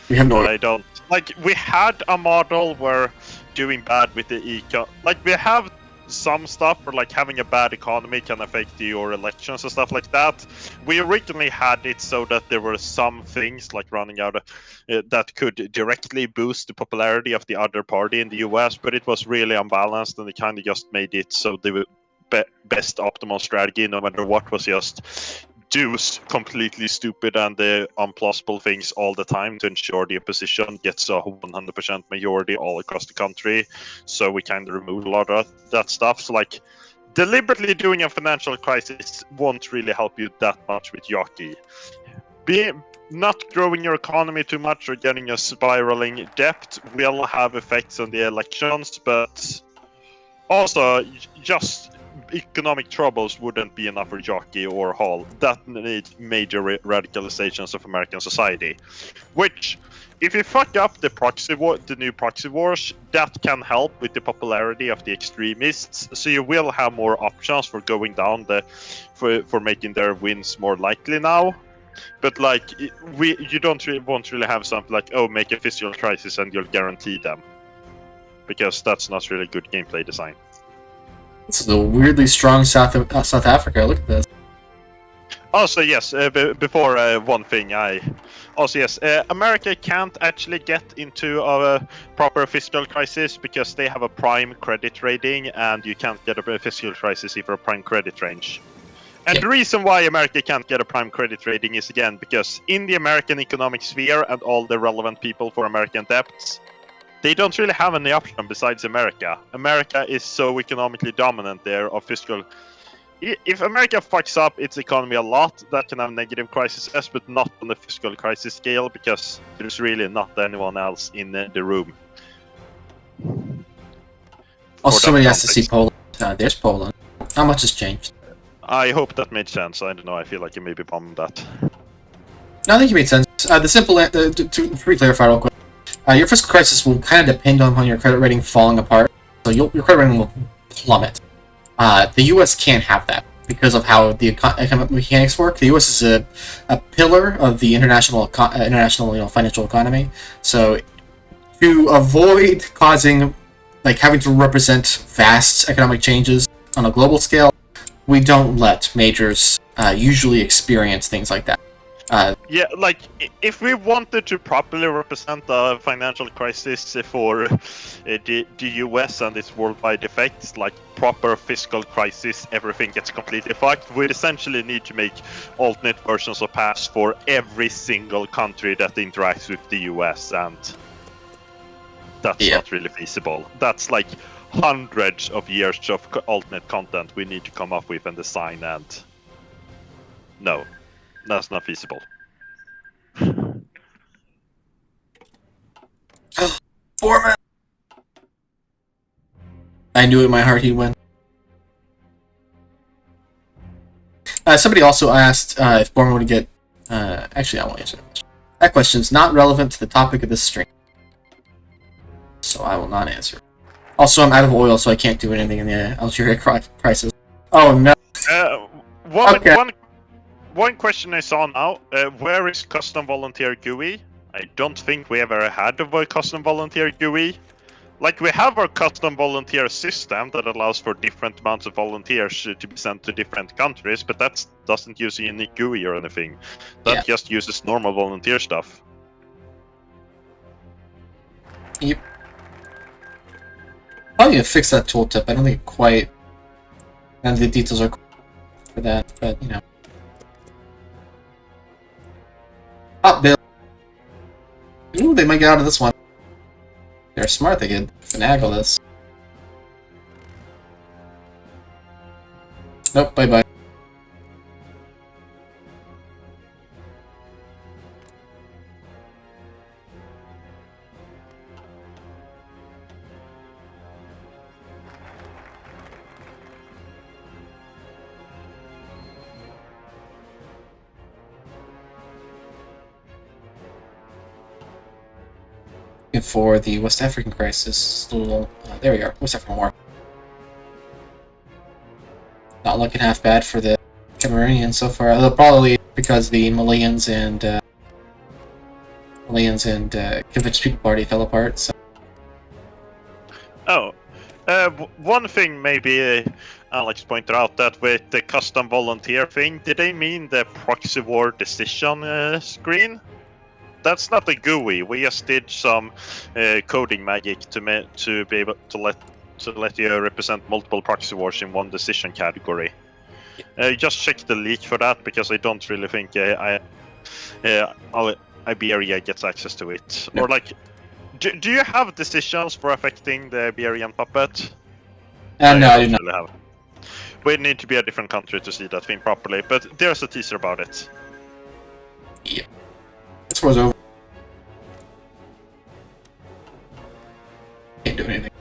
We have no... I don't... Like, we had a model where doing bad with the econ... Like, we have some stuff, or like having a bad economy can affect your elections and stuff like that. We originally had it so that there were some things like running out of, that could directly boost the popularity of the other party in the US, but it was really unbalanced, and it kind of just made it so the best optimal strategy, no matter what, was just do completely stupid and the unplausible things all the time to ensure the opposition gets a 100% majority all across the country. So we kind of removed a lot of that stuff. So like deliberately doing a financial crisis won't really help you that much with Yaki. Not growing your economy too much or getting a spiraling debt will have effects on the elections, but also just economic troubles wouldn't be enough for Jockey or Hall. That needs major radicalizations of American society. Which, if you fuck up the new proxy wars, that can help with the popularity of the extremists. So you will have more options for going down for making their wins more likely now. But like you won't really have something like, oh, make a fiscal crisis and you'll guarantee them, because that's not really good gameplay design. This is a weirdly strong South Africa. Look at this. Also, yes, before one thing, America can't actually get into a proper fiscal crisis because they have a prime credit rating, and you can't get a fiscal crisis if you're a prime credit range. And the reason why America can't get a prime credit rating is, again, because in the American economic sphere and all the relevant people for American debts, they don't really have any option besides America. America is so economically dominant there of fiscal. If America fucks up its economy a lot, that can have negative crises, but not on the fiscal crisis scale, because there's really not anyone else in the room. Also, somebody has to see Poland. There's Poland. How much has changed? I hope that made sense. I don't know. I feel like you maybe bombed that. No, I think you made sense. The simple to re-clarify real quick. Your fiscal crisis will kind of depend on your credit rating falling apart, so your credit rating will plummet. The U.S. can't have that because of how the economic mechanics work. The U.S. is a pillar of the international financial economy. So to avoid causing, like, having to represent vast economic changes on a global scale, we don't let majors usually experience things like that. Yeah, like, if we wanted to properly represent the financial crisis for the US and its worldwide effects, like proper fiscal crisis, everything gets completely fucked, we'd essentially need to make alternate versions of PASS for every single country that interacts with the US, and that's not really feasible. That's like hundreds of years of alternate content we need to come up with and design, and no. That's not feasible. Foreman! I knew in my heart he'd win. Somebody also asked if Borman would get... actually, I won't answer that question. That question's not relevant to the topic of this stream, so I will not answer. Also, I'm out of oil, so I can't do anything in the Algeria crisis. Oh, no. One question I saw now, where is custom volunteer GUI? I don't think we ever had a custom volunteer GUI. Like, we have our custom volunteer system that allows for different amounts of volunteers to be sent to different countries, but that doesn't use a unique GUI or anything. That just uses normal volunteer stuff. Yep. Probably gonna fix that tooltip. I don't think quite... And the details are for that, but, you know. Up, Bill. Ooh, they might get out of this one. They're smart, they could finagle this. Nope, bye-bye. For the West African crisis, there we are, West African War. Not looking half bad for the Cameroonians so far, although probably because the Malians and Convention People Party fell apart. So. Oh, One thing maybe Alex pointed out that with the custom volunteer thing, did they mean the proxy war decision screen? That's not a GUI. We just did some coding magic to be able to let you represent multiple proxy wars in one decision category. Just check the leak for that because I don't really think Iberia gets access to it. No. Or like, do you have decisions for affecting the Iberian puppet? No, I do not. Really have. We need to be a different country to see that thing properly, but there's a teaser about it. Yeah. This war's over. Can't do anything.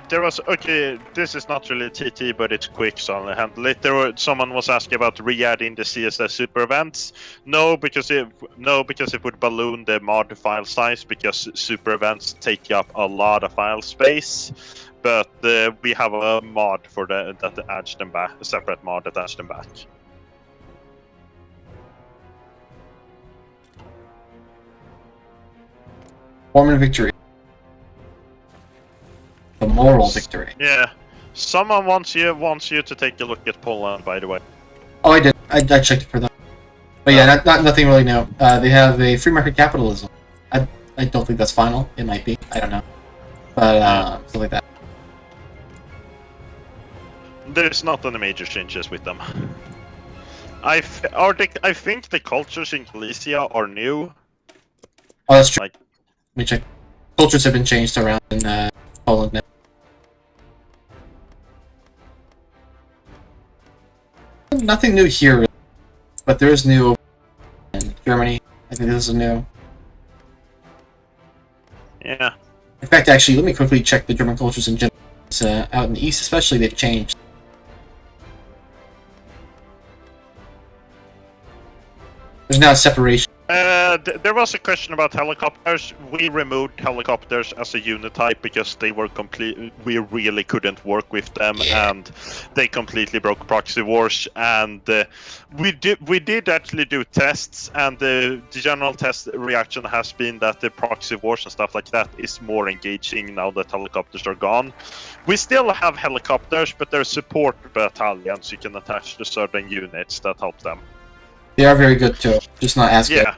There was this is not really TT, but it's quick, so I'll handle it. Someone was asking about re-adding the CSS super events. No, because it would balloon the mod file size because super events take up a lot of file space. But we have a mod for that adds them back, a separate mod that adds them back. Formative victory. The moral victory. Yeah. Someone wants you to take a look at Poland, by the way. Oh, I did. I checked it for them. But yeah, not nothing really new. They have a free market capitalism. I don't think that's final. It might be. I don't know. But something like that. There's not any major changes with them. I think the cultures in Galicia are new. Oh, that's true. Like, let me check. Cultures have been changed around in Poland now. Nothing new here, really. But there is new in Germany. I think this is new. yeah. In fact, actually, let me quickly check the German cultures in general. Out in the east, especially, they've changed. There's now a separation. There was a question about helicopters. We removed helicopters as a unit type because they were we really couldn't work with them, and they completely broke proxy wars. And we did actually do tests, and the general test reaction has been that the proxy wars and stuff like that is more engaging now that helicopters are gone. We still have helicopters, but they're support battalions you can attach to certain units that help them. They are very good too, just not as good. Yeah.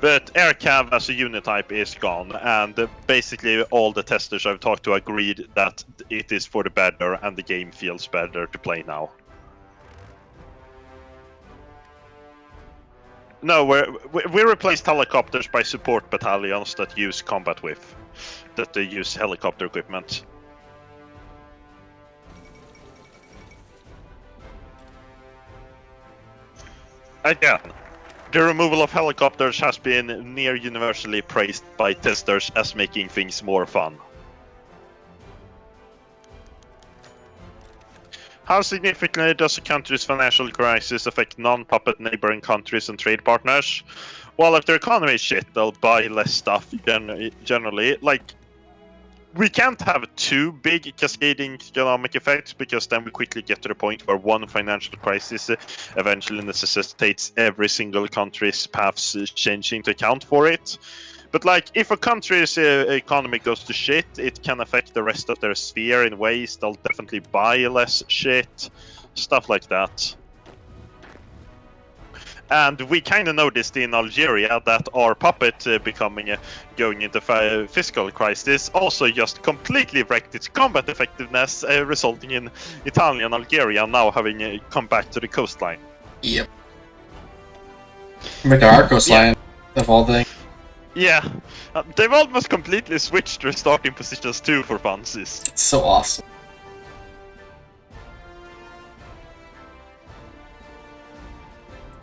But AirCav as a unit type is gone, and basically all the testers I've talked to agreed that it is for the better and the game feels better to play now. No, we replaced helicopters by support battalions that use combat with, that they use helicopter equipment. Again, the removal of helicopters has been near universally praised by testers as making things more fun. How significantly does a country's financial crisis affect non-puppet neighboring countries and trade partners? Well, if their economy is shit, they'll buy less stuff generally. Like, we can't have two big cascading economic effects because then we quickly get to the point where one financial crisis eventually necessitates every single country's paths changing to account for it. But like, if a country's economy goes to shit, it can affect the rest of their sphere in ways they'll definitely buy less shit, stuff like that. And we kind of noticed in Algeria that our puppet going into fiscal crisis also just completely wrecked its combat effectiveness, resulting in Italy and Algeria now having come back to the coastline. Yep. Make our coastline of all things. Yeah, they've almost completely switched their starting positions too for funsies. It's so awesome.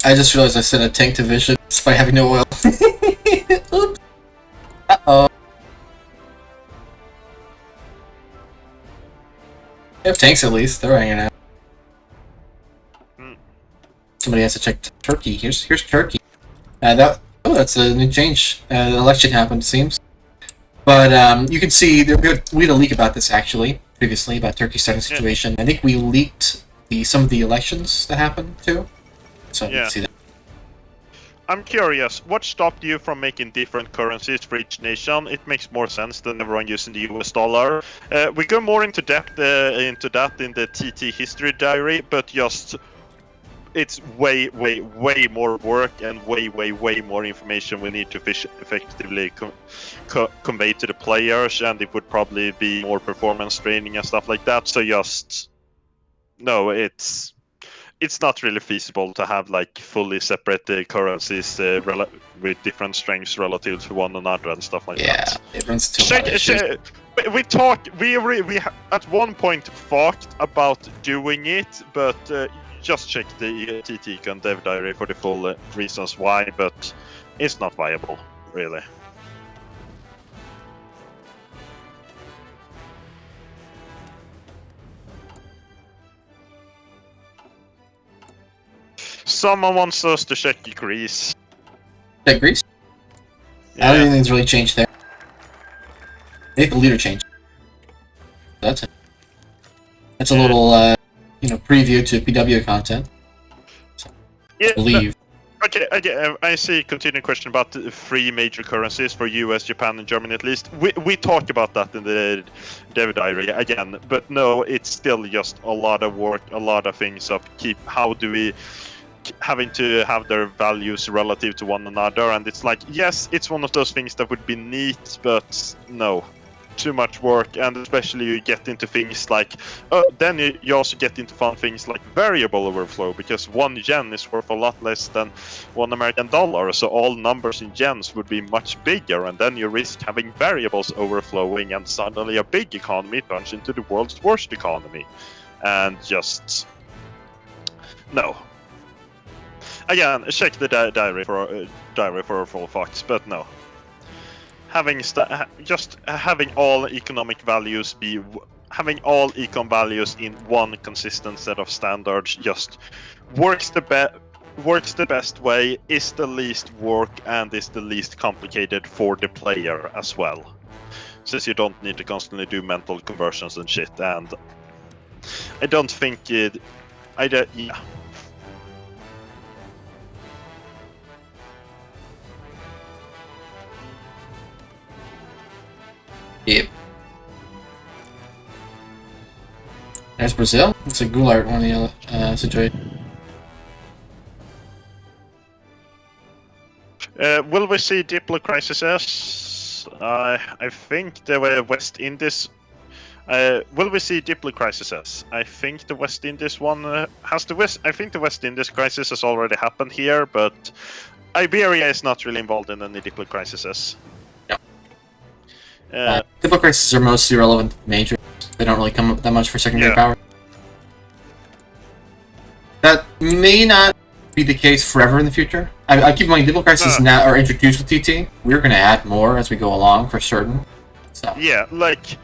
I just realized I sent a tank to Vision despite having no oil. Oops. Uh-oh. They have tanks at least. They're hanging out. Somebody has to check Turkey. Here's Turkey. That's a new change. The election happened, it seems. But you can see we had a leak about this actually previously about Turkey's starting situation. I think we leaked some of the elections that happened too. So you Yeah. can see that. I'm curious, what stopped you from making different currencies for each nation? It makes more sense than everyone using the US dollar. We go more into depth into that in the TT history diary, but just it's way more work and way more information we need to effectively convey to the players, and it would probably be more performance training and stuff like that. So just no, it's not really feasible to have like fully separate currencies with different strengths relative to one another and stuff like Yeah, that. it runs too much issues. We at one point talked about doing it, but just check the TT Econ Dev Diary for the full reasons why, but it's not viable, really. Someone wants us to check Greece. Check Greece? I don't Yeah. think anything's really changed there. I think the leader changed. That's it. That's a little, preview to PW content. Yeah, I believe. Okay, I see. Continuing question about the three major currencies for US, Japan, and Germany at least. We talk about that in the Dev Diary again, but no, it's still just a lot of work, a lot of things of how do we having to have their values relative to one another, and it's like, yes, it's one of those things that would be neat, but no, too much work, and especially you get into things like then you also get into fun things like variable overflow, because 1 yen is worth a lot less than $1 American, so all numbers in yens would be much bigger, and then you risk having variables overflowing, and suddenly a big economy turns into the world's worst economy, and just no. Again, check the diary for full facts, but no. Just having all economic values having all econ values in one consistent set of standards just works the best way, is the least work, and is the least complicated for the player as well, since you don't need to constantly do mental conversions and shit. And I don't think yeah. Yep. There's Brazil. It's a Goulart one of the situation. Will we see Diplo crises? I think the West Indies. Will we see Diplo crises? I think the West Indies one has the West. I think the West Indies crisis has already happened here, but Iberia is not really involved in any Diplo crises. Diplo crises are mostly relevant to majors. They don't really come up that much for secondary power. That may not be the case forever in the future. I keep in mind, Diplo crises now are introduced with TT. We're going to add more as we go along, for certain. So. Yeah, like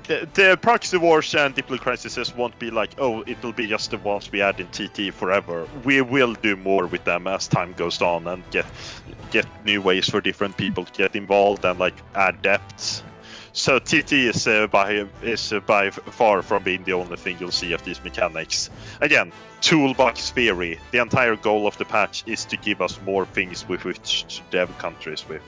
the proxy wars and Diplo crises won't be like, oh, it'll be just the ones we add in TT forever. We will do more with them as time goes on and get new ways for different people to get involved and like add depths. So TT is by far from being the only thing you'll see of these mechanics. Again, Toolbox Theory. The entire goal of the patch is to give us more things with which to dev countries with.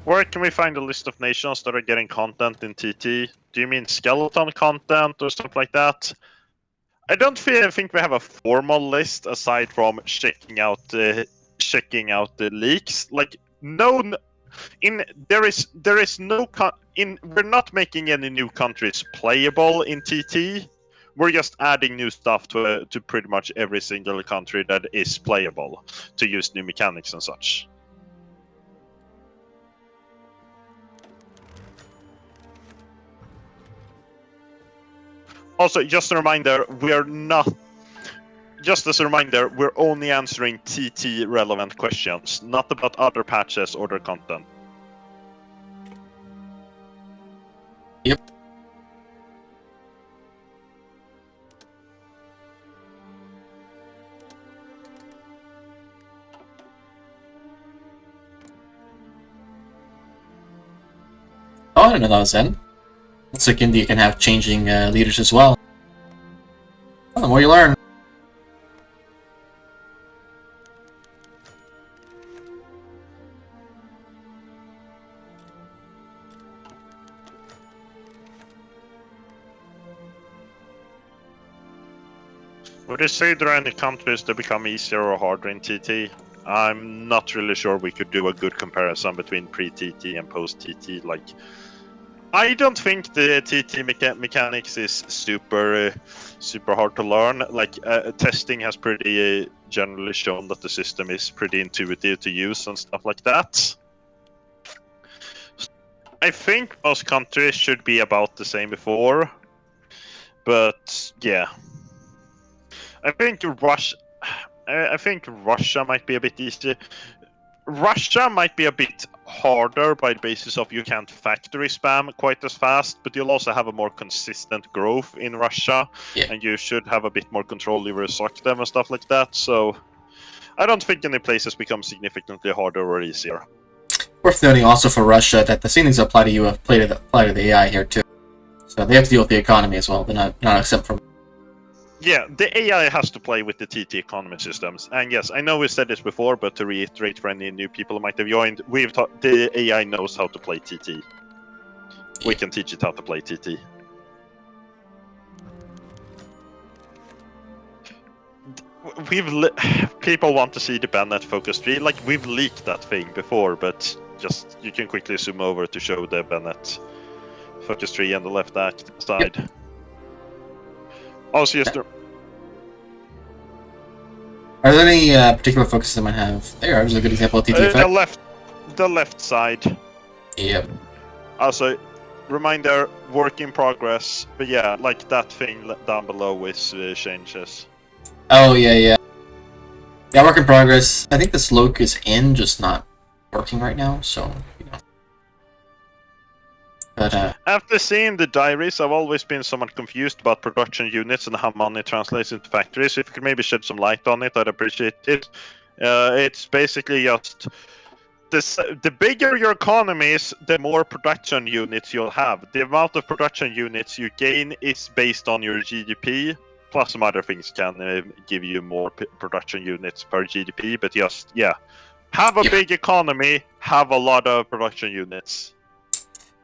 Where can we find a list of nations that are getting content in TT? Do you mean skeleton content or stuff like that? I don't think we have a formal list aside from checking out the leaks. Like we're not making any new countries playable in TT. We're just adding new stuff to pretty much every single country that is playable to use new mechanics and such. Also, just a reminder, we're only answering TT relevant questions, not about other patches or their content. Yep. Oh, I didn't know that was in. like India can have changing leaders as well. Well, the more you learn. Would you say there are any countries that become easier or harder in TT? I'm not really sure we could do a good comparison between pre-TT and post-TT. Like, I don't think the TT mechanics is super hard to learn. Like, testing has pretty generally shown that the system is pretty intuitive to use and stuff like that. I think most countries should be about the same before, but yeah. I think Russia might be a bit easier. Russia might be a bit harder by the basis of you can't factory spam quite as fast, but you'll also have a more consistent growth in Russia, and you should have a bit more control over stock them and stuff like that. So I don't think any places become significantly harder or easier. Worth noting also for Russia that the same things apply to you apply to the AI here too. So they have to deal with the economy as well, but not except for. Yeah, the AI has to play with the TT economy systems. And yes, I know we said this before, but to reiterate for any new people who might have joined, the AI knows how to play TT. We can teach it how to play TT. People want to see the Bennett focus tree. Like, we've leaked that thing before, but just you can quickly zoom over to show the Bennett focus tree on the left side. Yep. Also, just are there any particular focuses I might have? There's a good example of TT effect. The left side. Yep. Also, reminder, work in progress. But yeah, like that thing down below with changes. Oh yeah. Yeah, work in progress. I think this loc is in, just not working right now. So you know. But after seeing the diaries, I've always been somewhat confused about production units and how money translates into factories. If you could maybe shed some light on it, I'd appreciate it. It's basically just the bigger your economy is, the more production units you'll have. The amount of production units you gain is based on your GDP, plus some other things can give you more production units per GDP. But just have a big economy, have a lot of production units.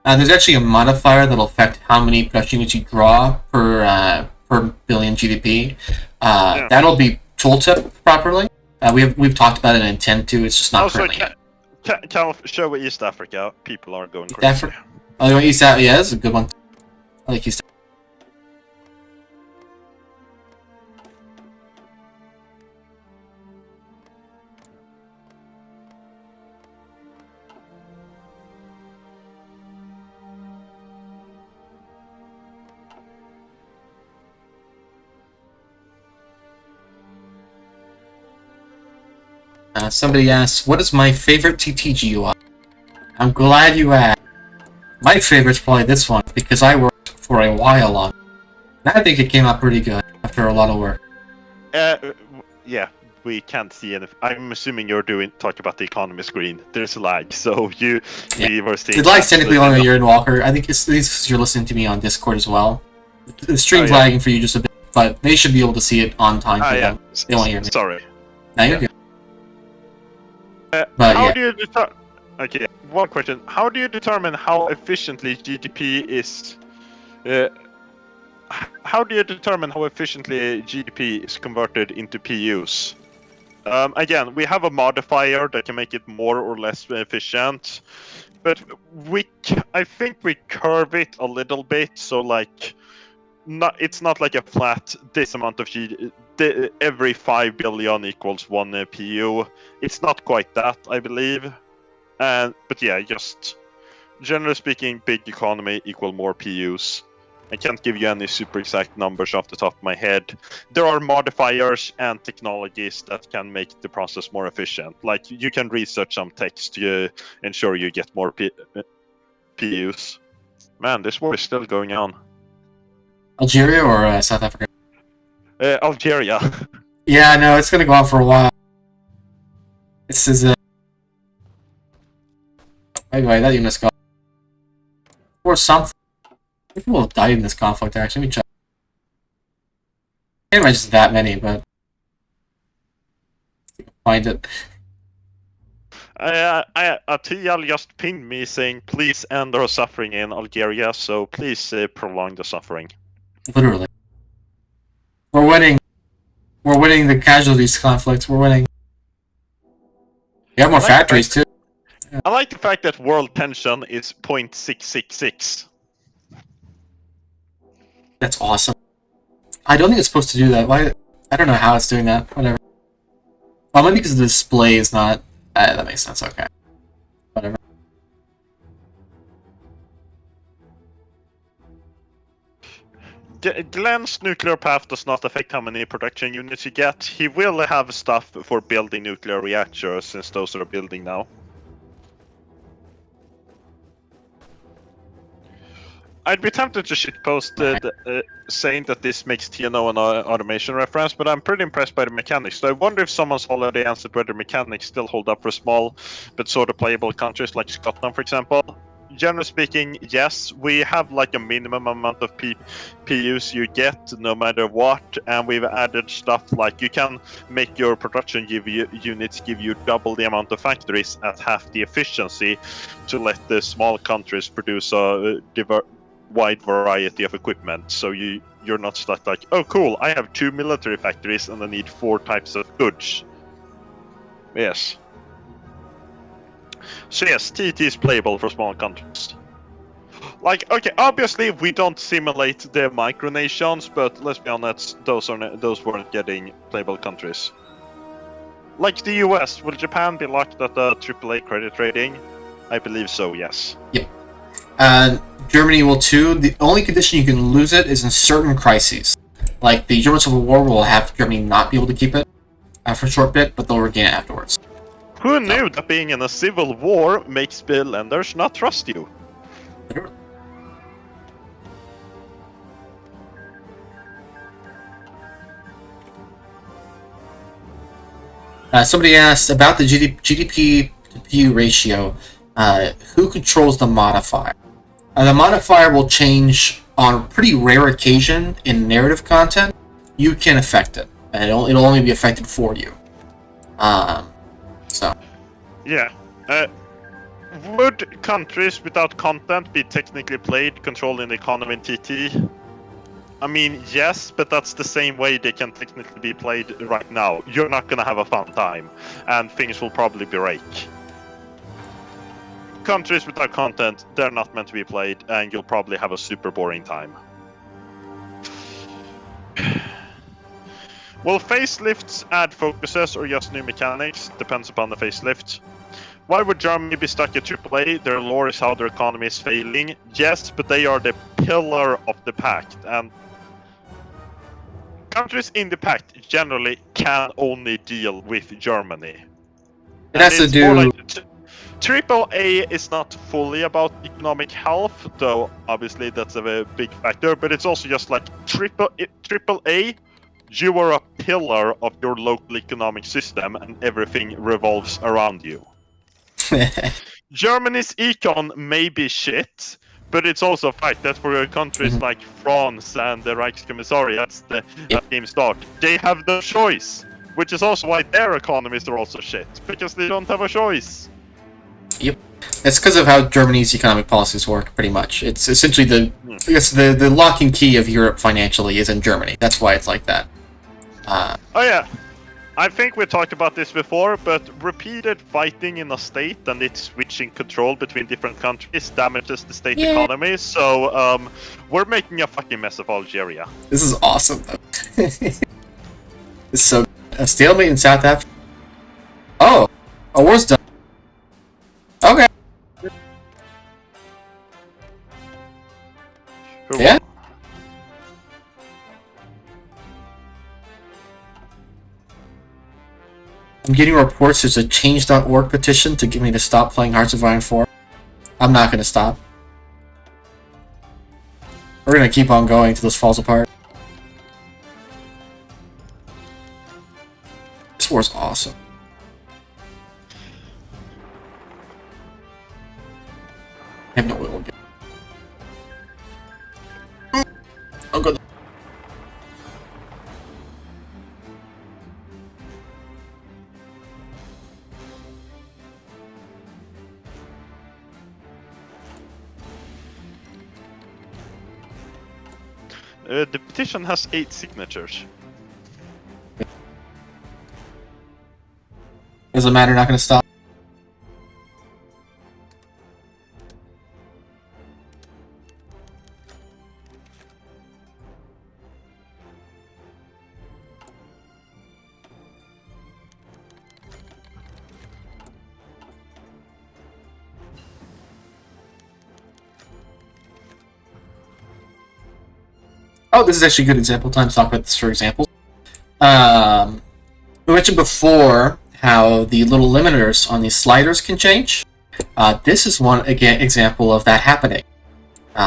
There's actually a modifier that'll affect how many production units you draw per billion GDP. That'll be tooltip properly. We've talked about it and intend to. It's just not currently yet. Calph, show East Africa. People are going crazy. Africa. Oh, East Africa. Yeah, that's a good one. I like East Africa. Somebody asks, what is my favorite TT GUI? I'm glad you asked. My favorite's probably this one, because I worked for a while on it. And I think it came out pretty good after a lot of work. Yeah, we can't see anything. I'm assuming you're talking about the economy screen. There's a lag, so we were seeing... The lag's technically only when you're in Walker. I think it's because you're listening to me on Discord as well. The stream's lagging for you just a bit, but they should be able to see it on time for them. They won't hear me. Sorry. Now you're good. How do you determine? Okay, one question. How do you determine how efficiently GDP is? How do you determine how efficiently GDP is converted into PUs? Again, we have a modifier that can make it more or less efficient, but I think we curve it a little bit. So like, it's not like a flat this amount of GDP. Every 5 billion equals 1 PU. It's not quite that, I believe. But yeah, just generally speaking, big economy equal more PUs. I can't give you any super exact numbers off the top of my head. There are modifiers and technologies that can make the process more efficient. Like, you can research some text to ensure you get more PUs. Man, this war is still going on. Algeria or South Africa? Algeria. Yeah, no, it's gonna go on for a while. This is anyway, that unit's gone. Or something. People have died in this conflict, actually. Let me check. I can't imagine that many, but... find it. Atiyal just pinged me saying, please end our suffering in Algeria, so please prolong the suffering. Literally. We're winning. We're winning the casualties conflict. We're winning. We have more factories, too. I like the fact that world tension is 0.666. That's awesome. I don't think it's supposed to do that. Why? I don't know how it's doing that. Whatever. Well, maybe because the display is not... that makes sense. Okay. Whatever. Glenn's nuclear path does not affect how many production units you get. He will have stuff for building nuclear reactors, since those are building now. I'd be tempted to shitpost saying that this makes TNO an automation reference, but I'm pretty impressed by the mechanics. So I wonder if someone's already answered whether mechanics still hold up for small but sort of playable countries like Scotland, for example. Generally speaking, yes, we have like a minimum amount of PUs you get no matter what, and we've added stuff like you can make your production units give you double the amount of factories at half the efficiency to let the small countries produce a wide variety of equipment, so you're not stuck like, oh cool, I have 2 military factories and I need 4 types of goods. Yes. So yes, TT is playable for small countries. Like, okay, obviously we don't simulate the micronations, but let's be honest, those weren't getting playable countries. Like the US, will Japan be locked at the AAA credit rating? I believe so, yes. Yep. Germany will too. The only condition you can lose it is in certain crises. Like the German Civil War will have Germany not be able to keep it for a short bit, but they'll regain it afterwards. Who knew that being in a civil war makes the lenders not trust you? Somebody asked about the GDP to PU ratio. Who controls the modifier? The modifier will change on pretty rare occasion in narrative content. You can affect it, and it'll only be affected for you. So. Yeah. Would countries without content be technically played controlling the economy in TT? I mean, yes, but that's the same way they can technically be played right now. You're not gonna have a fun time, and things will probably break. Countries without content, they're not meant to be played, and you'll probably have a super boring time. Will facelifts add focuses or just new mechanics? Depends upon the facelift. Why would Germany be stuck at AAA? Their lore is how their economy is failing. Yes, but they are the pillar of the pact, and countries in the pact generally can only deal with Germany. It has to do... AAA is not fully about economic health, though obviously that's a big factor, but it's also just like AAA, you are a pillar of your local economic system and everything revolves around you. Germany's econ may be shit, but it's also a fact that for countries like France and the Reichskommissariats at Game Start, they have no choice, which is also why their economies are also shit, because they don't have a choice. Yep, it's because of how Germany's economic policies work. Pretty much, it's essentially I guess the locking key of Europe financially is in Germany. That's why it's like that. Oh yeah, I think we talked about this before, but repeated fighting in a state and it switching control between different countries damages the state economy. So we're making a fucking mess of Algeria. This is awesome. It's so a stalemate in South Africa. Oh, a war's done. Okay. Yeah. I'm getting reports there's a change.org petition to get me to stop playing Hearts of Iron 4. I'm not gonna stop. We're gonna keep on going till this falls apart. This war's awesome. I have no oil again. The petition has 8 signatures. Doesn't matter, not gonna stop. Oh, this is actually a good example time to talk about this for example. We mentioned before how the little limiters on these sliders can change. This is one example of that happening.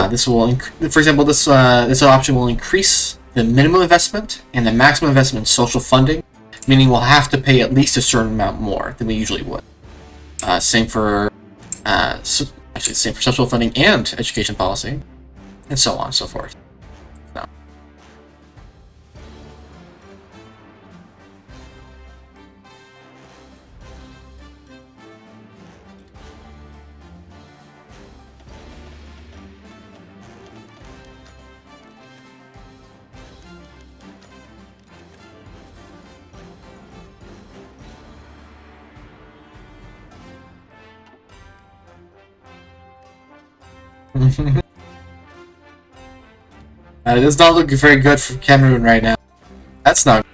This will, for example, this option will increase the minimum investment and the maximum investment in social funding, meaning we'll have to pay at least a certain amount more than we usually would. Same for same for social funding and education policy, and so on and so forth. It does not look very good for Cameroon right now. That's not.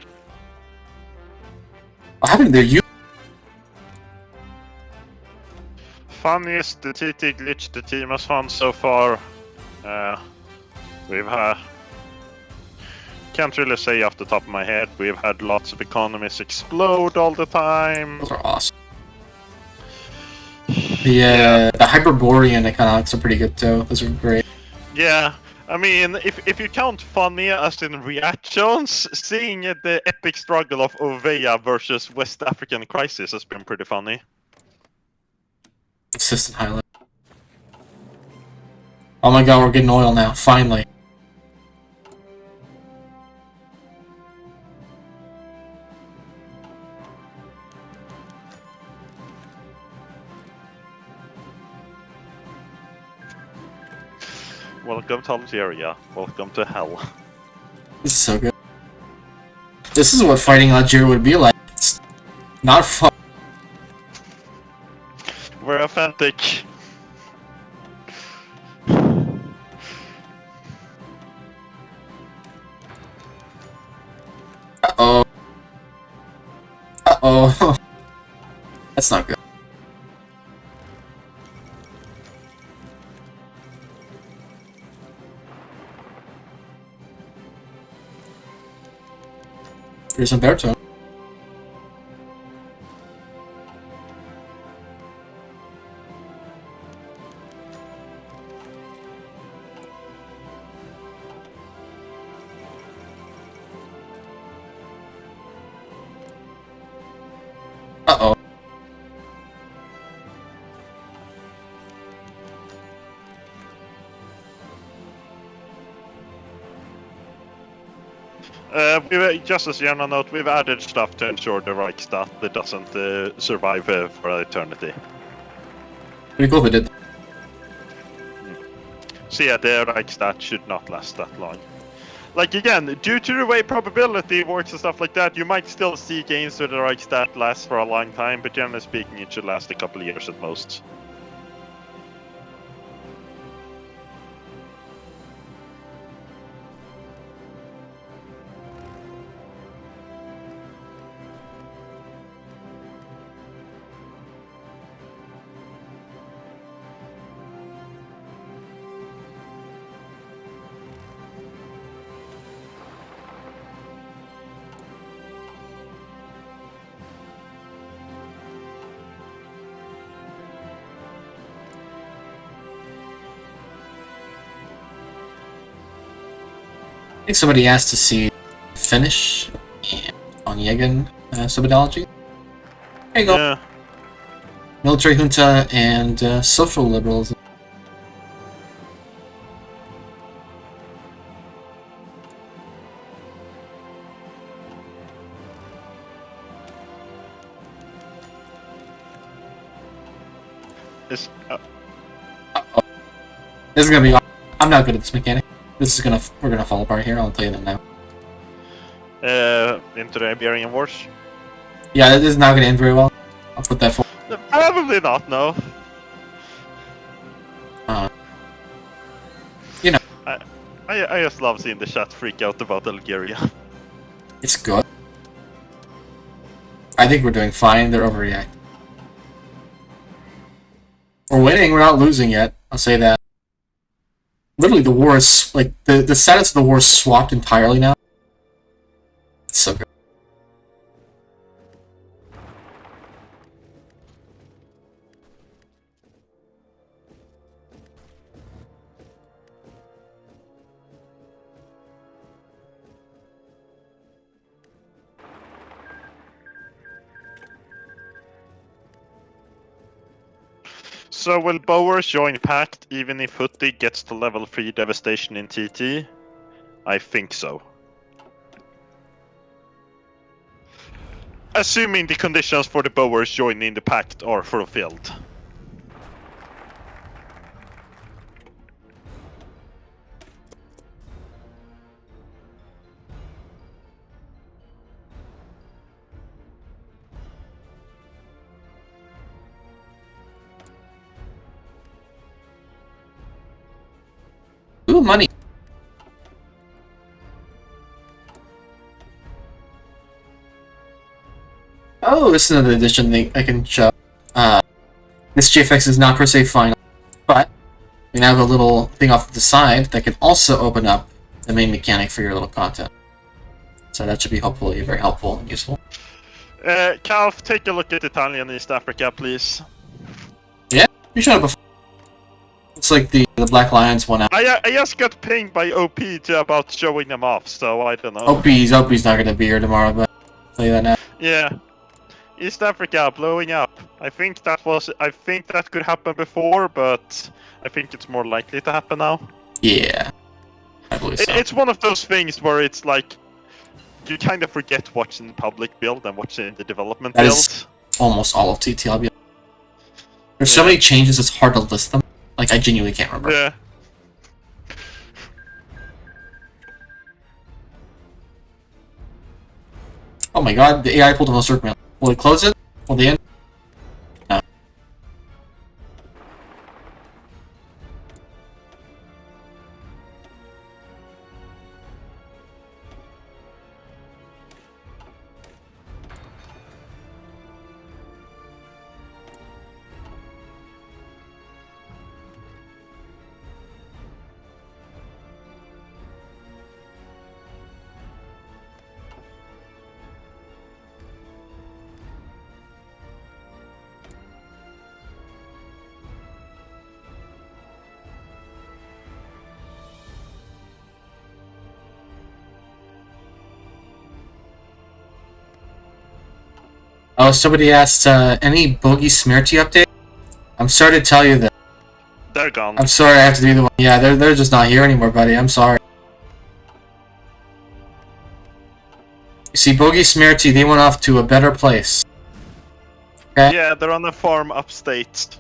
What happened there? You. Funniest the TT glitch the team has found so far. We've had. Can't really say off the top of my head. We've had lots of economies explode all the time. Those are awesome. The Hyperborean economics are pretty good too. Those are great. Yeah, I mean, if you count funny as in reactions, seeing the epic struggle of Oveia versus West African crisis has been pretty funny. Assistant highlight. Oh my god, we're getting oil now, finally. Welcome to Algeria. Welcome to hell. This is so good. This is what fighting Algeria would be like. It's not fun. We're authentic. Uh-oh. Uh-oh. That's not good. Here's Umberto. Uh-oh. Just as a general note, we've added stuff to ensure the Reichstat that doesn't survive for eternity. Pretty cool if it did. So yeah, the Reichstat should not last that long. Like again, due to the way probability works and stuff like that, you might still see games where the Reichstat lasts for a long time, but generally speaking, it should last a couple of years at most. I think somebody asked to see Finnish on Yegan submethodology. There you go. Yeah. Military junta and social liberalism. It's, Uh-oh. This is gonna be. I'm not good at this mechanic. we're gonna fall apart here. I'll tell you that now. Into the Iberian Wars? Yeah, this is not gonna end very well. I'll put that for. Probably not, no. You know, I just love seeing the chat freak out about Algeria. it's good. I think we're doing fine. They're overreacting. We're winning. We're not losing yet. I'll say that. Literally, the war is like the status of the war is swapped entirely now. It's so good. So will Boers join Pact even if Hutty gets to level 3 devastation in TT? I think so. Assuming the conditions for the Boers joining the Pact are fulfilled. Ooh, money. Oh, this is another addition I can show. This JFX is not per se final, but we now have a little thing off to the side that can also open up the main mechanic for your little content. So that should be hopefully very helpful and useful. Calph, take a look at Italian East Africa, please. Yeah, you showed it before. It's like the Black Lions one out. I just got pinged by OP about showing them off, so I don't know. OP's not gonna be here tomorrow, but I'll tell you that now. Yeah. East Africa blowing up. I think that could happen before, but I think it's more likely to happen now. Yeah, I believe so. It's one of those things where it's like you kind of forget what's in the public build and what's in the development That build. is almost all of TTL. There's so many changes, it's hard to list them. Like, I genuinely can't remember. Yeah. Oh my god, the AI pulled a no circle mail. Will it close it? Will they end? No. Oh, somebody asked, any bogey smearty update? I'm sorry to tell you that. They're gone. I'm sorry I have to be the one. Yeah, they're just not here anymore, buddy. I'm sorry. You see, bogey smearty, they went off to a better place. Okay? Yeah, they're on a farm upstate.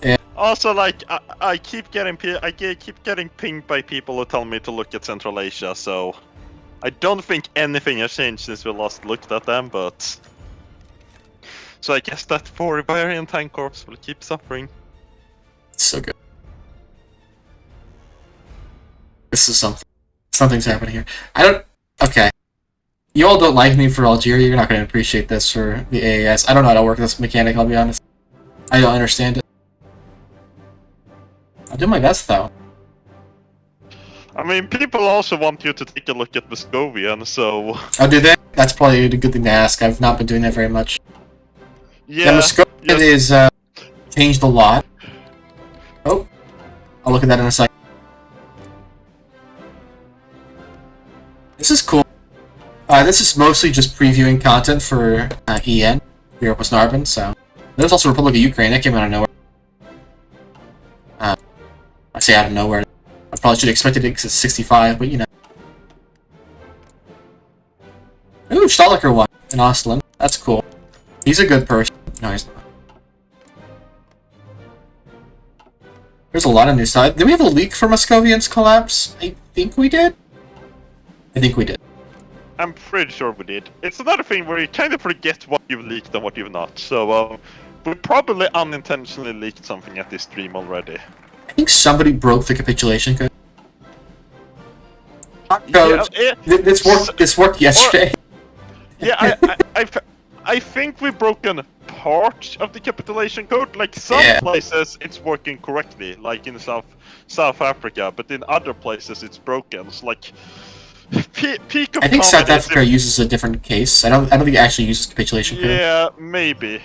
Yeah. Also, like, I keep getting pinged by people who tell me to look at Central Asia, so I don't think anything has changed since we last looked at them, but so I guess that 4 Iberian tank corps will keep suffering. It's so good. This is something. Something's happening here. Okay. You all don't like me for Algeria, you're not going to appreciate this for the AAS. I don't know how to work this mechanic, I'll be honest. I don't understand it. I'll do my best, though. I mean, people also want you to take a look at Muscovian, so Oh, do they? That's probably a good thing to ask. I've not been doing that very much. Yeah, Muscovian is, changed a lot. Oh. I'll look at that in a second. This is cool. This is mostly just previewing content for EN, Europe was Narvin, so... There's also Republic of Ukraine, that came out of nowhere. I say out of nowhere. I probably should have expected it because it's 65, but you know. Ooh, Staliker won in Oslo. That's cool. He's a good person. No, he's not. There's a lot of new stuff. Did we have a leak for Muscovian's collapse? I think we did. I think we did. I'm pretty sure we did. It's another thing where you kind of forget what you've leaked and what you've not. So we probably unintentionally leaked something at this stream already. I think somebody broke the capitulation code. Yeah, This worked yesterday. Yeah, I think we've broken part of the capitulation code. Like some places it's working correctly, like in South Africa, but in other places it's broken. It's like peak of I think South comedy Africa uses a different case. I don't think it actually uses capitulation code. Yeah, maybe.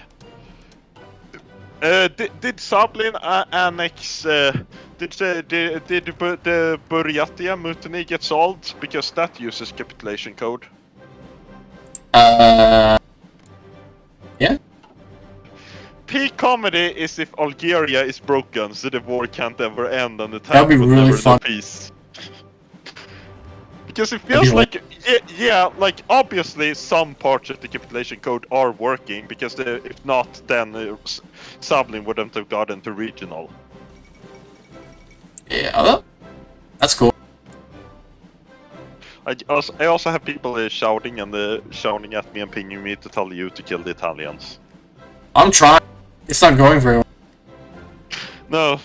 Did Sablin annex? Did the Buryatia mutiny get solved because that uses capitulation code? Yeah. Peak comedy is if Algeria is broken, so the war can't ever end and the That'd time be will really never fun. know peace. Because it feels like, yeah, like obviously some parts of the capitulation code are working, because if not, then Sablin wouldn't have gotten to regional. Yeah, that's cool. I also have people shouting at me and pinging me to tell you to kill the Italians. I'm trying. It's not going very well. No.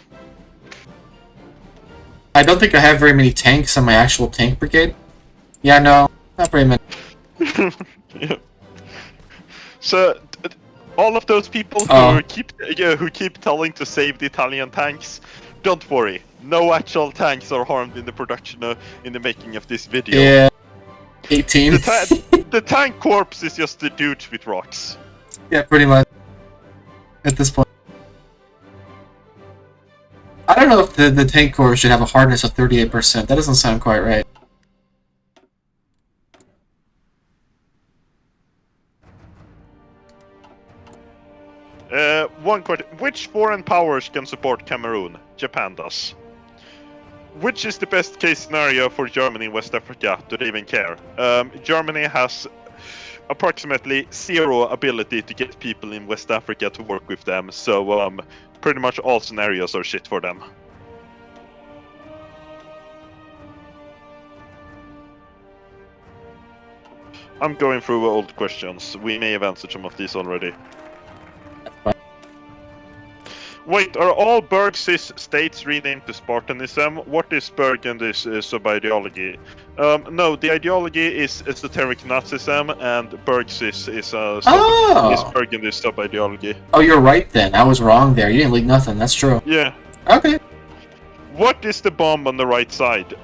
I don't think I have very many tanks on my actual tank brigade. Yeah, no, not very many. Yeah. So, all of those people who keep telling to save the Italian tanks, don't worry. No actual tanks are harmed in the production, in the making of this video. Yeah. 18. The tank corpse is just the dudes with rocks. Yeah, pretty much. At this point. I don't know if the tank core should have a hardness of 38%. That doesn't sound quite right. One question. Which foreign powers can support Cameroon? Japan does. Which is the best case scenario for Germany and West Africa? Do they even care? Germany has approximately 0 ability to get people in West Africa to work with them, so pretty much all scenarios are shit for them. I'm going through old questions. We may have answered some of these already. Wait, are all Bergsis states renamed to Spartanism? What is Burgundy's sub-ideology? No, the ideology is esoteric Nazism, and Bergsis is Burgundy's sub-ideology. Oh, you're right then. I was wrong there. You didn't leak nothing. That's true. Yeah. Okay. What is the bomb on the right side?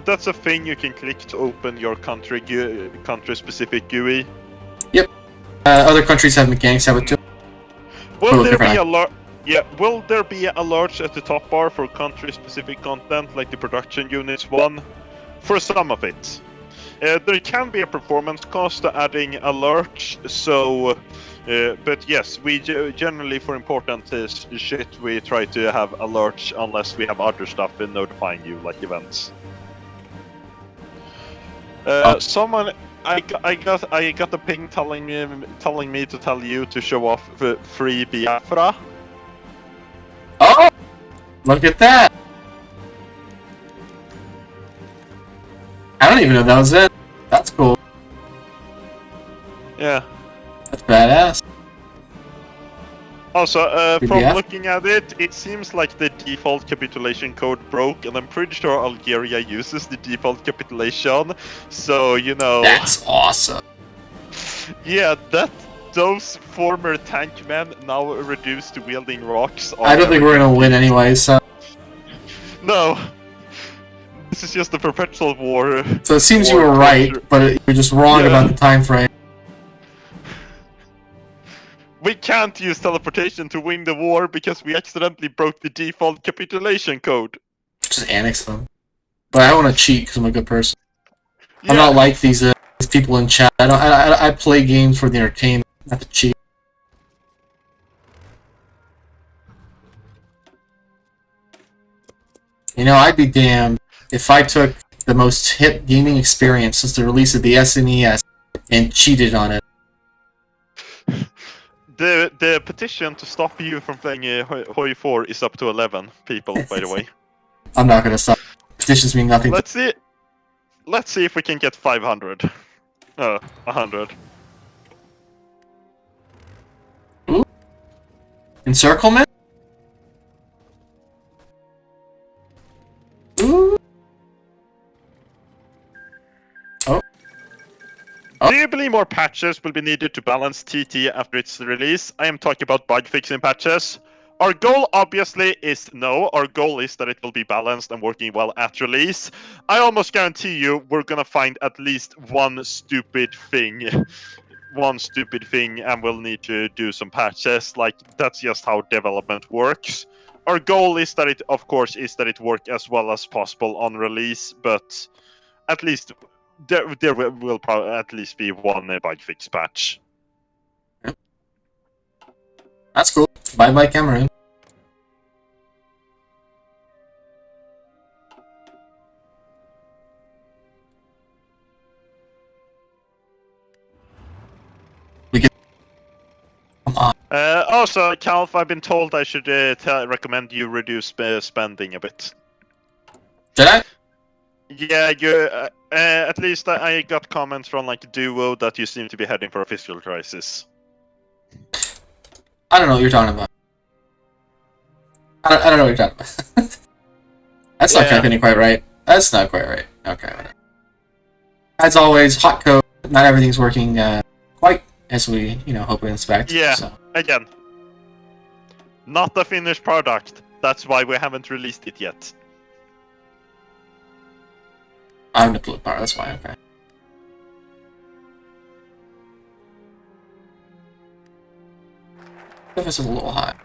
That's a thing you can click to open your country-specific GUI. Yep. Other countries have mechanics have it too. Will there be will there be alerts at the top bar for country-specific content, like the production units one? For some of it. There can be a performance cost to adding alerts, so... but yes, we generally, for important shit, we try to have alerts unless we have other stuff in notifying you, like events. Someone... I got a ping telling me to tell you to show off free Biafra. Oh! Look at that! I don't even know that was it. That's cool. Yeah. That's badass. Also, from looking at it, it seems like the default capitulation code broke, and I'm pretty sure Algeria uses the default capitulation, so, you know... That's awesome. Yeah, those former tank men now reduced to wielding rocks. I don't think we're gonna win anyway, so... No. This is just a perpetual war. So it seems you were right, but you're just wrong about the time frame. We can't use teleportation to win the war because we accidentally broke the default capitulation code. Just annex them. But I want to cheat because I'm a good person. Yeah. I'm not like these people in chat. I play games for the entertainment, not to cheat. You know, I'd be damned if I took the most hip gaming experience since the release of the SNES and cheated on it. The petition to stop you from playing Hoi 4 is up to 11 people, by the way. I'm not gonna stop Petitions mean nothing. Let's see. Let's see if we can get 500. 100. Encirclement? Ooh. Oh. Do you believe more patches will be needed to balance TT after its release? I am talking about bug fixing patches. Our goal obviously is no. Our goal is that it will be balanced and working well at release. I almost guarantee you we're gonna find at least one stupid thing. And we'll need to do some patches. Like, that's just how development works. Our goal is that it, of course, is that it work as well as possible on release, but at least there will probably at least be one bug fix patch. That's cool. Bye-bye, Cameroon. Also, Calph, I've been told I should recommend you reduce spending a bit. Did I? Yeah, you. At least I got comments from like Duo that you seem to be heading for a fiscal crisis. I don't know what you're talking about. I don't know what you're talking about. That's not calculating quite right. That's not quite right. Okay, whatever. As always, hot code. Not everything's working quite as we, hope and expect. Yeah. So. Again, not the finished product. That's why we haven't released it yet. I have the blue bar. That's why. Okay. This is a little hot.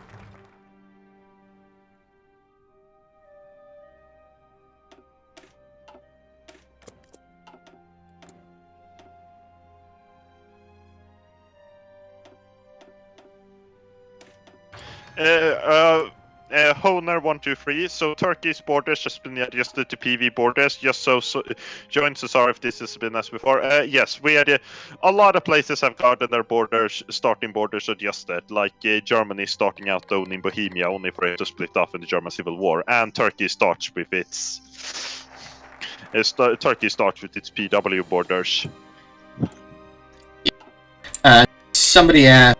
Honer123. So Turkey's borders just been adjusted to PV borders. Just so join Cesar if this has been as before. Yes, we had a lot of places have gotten their starting borders adjusted. Like Germany starting out owning Bohemia only for it to split off in the German Civil War, and Turkey starts with its PW borders. Somebody asked,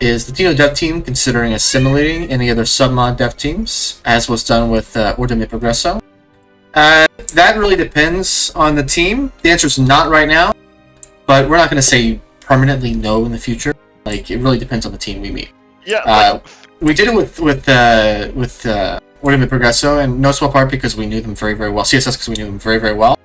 is the Dino dev team considering assimilating any other submod dev teams, as was done with Ordine Progresso? That really depends on the team. The answer is not right now, but we're not going to say permanently no in the future. Like, it really depends on the team we meet. Yeah. We did it with Ordine Progresso, and no small part because we knew them very, very well. CSS because we knew them very, very well.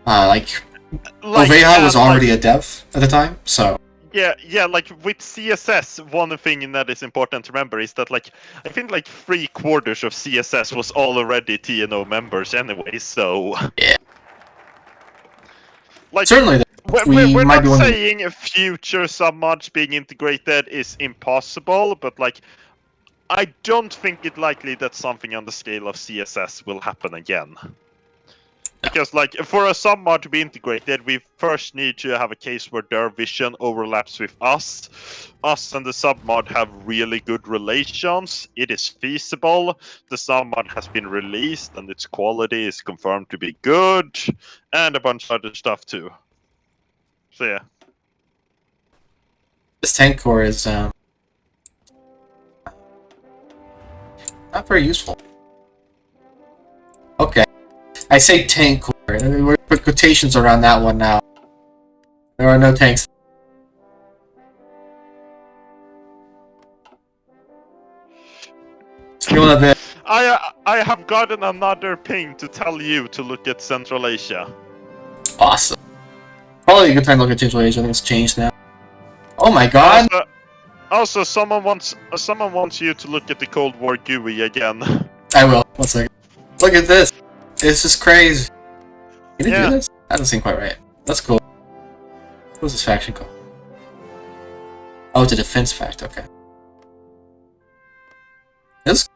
Oveja was already a dev at the time, so... Yeah, like with CSS, one thing that is important to remember is that, like, I think like 3/4 of CSS was already TNO members anyway, so... Yeah. Like, certainly, we're not saying future submods being integrated is impossible, but, like, I don't think it likely that something on the scale of CSS will happen again. Because, like, for a submod to be integrated, we first need to have a case where their vision overlaps with us. Us and the submod have really good relations. It is feasible. The submod has been released, and its quality is confirmed to be good, and a bunch of other stuff too. So yeah. This tank core is not very useful. Okay. I say tank core. We're put quotations around that one now. There are no tanks. A bit. I have gotten another ping to tell you to look at Central Asia. Awesome. Probably a good time to look at Central Asia. I think it's changed now. Oh my god! Also, someone wants you to look at the Cold War GUI again. I will. 1 second. Look at this. This is crazy. Can you do this? That doesn't seem quite right. That's cool. What's this faction called? Oh, it's a defense fact. Okay. This.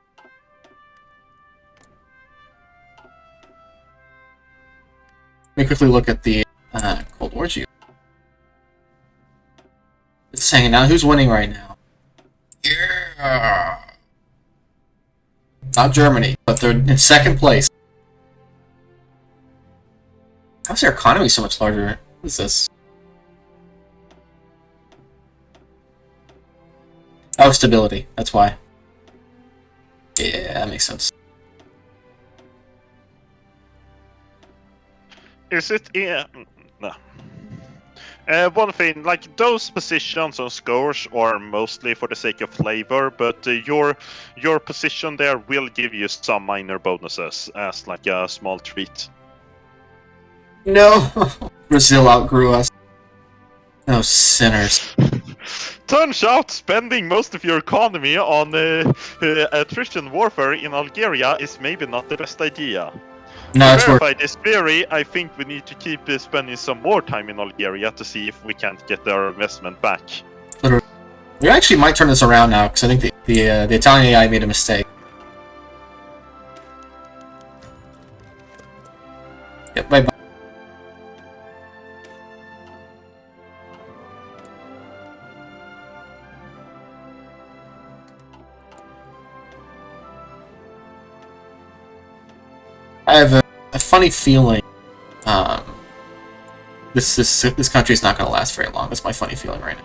Let me quickly look at the Cold War GUI. It's hanging out. Who's winning right now? Yeah. Not Germany, but they're in second place. How's their economy so much larger? What is this? Oh, stability. That's why. Yeah, that makes sense. Is it? Yeah. No. One thing, like those positions on scores are mostly for the sake of flavor, but your position there will give you some minor bonuses as like a small treat. No! Brazil outgrew us. No sinners. Turns out spending most of your economy on attrition warfare in Algeria is maybe not the best idea. No, To it's worth. verify this theory, I think we need to keep spending some more time in Algeria to see if we can't get our investment back. We actually might turn this around now, because I think the Italian AI made a mistake. Yep, bye-bye. I have a funny feeling this country is not going to last very long. That's my funny feeling right now.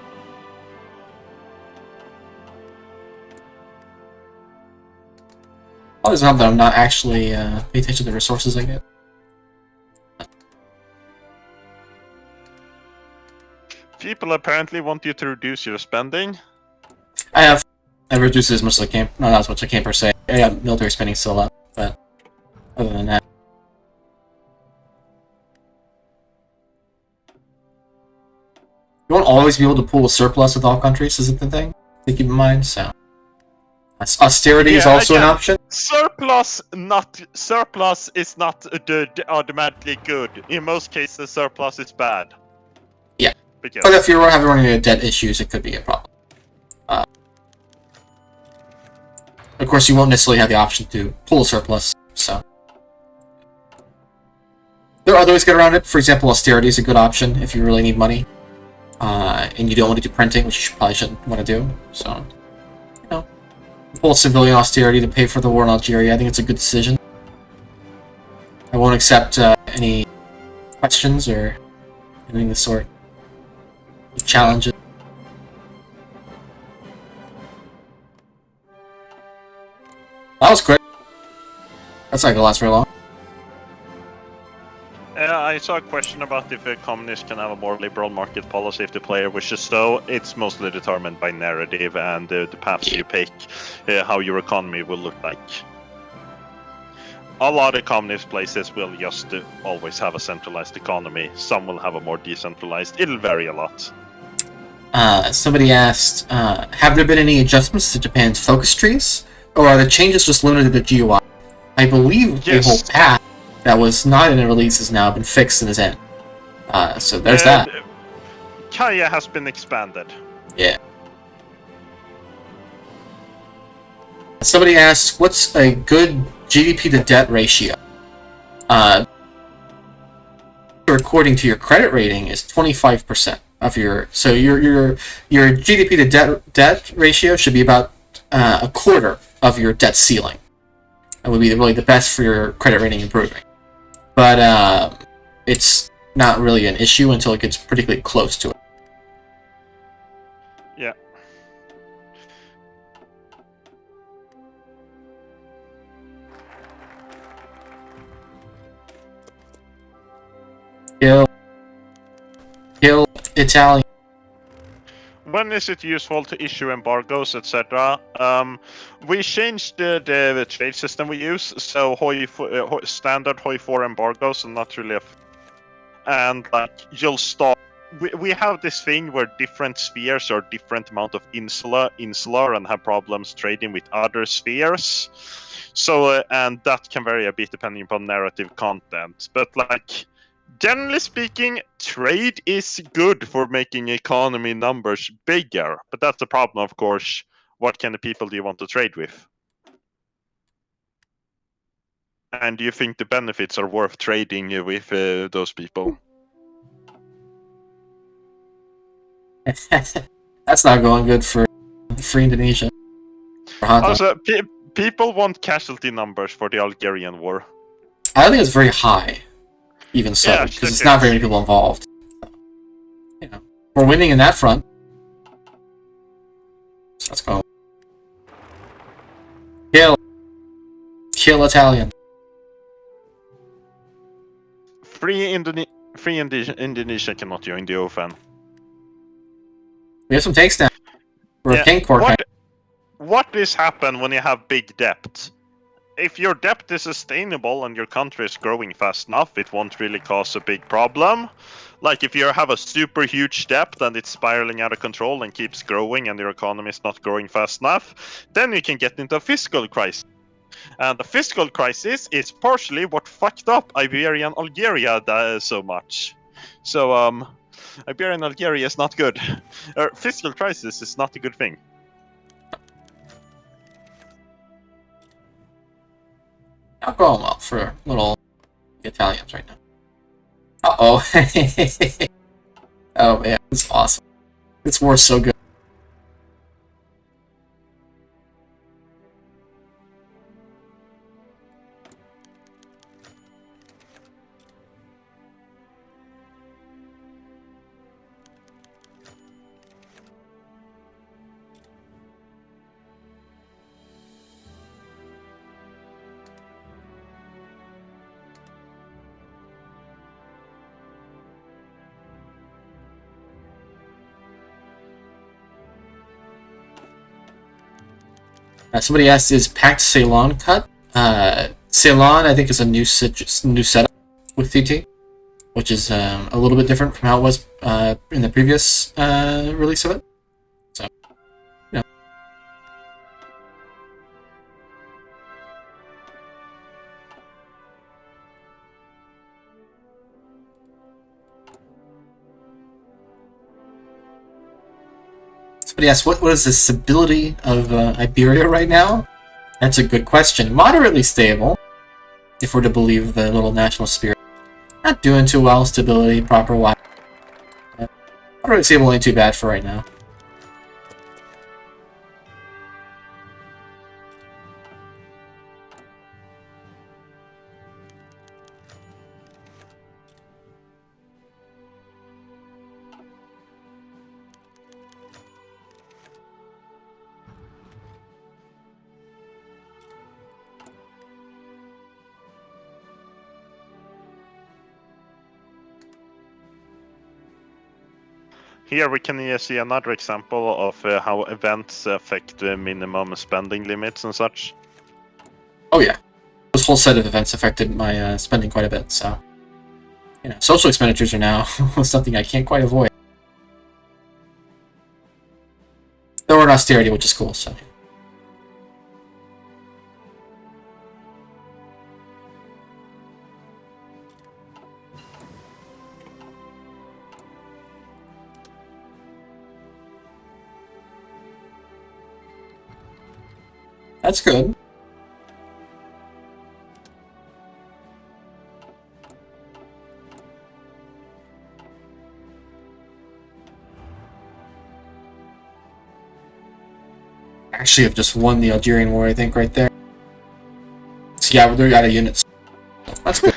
Always hope that I'm not actually paying attention to the resources I get. People apparently want you to reduce your spending. I've reduced it as much as I can. No, not as much as I can per se. I got military spending still up, but other than that. You won't always be able to pull a surplus with all countries, isn't the thing to keep in mind, so. Austerity is also an option. Surplus is not automatically good. In most cases, surplus is bad. Yeah. Because But if you're running into debt issues, it could be a problem. Of course, you won't necessarily have the option to pull a surplus, so. There are other ways to get around it. For example, austerity is a good option if you really need money. And you don't want to do printing, which you probably shouldn't want to do, so. You know. Pull civilian austerity to pay for the war in Algeria. I think it's a good decision. I won't accept any questions or anything of the sort. Challenges. That was quick. That's not gonna last very long. I saw a question about if communists can have a more liberal market policy if the player wishes so. It's mostly determined by narrative and the paths you pick, how your economy will look like. A lot of communist places will just always have a centralized economy. Some will have a more decentralized. It'll vary a lot. Somebody asked, have there been any adjustments to Japan's focus trees? Or are the changes just limited to the GUI? I believe the whole path that was not in the release has now been fixed and is in. So there's that. Kaya has been expanded. Yeah. Somebody asks, what's a good GDP to debt ratio? According to your credit rating is 25% of your. So your GDP to debt ratio should be about a quarter of your debt ceiling. That would be really the best for your credit rating improving. But it's not really an issue until it gets particularly close to it. Yeah. Kill Italian. When is it useful to issue embargoes, etc.? We changed the trade system we use, so standard Hoi 4 embargoes, and not really and like you'll start. We have this thing where different spheres are different amount of insular and have problems trading with other spheres. So and that can vary a bit depending upon narrative content, but like. Generally speaking, trade is good for making economy numbers bigger, but that's the problem, of course. What kind of people do you want to trade with? And do you think the benefits are worth trading with those people? That's not going good for Indonesia. Also, people want casualty numbers for the Algerian war. I don't think it's very high. even so, Yeah, because it's not very many people involved. So, you know, we're winning in that front. So let's go. Kill Italian. Free Indonesia cannot join the OFN. We have some tanks now. We're a tank court. What is happen when you have big debt? If your debt is sustainable and your country is growing fast enough, it won't really cause a big problem. Like if you have a super huge debt and it's spiraling out of control and keeps growing and your economy is not growing fast enough, then you can get into a fiscal crisis. And the fiscal crisis is partially what fucked up Iberia and Algeria so much. So, Iberia and Algeria is not good. Fiscal crisis is not a good thing. Not going well for little Italians right now. Uh-oh. Oh man, it's awesome. This war's so good. Somebody asked, is Pact Ceylon cut? Ceylon, I think, is a new setup with TT, which is a little bit different from how it was in the previous release of it. So, you know. Somebody asked, what is the stability of Iberia right now? That's a good question. Moderately stable, if we're to believe the little national spirit. Not doing too well, stability, proper wide. Moderately stable ain't too bad for right now. Here we can see another example of how events affect the minimum spending limits and such. Oh yeah, this whole set of events affected my spending quite a bit, so... You know, social expenditures are now something I can't quite avoid. Though we're in austerity, which is cool, so... That's good. Actually, I've just won the Algerian war, I think, right there. So yeah, they're out of units. That's good.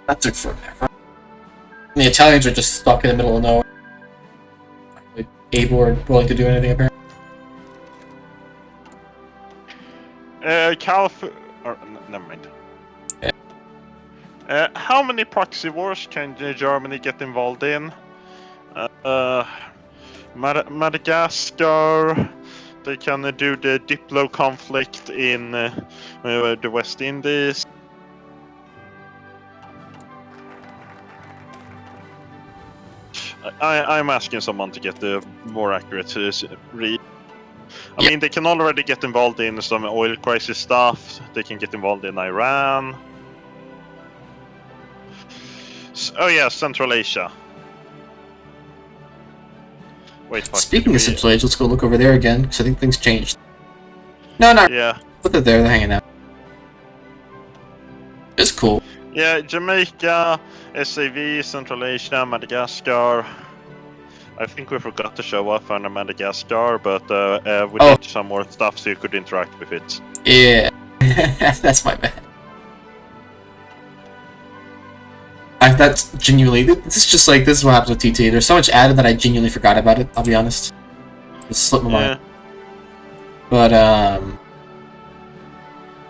That took forever. The Italians are just stuck in the middle of nowhere. Like, able or willing to do anything, apparently. Calph... Or, never mind. Yeah. How many proxy wars can Germany get involved in? Madagascar... They can do the Diplo conflict in the West Indies. I'm asking someone to get the more accurate read. I mean, they can already get involved in some oil crisis stuff. They can get involved in Iran. Oh yeah, Central Asia. Wait, fuck. Speaking of Central Asia, let's go look over there again, because I think things changed. No, no. Yeah. Look at there, they're hanging out. It's cool. Yeah, Jamaica, SAV, Central Asia, Madagascar. I think we forgot to show off on Madagascar, but we did some more stuff so you could interact with it. Yeah, that's my bad. That's genuinely, this is just like, this is what happens with TT. There's so much added that I genuinely forgot about it, I'll be honest. It slipped my mind. But,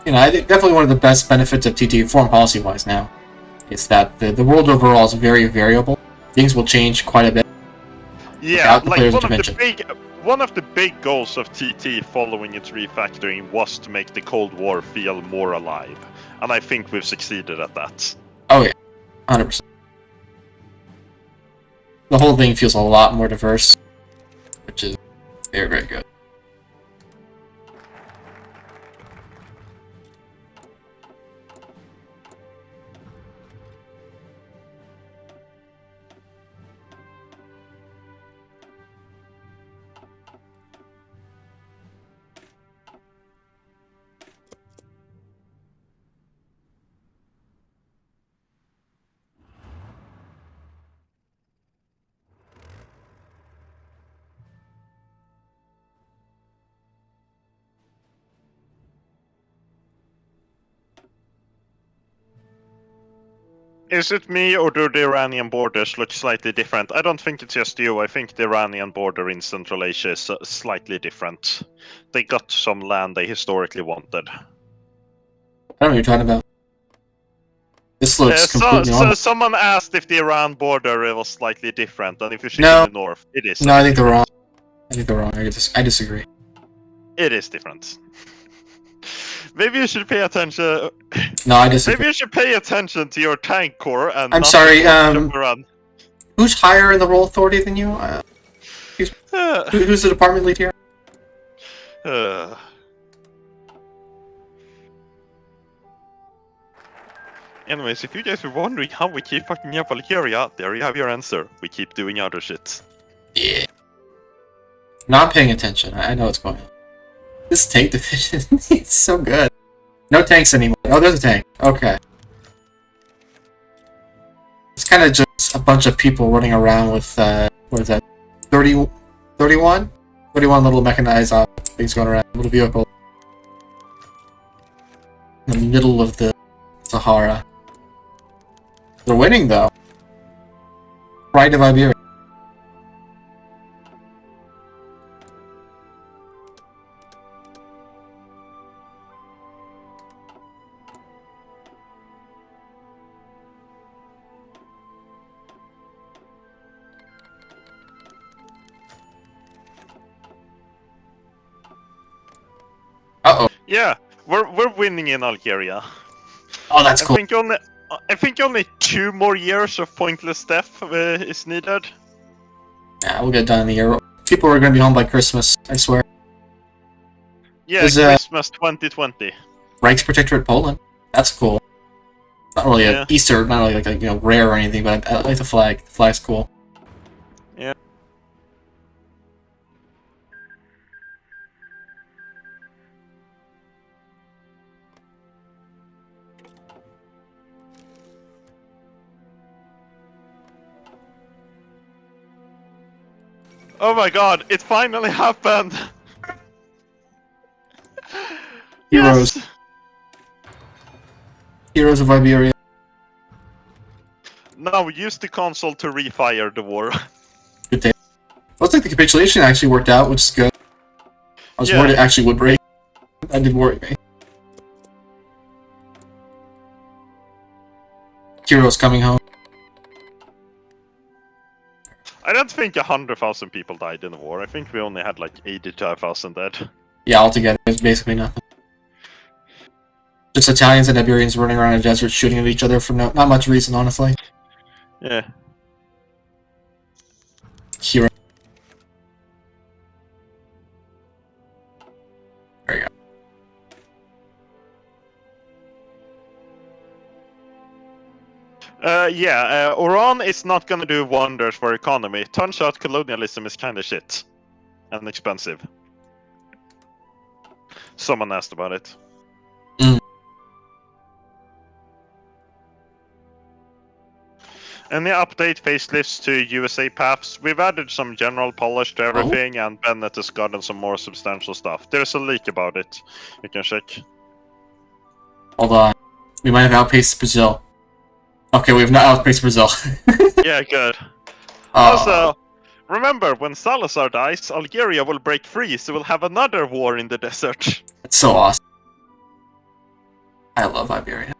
you know, I think definitely one of the best benefits of TT, foreign policy-wise now, is that the world overall is very variable. Things will change quite a bit. Yeah, the like player's one of the big goals of TT following its refactoring was to make the Cold War feel more alive, and I think we've succeeded at that. Oh yeah, 100%. The whole thing feels a lot more diverse, which is very, very good. Is it me, or do the Iranian borders look slightly different? I don't think it's just you. I think the Iranian border in Central Asia is slightly different. They got some land they historically wanted. I don't know what you're talking about. This looks completely normal. Someone asked if the Iran border was slightly different, and if you should No. in the north, it is. No, I think they're wrong. I think they're wrong. I disagree. It is different. Maybe you should pay attention. No, I disagree. Maybe you should pay attention to your tank corps and. I'm sorry. Who's higher in the role authority than you? Who's the department lead here? Anyways, if you guys were wondering how we keep fucking Valkyria, there you have your answer. We keep doing other shit. Yeah. Not paying attention. I know what's going on. This tank division, it's so good. No tanks anymore. Oh, there's a tank. Okay. It's kind of just a bunch of people running around with, what is that? 31? 31 little mechanized things going around. Little vehicle. In the middle of the Sahara. They're winning, though. Pride of Iberia. Uh-oh. Yeah, we're winning in Algeria. Oh, that's cool. I think only 2 more years of pointless death is needed. Yeah, we'll get done in the year. People are gonna be home by Christmas, I swear. Yeah, Christmas 2020. Reichsprotectorate Poland. That's cool. Not really an Easter, not really like a, rare or anything, but I like the flag. The flag's cool. Yeah. Oh my god, it finally happened! Heroes. Yes! Heroes of Iberia. Now use the console to refire the war. Good day. Looks like the capitulation actually worked out, which is good. I was worried it actually would break. That did worry me. Heroes coming home. I don't think 100,000 people died in the war. I think we only had like 85,000 dead. Yeah, altogether, it's basically nothing. Just Italians and Iberians running around in the desert shooting at each other for not much reason, honestly. Yeah. Hero. There you go. Iran is not gonna do wonders for economy. Turns out colonialism is kinda shit. And expensive. Someone asked about it. Any update facelifts to USA paths? We've added some general polish to everything, and Bennett has gotten some more substantial stuff. There's a leak about it. You can check. Hold on. We might have outpaced Brazil. Okay, we have not outplaced Brazil. Yeah, good. Oh, Also, remember, when Salazar dies, Algeria will break free, so we'll have another war in the desert. that's so awesome. I love Iberia.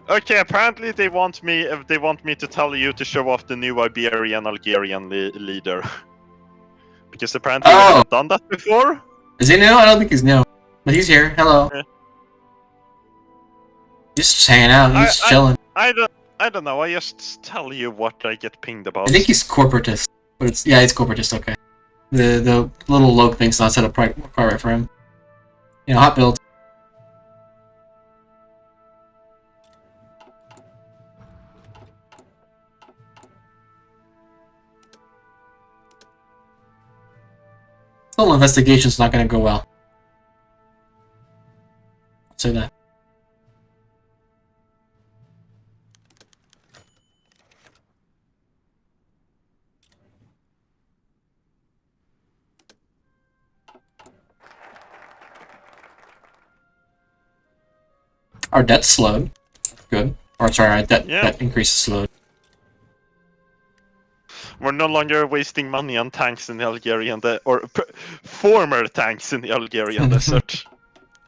Okay, apparently they want me to tell you to show off the new Iberian Algerian leader. Because apparently we haven't done that before. Is he new? I don't think he's new. But he's here. Hello. Yeah. He's just hanging out. He's just chilling. I don't know. I just tell you what I get pinged about. I think he's corporatist. But it's he's corporatist. Okay. The little log thing's not set up quite right for him. You know, hot build. Little investigation's not going to go well. I'll say that. Our debt's slowed. Good. Or sorry, our debt increase is slowed. We're no longer wasting money on tanks in the Algerian former tanks in the Algerian desert.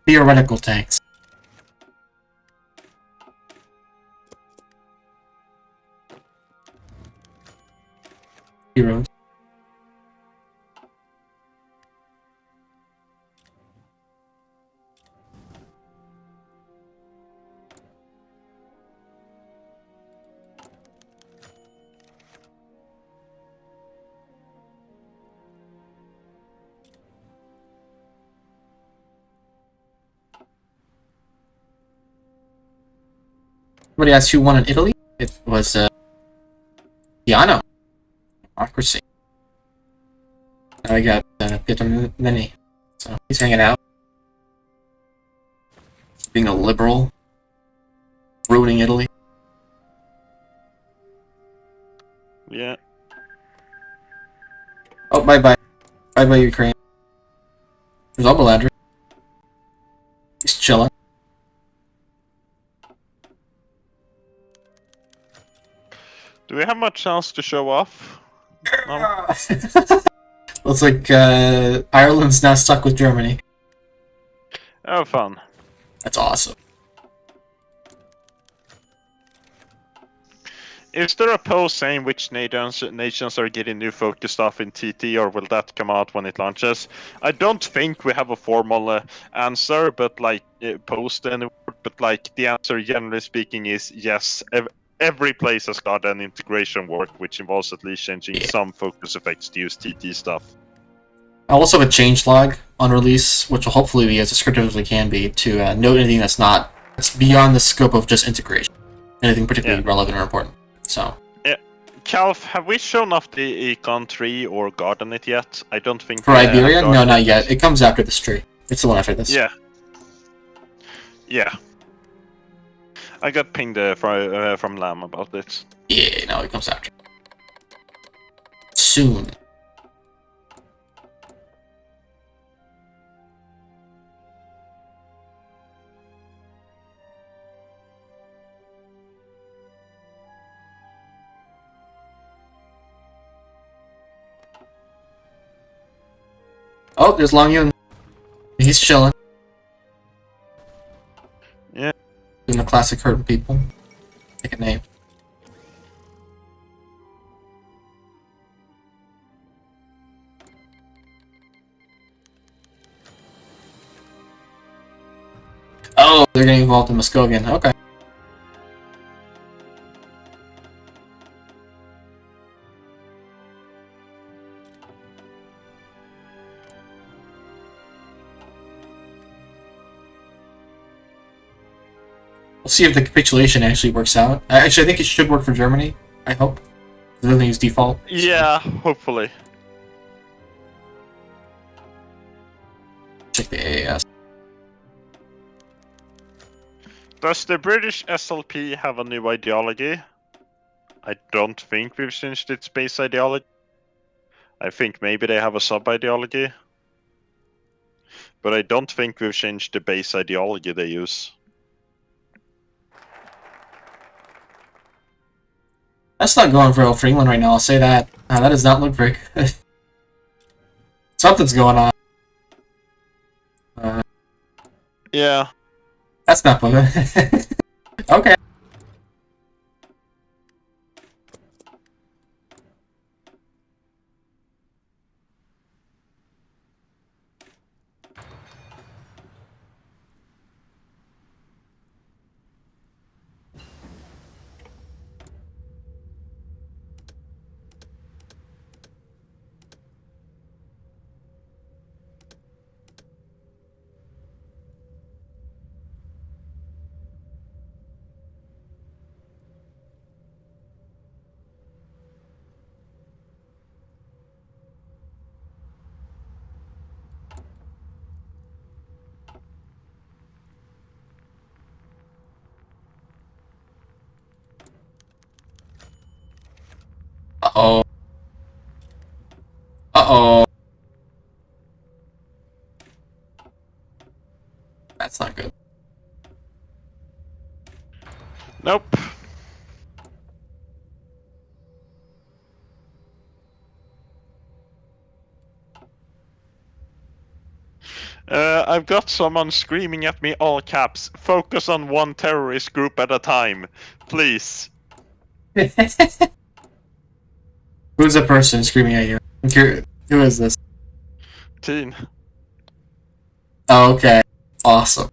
Theoretical tanks. Heroes. Somebody asked who won in Italy? It was, Piano. Democracy. Now we got, Many. So, he's hanging out. Being a liberal. Ruining Italy. Yeah. Oh, bye-bye. Bye-bye, Ukraine. There's Oberlander. He's chilling. Do we have much else to show off? No? Looks like Ireland's now stuck with Germany. Oh, fun. That's awesome. Is there a post saying which nations are getting new focus stuff in TT, or will that come out when it launches? I don't think we have a formal answer, but like post anywhere. But like the answer, generally speaking, is yes. Every place has got an integration work, which involves at least changing some focus effects to use TT stuff. I also have a changelog on release, which will hopefully be as descriptive as we can be to note anything that's beyond the scope of just integration, anything particularly relevant or important. So. Yeah, Calph, have we shown off the Econ tree or garden it yet? I don't think. For Iberia, no, not yet. It comes after this tree. It's the one after this. Yeah. Yeah. I got pinged from Lam about it. Yeah, no, it comes after. Soon. Oh, there's Long Yun. He's chilling. Yeah. Doing the classic hurting people. Pick a name. Oh, they're getting involved in Muscovian. Okay. We'll see if the capitulation actually works out. Actually, I think it should work for Germany. I hope. It doesn't use default. Yeah, hopefully. Check the AAS. Does the British SLP have a new ideology? I don't think we've changed its base ideology. I think maybe they have a sub-ideology. but I don't think we've changed the base ideology they use. That's not going very well for England right now, I'll say that. That does not look very good. Something's going on. Yeah. That's not good. Okay. Uh-oh. Uh-oh. That's not good. Nope. I've got someone screaming at me all caps. Focus on one terrorist group at a time, please. Who's the person screaming at you? Who is this? Teen. Oh, okay. Awesome.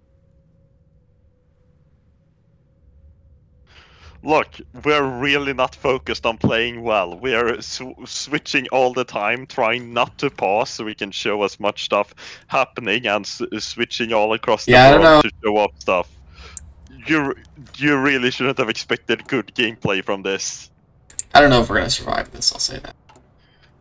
Look, we're really not focused on playing well. We are switching all the time, trying not to pause so we can show as much stuff happening, and switching all across the Yeah, I don't world to show up stuff. You really shouldn't have expected good gameplay from this. I don't know if we're gonna survive this, I'll say that.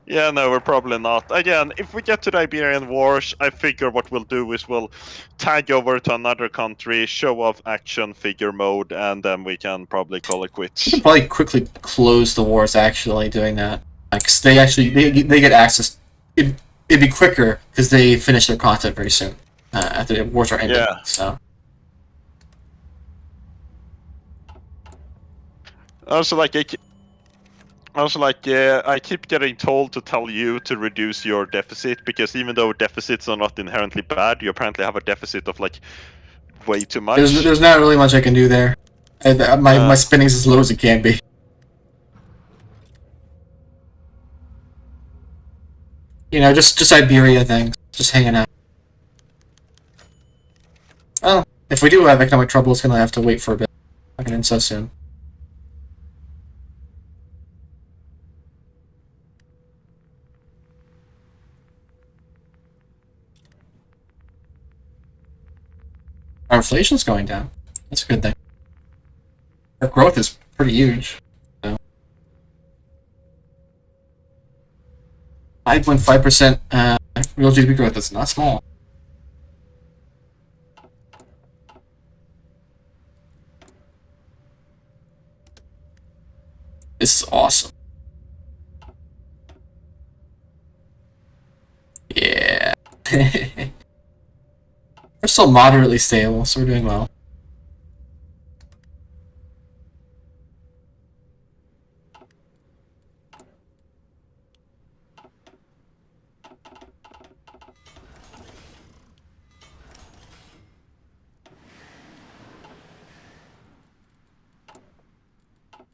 Yeah, no, we're probably not. Again, if we get to the Iberian Wars, I figure what we'll do is we'll tag over to another country, show off action figure mode, and then we can probably call it We quits. could probably quickly close the wars actually doing that. Like, 'cause they actually, they get access. It'd be quicker, because they finish their content very soon. After the wars are ended, Yeah. so. Also, I keep getting told to tell you to reduce your deficit, because even though deficits are not inherently bad, you apparently have a deficit of like way too much. There's not really much I can do there. My spinning's as low as it can be. You know, just Iberia things, just hanging out. Well, if we do have economic trouble, it's gonna have to wait for a bit. Not gonna end so soon. Our inflation's going down. That's a good thing. Our growth is pretty huge. So. 5.5% real GDP growth. That's not small. This is awesome. Yeah. We're still moderately stable, so we're doing well.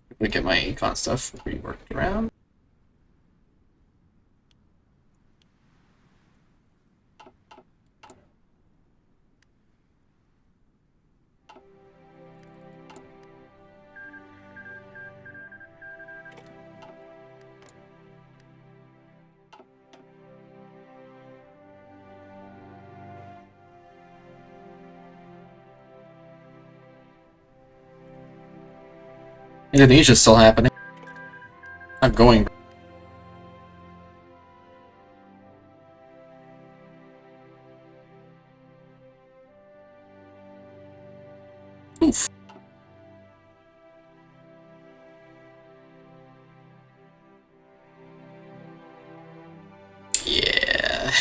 Let me get my econ stuff reworked around. Indonesia's still happening. Not going. Oof. Yeah.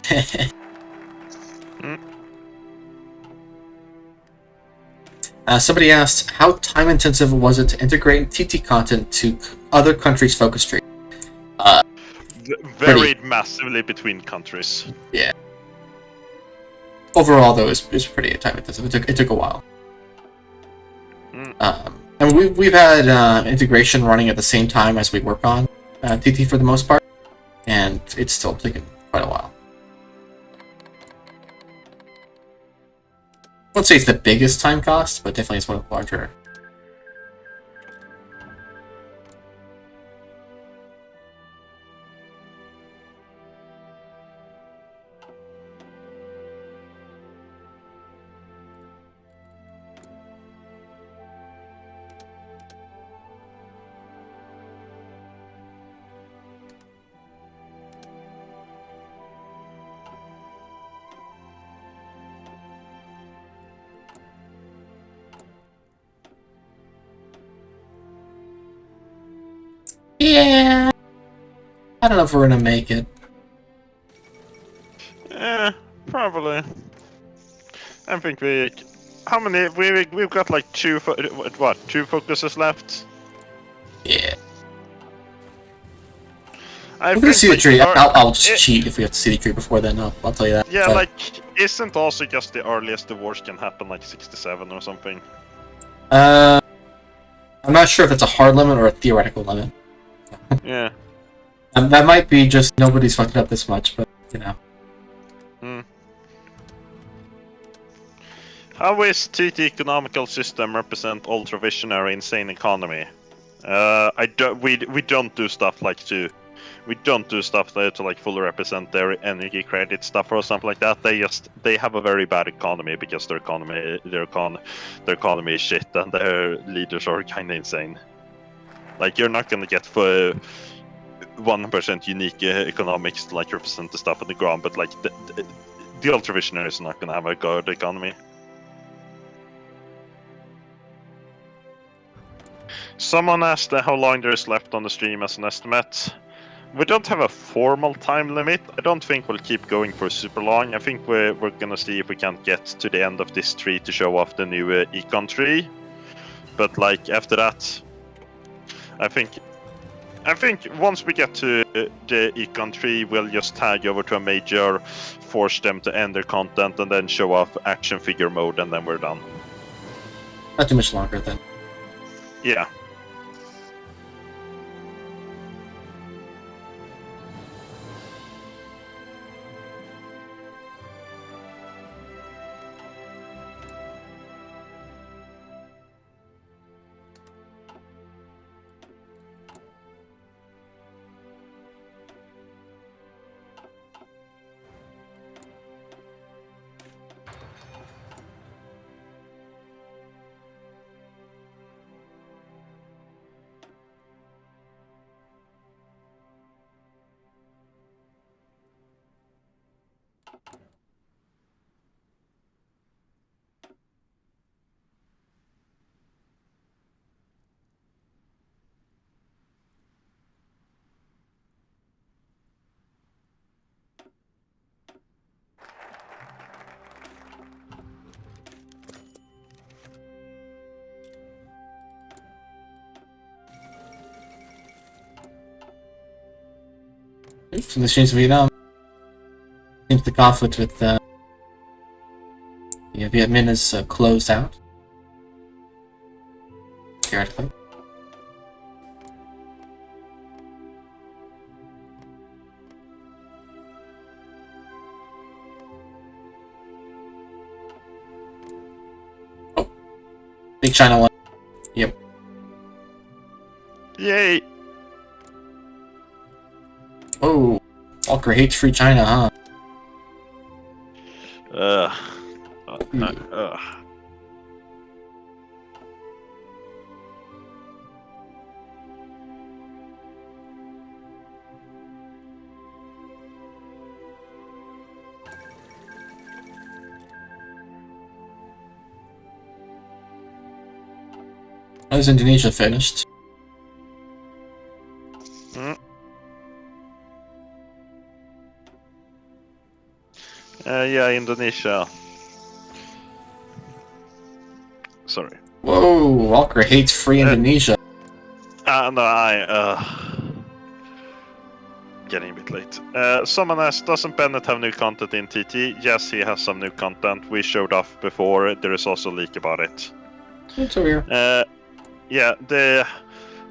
Somebody asked, how time-intensive was it to integrate TT content to other countries' focus tree? Varied massively between countries. Yeah. Overall, though, it was pretty time-intensive. It took a while. And we've had integration running at the same time as we work on TT for the most part, and it's still taken quite a while. I won't say it's the biggest time cost, but definitely it's one of the larger. Yeah, I don't know if we're gonna make it. Probably. I think we. How many? We've got like two focuses left. Yeah. I We're gonna see the tree. like, I'll just cheat if we have to see the tree before then. I'll tell you that. Yeah, But, like, isn't also just the earliest divorce can happen like 67 or something? I'm not sure if it's a hard limit or a theoretical limit. Yeah. That might be just nobody's fucked it up this much, but you know. How is TT economical system represent ultra visionary insane economy? We don't do stuff like to like fully represent their energy credit stuff or something like that. They have a very bad economy because their economy is shit and their leaders are kind of insane. Like, you're not gonna get for 1% unique economics to like represent the stuff on the ground, but like the ultra visionary is not gonna have a good economy. Someone asked how long there is left on the stream as an estimate. We don't have a formal time limit. I don't think we'll keep going for super long. I think we're gonna see if we can get to the end of this tree to show off the new Econ tree. But like after that, I think once we get to the Econ tree, we'll just tag over to a major, force them to end their content, and then show off action figure mode, and then we're done. Not too much longer then. Yeah. From the streams of Vietnam, seems the conflict with Viet Minh is closed out. Theoretically. Oh, Big China won. Yep. Yay! Oh, Walker hates free China, huh? How is Indonesia finished? Yeah, Indonesia. Sorry. Whoa, Walker hates free Indonesia. No, getting a bit late. Someone asked, doesn't Bennett have new content in TT? Yes, he has some new content. We showed off before. There is also a leak about it. It's over here. Yeah, the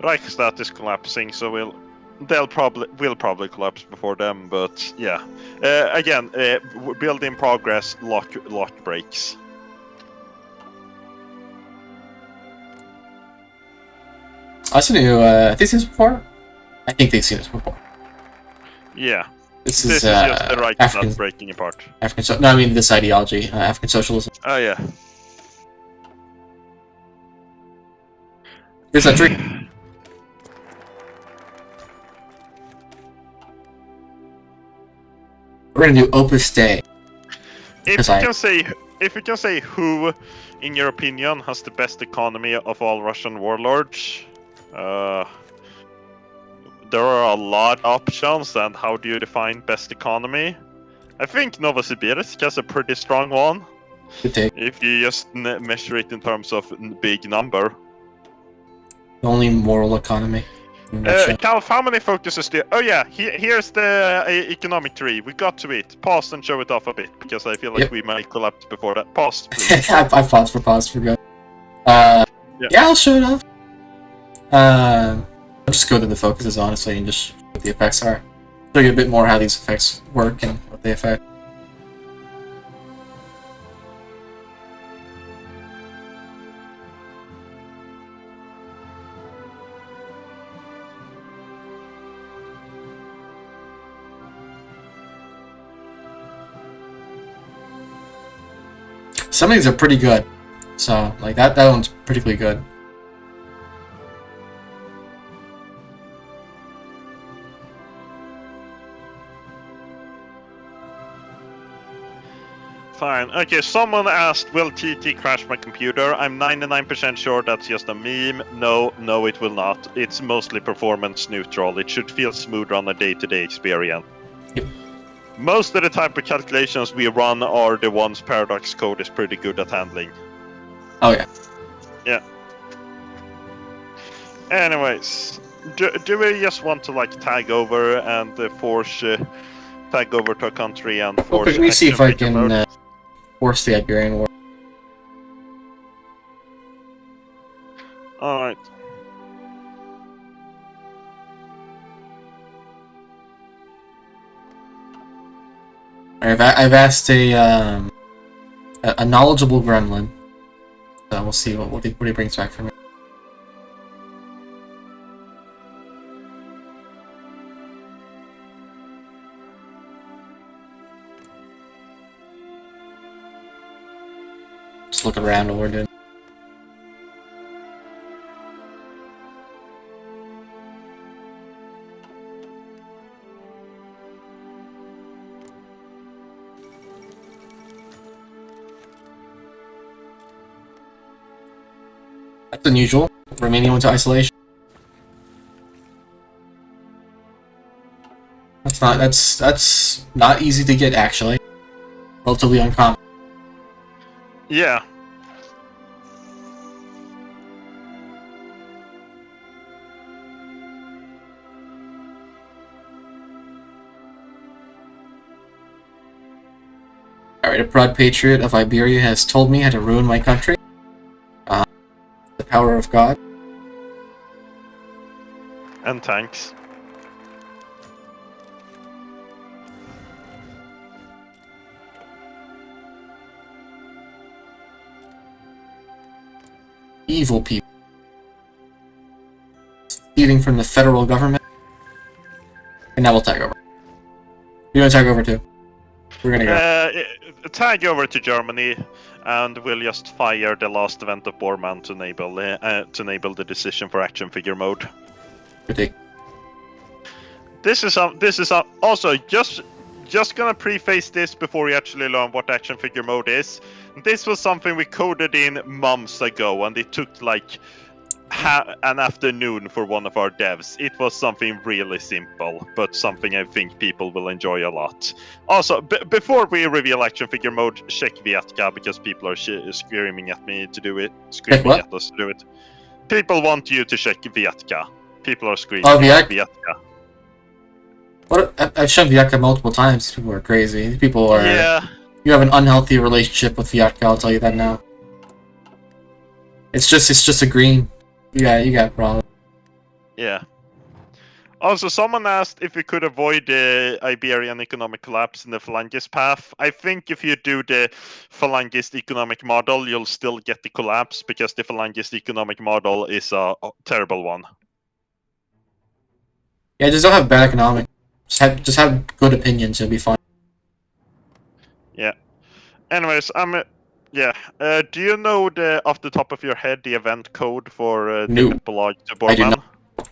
Reichstat is collapsing, so we'll probably collapse before them. But yeah, again, build in progress. Lock breaks. I've seen you. Have they seen this before? I think they've seen this before. Yeah. This is is just the Reichstat African breaking apart. No, I mean this ideology, African socialism. Oh yeah. Here's that tree. We're gonna do Opus Dei. If you can say who, in your opinion, has the best economy of all Russian warlords, there are a lot of options. And how do you define best economy? I think Novosibirsk has a pretty strong one. Good take. If you just measure it in terms of big number. The only moral economy. Calph, how many focuses do you... Oh yeah, here's the economic tree. We got to it. Pause and show it off a bit, because I feel like we might collapse before that. Pause, please. I paused for good. Yeah, I'll show it off. I'll just go to the focuses, honestly, and just show what the effects are. Show you a bit more how these effects work and what they affect. Some of these are pretty good, so like that one's particularly good. Fine. Okay, someone asked, will TT crash my computer? I'm 99% sure that's just a meme. No, it will not. It's mostly performance neutral. It should feel smoother on a day-to-day experience. Yep. Most of the type of calculations we run are the ones Paradox code is pretty good at handling. Oh yeah. Yeah. Anyways, do we just want to like tag over and force tag over to a country and force? Let me see if I can force the Iberian War. All right. I've asked a knowledgeable gremlin, so we'll see what he brings back for me. Just look around what we're doing. That's unusual. Romania went to isolation. That's not easy to get, actually. Relatively uncommon. Yeah. Alright, a proud patriot of Iberia has told me how to ruin my country. The power of God. And tanks. Evil people. Stealing from the federal government. And now we'll tag over. You want to tag over too? We're gonna go. Tag over to Germany, and we'll just fire the last event of Bormann to enable the decision for action figure mode. Good take. This is also just gonna preface this before we actually learn what action figure mode is. This was something we coded in months ago, and it took like an afternoon for one of our devs. It was something really simple, but something I think people will enjoy a lot. Also, before we reveal action figure mode, check Vietka, because people are screaming at me to do it. Screaming at us to do it. People want you to check Vietka. People are screaming at Vietka. What? I've shown Vietka multiple times. People are crazy. People are... Yeah. You have an unhealthy relationship with Vietka, I'll tell you that now. It's just a green. You got problems. Yeah. Also, someone asked if we could avoid the Iberian economic collapse in the Phalangist path. I think if you do the Phalangist economic model, you'll still get the collapse, because the Phalangist economic model is a terrible one. Yeah, just don't have bad economics. Just have good opinions, it'll be fine. Yeah. Anyways, yeah. Do you know off the top of your head the event code for the epilogue to Borman? I do not.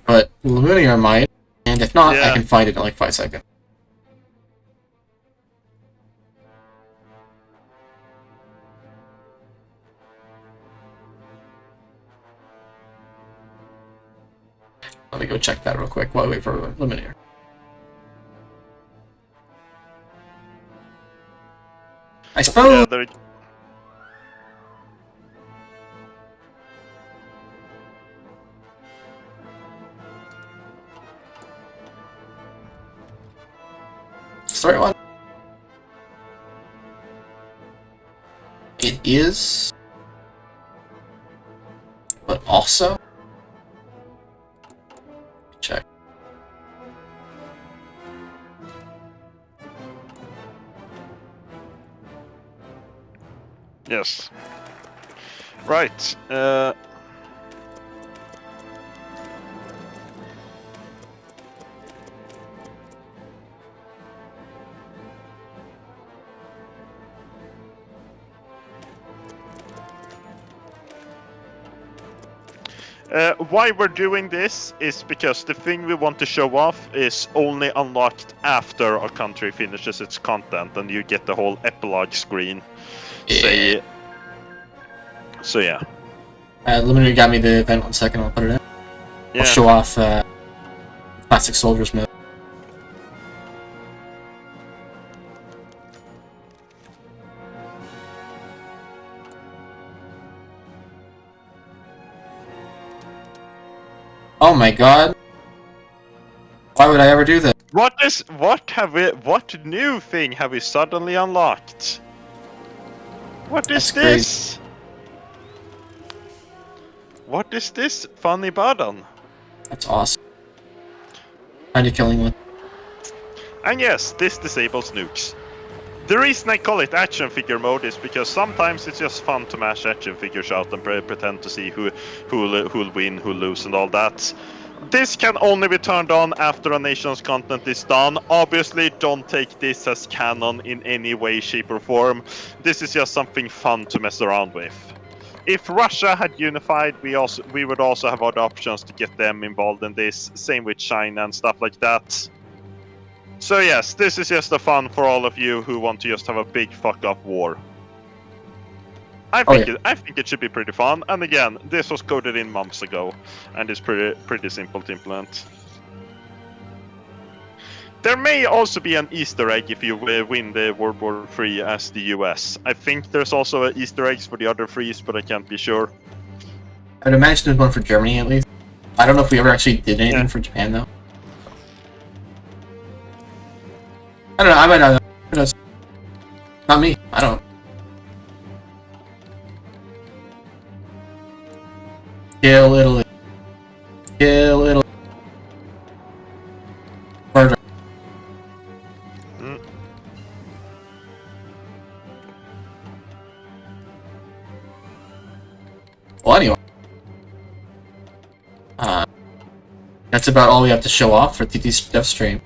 But Luminar might, and if not, Yeah. I can find it in like 5 seconds. Let me go check that real quick while I wait for Luminar. I suppose. Yeah, Sorry, what? It is, but also check. Yes. Right. Why we're doing this is because the thing we want to show off is only unlocked after a country finishes its content, and you get the whole epilogue screen. Yeah. So yeah. Luminar got me the event. 1 second, I'll put it in. Yeah. I'll show off Plastic Soldiers mode. Oh my god. Why would I ever do this? What new thing have we suddenly unlocked? What is this? What is this funny button? That's awesome. Kinda killing with. And yes, this disables nukes. The reason I call it action figure mode is because sometimes it's just fun to mash action figures out and pretend to see who'll win, who'll lose, and all that. This can only be turned on after a nation's content is done. Obviously, don't take this as canon in any way, shape, or form. This is just something fun to mess around with. If Russia had unified, we would also have other options to get them involved in this. Same with China and stuff like that. So yes, this is just a fun for all of you who want to just have a big fuck-up war. I think it should be pretty fun. And again, this was coded in months ago, and it's pretty simple to implement. There may also be an Easter egg if you win the World War III as the US. I think there's also Easter eggs for the other threes, but I can't be sure. I'd imagine there's one for Germany at least. I don't know if we ever actually did anything for Japan though. I don't know, I might not know. Who knows? Not me, I don't. Kill Italy. Kill Italy. Murder. Well, anyway. That's about all we have to show off for TT's dev stream.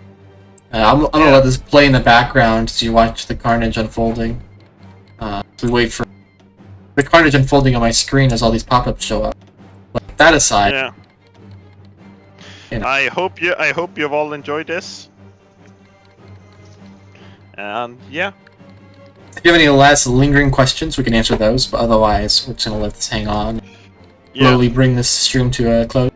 I'm gonna let this play in the background so you watch the carnage unfolding. We wait for the carnage unfolding on my screen as all these pop-ups show up. But that aside, yeah. You know. I hope you've all enjoyed this. And yeah. If you have any last lingering questions, we can answer those. But otherwise, we're just gonna let this hang on. slowly bring this stream to a close.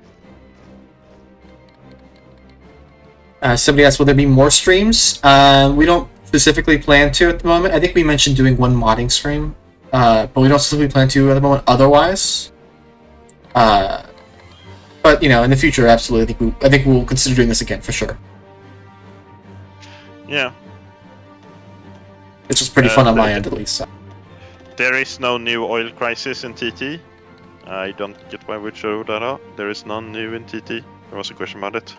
Somebody asked, will there be more streams? We don't specifically plan to at the moment. I think we mentioned doing one modding stream, but we don't specifically plan to at the moment otherwise. But, you know, in the future, absolutely, I think we'll consider doing this again, for sure. Yeah. It's just pretty fun on my end, at least. So. There is no new oil crisis in TT. I don't get why we show that up. There is none new in TT. There was a question about it.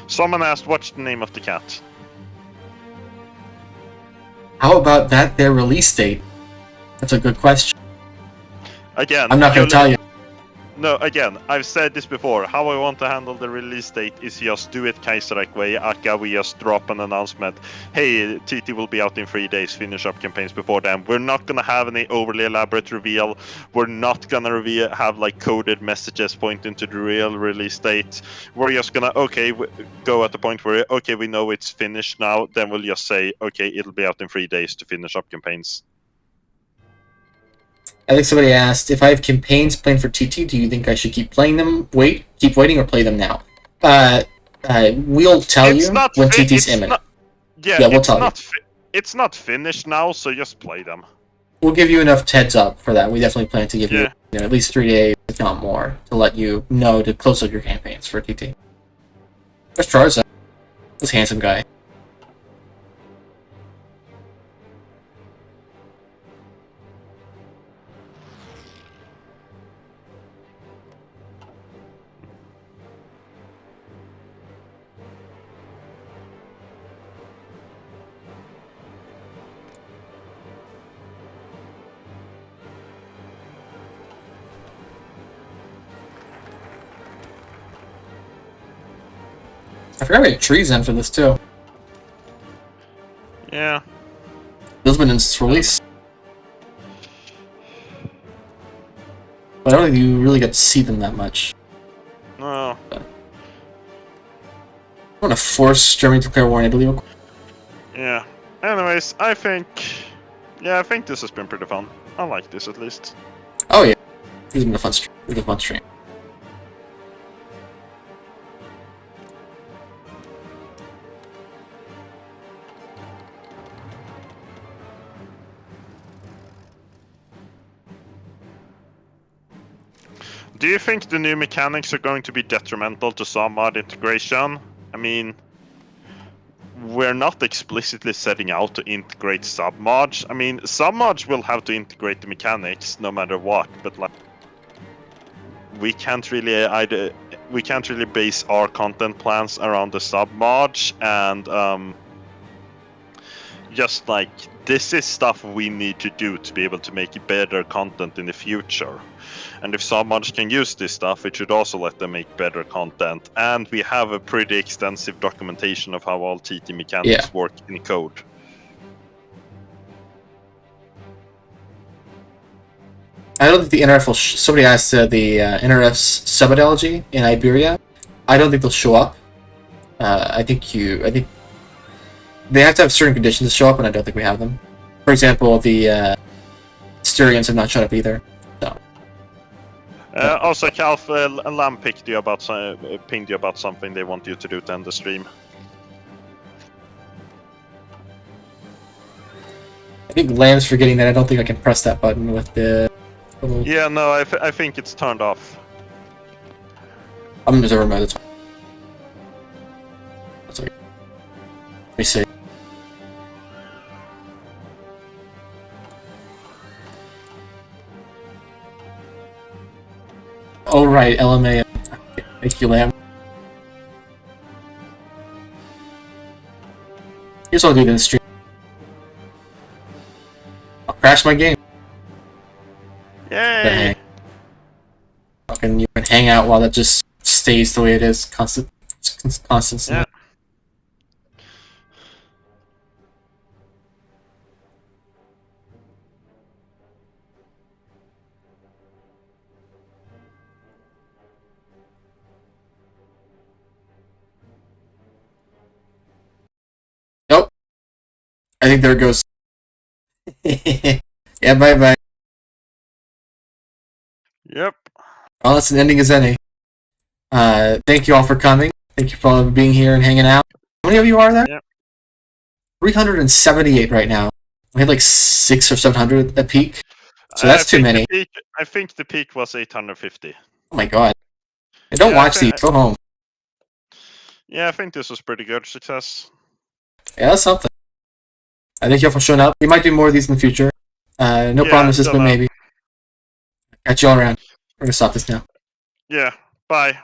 Someone asked, what's the name of the cat? How about that, their release date? That's a good question. Again, I'm not going to tell you. No, again, I've said this before. How I want to handle the release date is just do it Kaiserreich way. Aka, we just drop an announcement. Hey, TT will be out in 3 days. Finish up campaigns before then. We're not gonna have any overly elaborate reveal. We're not gonna have like coded messages pointing to the real release date. We're just gonna go at the point where we know it's finished now. Then we'll just say it'll be out in 3 days to finish up campaigns. I think somebody asked, if I have campaigns planned for TT, do you think I should keep playing them, keep waiting, or play them now? We'll tell you when TT's imminent. We'll tell you. It's not finished now, so just play them. We'll give you enough heads up for that. We definitely plan to give you, at least 3 days, if not more, to let you know to close out your campaigns for TT. There's Charizard. This handsome guy. I forgot we had trees in for this too. Yeah. Those have been in release. But I don't think you really get to see them that much. No. I want to force Germany to declare war on Italy. Yeah. Anyways, I think this has been pretty fun. I like this at least. Oh yeah. This has been a fun stream. It's a fun stream. Do you think the new mechanics are going to be detrimental to submod integration? I mean, we're not explicitly setting out to integrate submods. I mean, submods will have to integrate the mechanics no matter what, but like, we can't really base our content plans around the submods, and just like, this is stuff we need to do to be able to make better content in the future. And if submods can use this stuff, it should also let them make better content. And we have a pretty extensive documentation of how all TT mechanics work in code. I don't think the NRF will. Somebody asked the NRF's submethodology in Iberia. I don't think they'll show up. I think they have to have certain conditions to show up, and I don't think we have them. For example, the Styrians have not shown up either. So. Also, Calph, Lamb pinged you about something they want you to do to end the stream. I think Lamb's forgetting that I don't think I can press that button with the... Yeah, no, I think it's turned off. I'm in observer mode, that's fine. That's okay. Let me see. Oh right, LMA. Thank you, Lamb. Here's what I'll do in the stream. I'll crash my game. Yay! You can hang out while that just stays the way it is, constant. Yeah. Nope. I think there it goes. Yeah, bye bye. Yep. Well, that's an ending as any. Thank you all for coming. Thank you for all being here and hanging out. How many of you are there? Yep. 378 right now. We had like 600 or 700 at peak. So that's too many. I think the peak was 850. Oh my god. Hey, don't watch these. Go home. Yeah, I think this was pretty good success. Yeah, that's something. Thank you all for showing up. We might do more of these in the future. No promises, but maybe. Catch you all around. We're gonna stop this now. Yeah, bye.